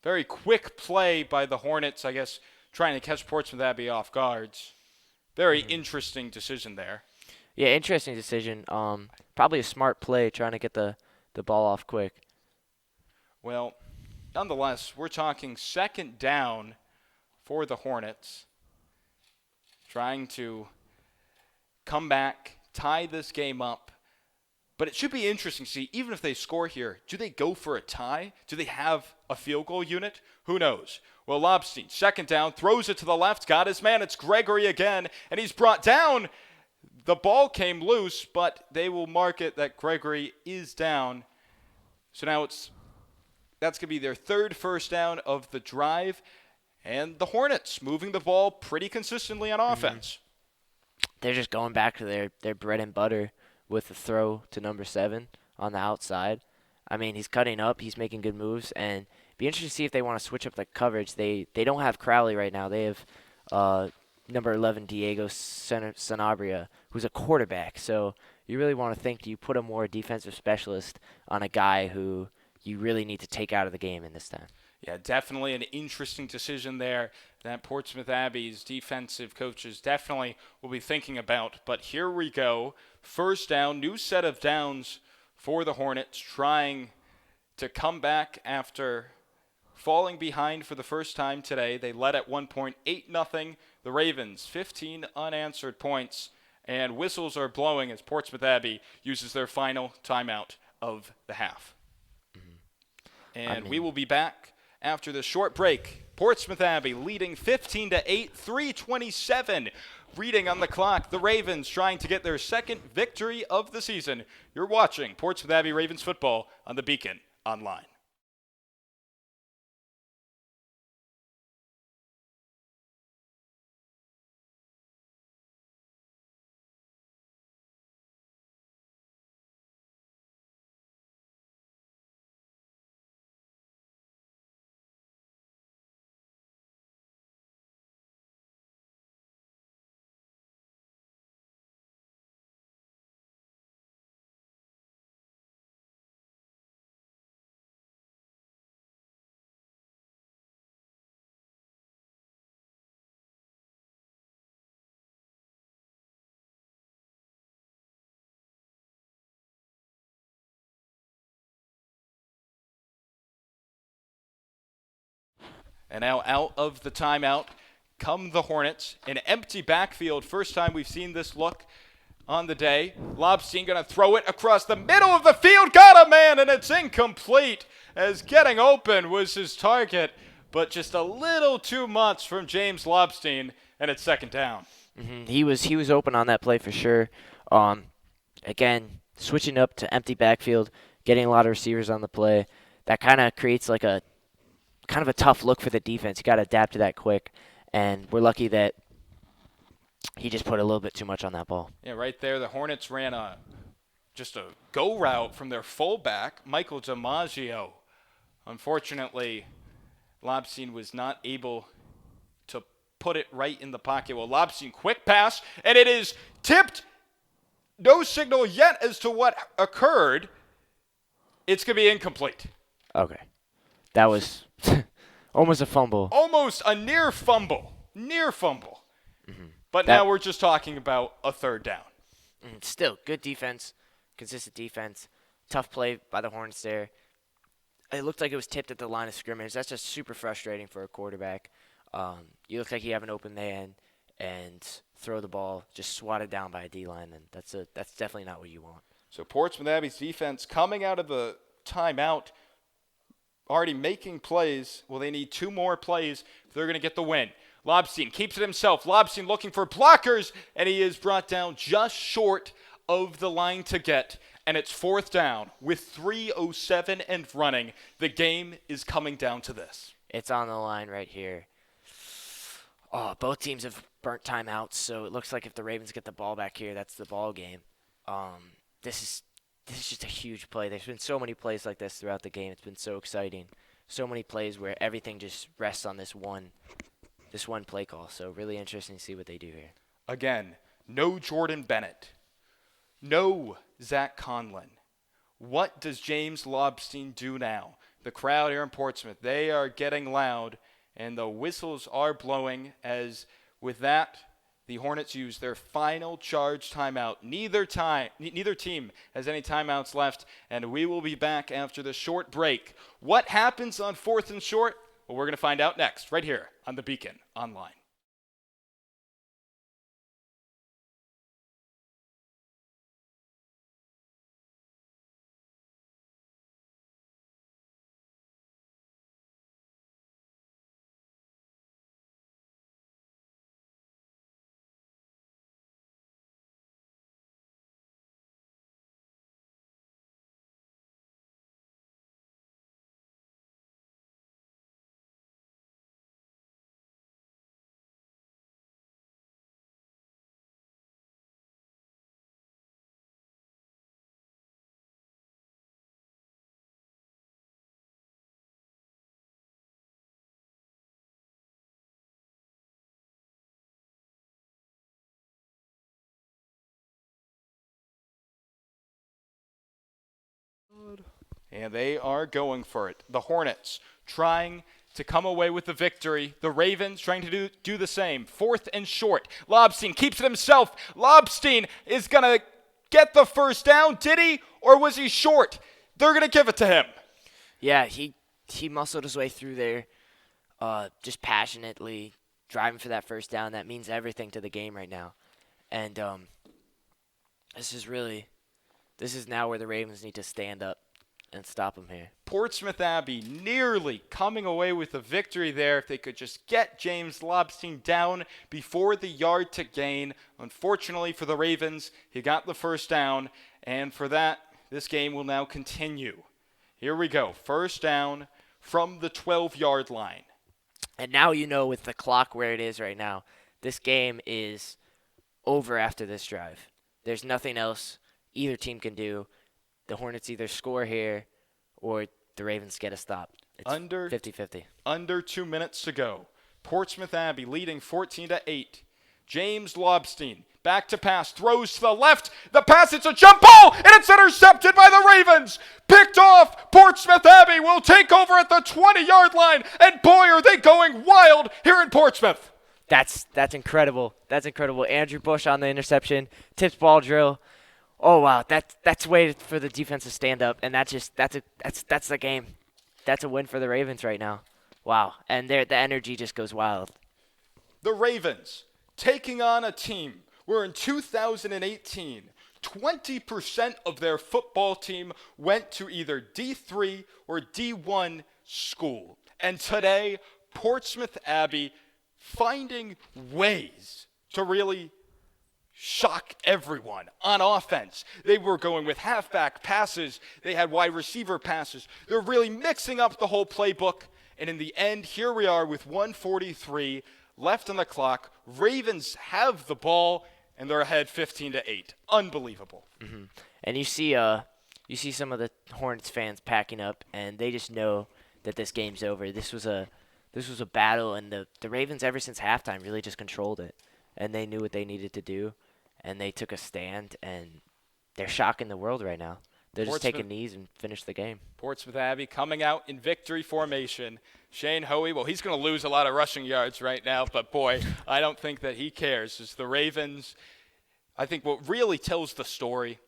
very quick play by the Hornets, I guess, trying to catch Portsmouth Abbey off guards. Very interesting decision there. Yeah, interesting decision. Probably a smart play, trying to get the ball off quick. Well, nonetheless, we're talking second down for the Hornets, trying to come back, tie this game up. But it should be interesting to see, even if they score here, do they go for a tie? Do they have a field goal unit? Who knows? Well, Lobstein, second down, throws it to the left, got his man. It's Gregory again, and he's brought down. The ball came loose, but they will mark it that Gregory is down. So now that's going to be their third first down of the drive. And the Hornets moving the ball pretty consistently on offense. They're just going back to their bread and butter with the throw to number 7 on the outside. I mean, he's cutting up. He's making good moves. And be interesting to see if they want to switch up the coverage. They don't have Crowley right now. They have number 11, Diego Sanabria, who's a quarterback. So you really want to think, do you put a more defensive specialist on a guy who you really need to take out of the game in this time? Yeah, definitely an interesting decision there that Portsmouth Abbey's defensive coaches definitely will be thinking about. But here we go. First down, new set of downs for the Hornets, trying to come back after falling behind for the first time today. They led at one point 8-0. The Ravens, 15 unanswered points, and whistles are blowing as Portsmouth Abbey uses their final timeout of the half. And we will be back after the short break. Portsmouth Abbey leading 15-8, 3:27 reading on the clock. The Ravens trying to get their second victory of the season. You're watching Portsmouth Abbey Ravens football on the Beacon Online. And now out of the timeout come the Hornets. An empty backfield. First time we've seen this look on the day. Lobstein going to throw it across the middle of the field. Got a man, and it's incomplete, as getting open was his target, but just a little too much from James Lobstein, and it's second down. He was open on that play for sure. Again, switching up to empty backfield, getting a lot of receivers on the play. That kind of creates like a kind of a tough look for the defense. You got to adapt to that quick, and we're lucky that he just put a little bit too much on that ball. Yeah, right there, the Hornets ran just a go route from their fullback, Michael DiMaggio. Unfortunately, Lobstein was not able to put it right in the pocket. Well, Lobstein, quick pass, and it is tipped. No signal yet as to what occurred. It's going to be incomplete. Okay. That was almost a fumble. Almost a near fumble. Near fumble. But now we're just talking about a third down. Still, good defense, consistent defense. Tough play by the Hornets there. It looked like it was tipped at the line of scrimmage. That's just super frustrating for a quarterback. You look like you have an open man and throw the ball just swatted down by a D-line, and that's definitely not what you want. So Portsmouth Abbey's defense coming out of the timeout, already making plays. Well, they need 2 more plays if they're going to get the win. Lobstein keeps it himself. Lobstein looking for blockers, and he is brought down just short of the line to get. And it's fourth down with 3:07 and running. The game is coming down to this. It's on the line right here. Oh, both teams have burnt timeouts, so it looks like if the Ravens get the ball back here, that's the ball game. This is just a huge play. There's been so many plays like this throughout the game. It's been so exciting. So many plays where everything just rests on this one play call. So really interesting to see what they do here. Again, no Jordan Bennett. No Zach Conlon. What does James Lobstein do now? The crowd here in Portsmouth, they are getting loud, and the whistles are blowing as with that, the Hornets use their final charge timeout. Neither team has any timeouts left, and we will be back after the short break. What happens on 4th and short? Well, we're going to find out next, right here on The Beacon Online. And they are going for it. The Hornets trying to come away with the victory. The Ravens trying to do the same. 4th and short. Lobstein keeps it himself. Lobstein is going to get the first down. Did he? Or was he short? They're going to give it to him. Yeah, he muscled his way through there just passionately driving for that first down. That means everything to the game right now. And this is now where the Ravens need to stand up and stop him here. Portsmouth Abbey nearly coming away with a victory there if they could just get James Lobstein down before the yard to gain. Unfortunately for the Ravens, he got the first down, and for that, this game will now continue. Here we go. First down from the 12-yard line. And now you know with the clock where it is right now, this game is over after this drive. There's nothing else either team can do. The Hornets either score here or the Ravens get a stop. It's 50-50. Under 2 minutes to go. Portsmouth Abbey leading 14-8. James Lobstein back to pass, throws to the left. The pass, it's a jump ball, and it's intercepted by the Ravens. Picked off. Portsmouth Abbey will take over at the 20-yard line, and boy, are they going wild here in Portsmouth. That's incredible. That's incredible. Andrew Bush on the interception, tips ball drill. Oh wow, that's a way for the defense to stand up, and that's the game. That's a win for the Ravens right now. Wow, and the energy just goes wild. The Ravens taking on a team where in 2018, 20% of their football team went to either D3 or D1 school. And today, Portsmouth Abbey finding ways to really shock everyone on offense. They were going with halfback passes. They had wide receiver passes. They're really mixing up the whole playbook. And in the end, here we are with 1:43 left on the clock. Ravens have the ball, and they're ahead 15-8. Unbelievable. Mm-hmm. And you see some of the Hornets fans packing up, and they just know that this game's over. This was a battle, and the Ravens ever since halftime really just controlled it, and they knew what they needed to do, and they took a stand, and they're shocking the world right now. They're just taking knees and finish the game. Portsmouth Abbey coming out in victory formation. Shane Hoey, well, he's going to lose a lot of rushing yards right now, but boy, I don't think that he cares. It's the Ravens. I think what really tells the story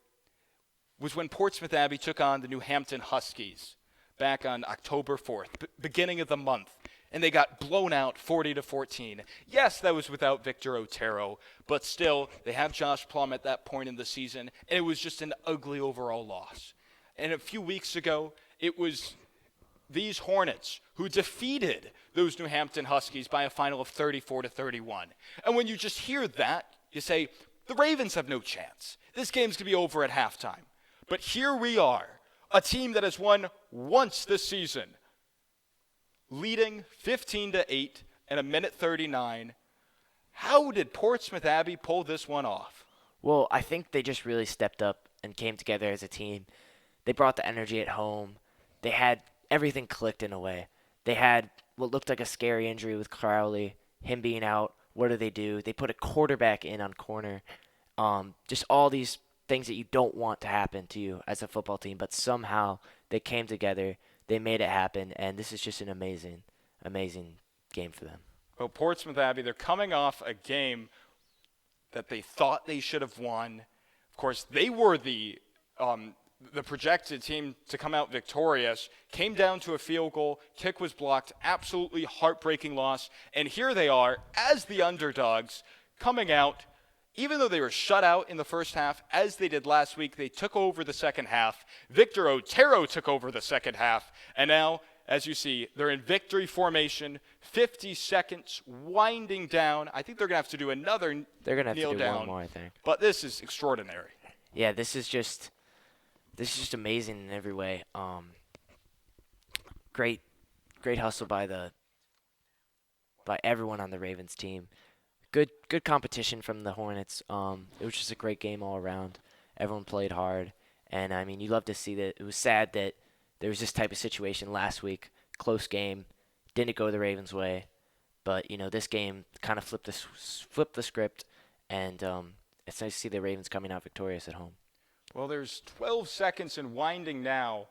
was when Portsmouth Abbey took on the New Hampton Huskies back on October 4th, beginning of the month, and they got blown out 40-14. Yes, that was without Victor Otero, but still, they have Josh Plum at that point in the season, and it was just an ugly overall loss. And a few weeks ago, it was these Hornets who defeated those New Hampton Huskies by a final of 34-31. And when you just hear that, you say, the Ravens have no chance. This game's going to be over at halftime. But here we are, a team that has won once this season, leading 15-8 in a minute 39. How did Portsmouth Abbey pull this one off? Well, I think they just really stepped up and came together as a team. They brought the energy at home. They had everything clicked in a way. They had what looked like a scary injury with Crowley, him being out. What do? They put a quarterback in on corner. Just all these things that you don't want to happen to you as a football team, but somehow they came together. They made it happen, and this is just an amazing, amazing game for them. Well, Portsmouth Abbey, they're coming off a game that they thought they should have won. Of course, they were the projected team to come out victorious, came down to a field goal, kick was blocked, absolutely heartbreaking loss, and here they are as the underdogs coming out. Even though they were shut out in the first half, as they did last week, they took over the second half. Victor Otero took over the second half, and now, as you see, they're in victory formation, 50 seconds, winding down. I think they're going to have to do another kneel down. They're going to have to do one more, I think. But this is extraordinary. Yeah, this is just amazing in every way. Great hustle by everyone on the Ravens team. Good competition from the Hornets. It was just a great game all around. Everyone played hard, and I mean, you love to see that. It was sad that there was this type of situation last week. Close game, didn't go the Ravens' way, but this game kind of flipped the script, and it's nice to see the Ravens coming out victorious at home. Well, there's 12 seconds and winding now.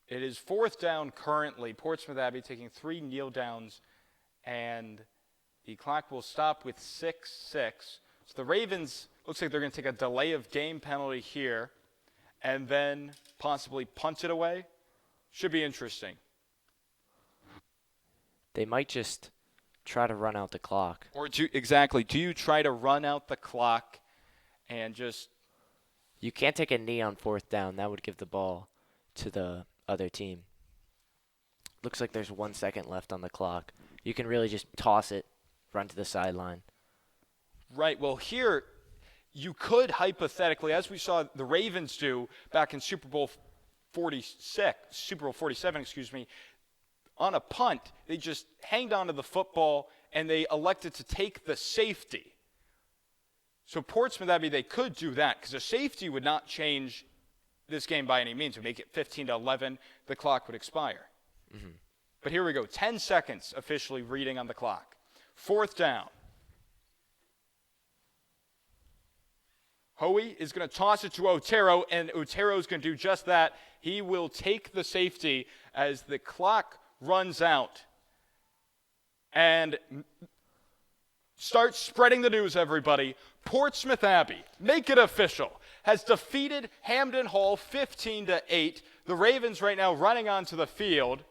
It is fourth down currently. Portsmouth Abbey taking 3 kneel downs, and the clock will stop with 6-6. So the Ravens, looks like they're going to take a delay of game penalty here and then possibly punt it away. Should be interesting. They might just try to run out the clock. Or do you try to run out the clock and just... You can't take a knee on fourth down. That would give the ball to the other team. Looks like there's 1 second left on the clock. You can really just toss it, run to the sideline. Right. Well, here you could hypothetically, as we saw the Ravens do back in Super Bowl 47, on a punt, they just hanged on to the football and they elected to take the safety. So Portsmouth Abbey, they could do that because a safety would not change this game by any means. It would make it 15-11. The clock would expire. Mm-hmm. But here we go. 10 seconds officially reading on the clock. Fourth down. Hoey is going to toss it to Otero, and Otero is going to do just that. He will take the safety as the clock runs out. And start spreading the news, everybody. Portsmouth Abbey, make it official, has defeated Hamden Hall 15-8. The Ravens right now running onto the field.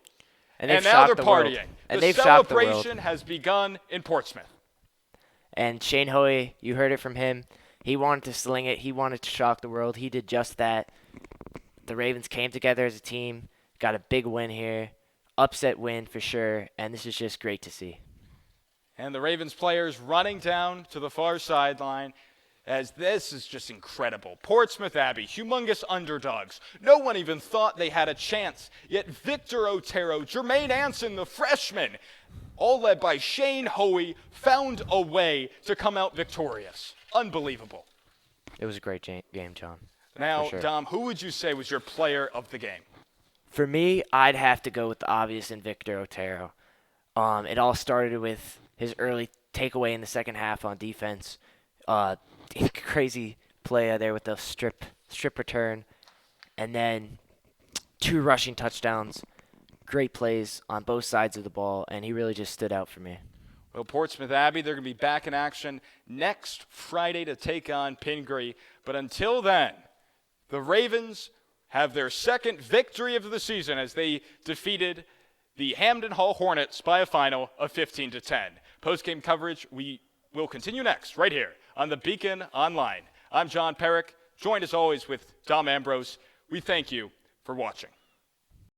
And now they're partying. And the celebration has begun in Portsmouth. And Shane Hoey, you heard it from him. He wanted to sling it. He wanted to shock the world. He did just that. The Ravens came together as a team, got a big win here. Upset win for sure, and this is just great to see. And the Ravens players running down to the far sideline, as this is just incredible. Portsmouth Abbey, humongous underdogs. No one even thought they had a chance. Yet Victor Otero, Jermaine Anson, the freshman, all led by Shane Hoey, found a way to come out victorious. Unbelievable. It was a great game, John. Now, sure. Dom, who would you say was your player of the game? For me, I'd have to go with the obvious in Victor Otero. It all started with his early takeaway in the second half on defense. Crazy play there with the strip return, and then 2 rushing touchdowns. Great plays on both sides of the ball, and he really just stood out for me. Well, Portsmouth Abbey, they're going to be back in action next Friday to take on Pingree. But until then, the Ravens have their second victory of the season as they defeated the Hamden Hornets by a final of 15-10. Post-game coverage will continue next right here on the Beacon Online. I'm John Perrick, joined as always with Dom Ambrose. We thank you for watching.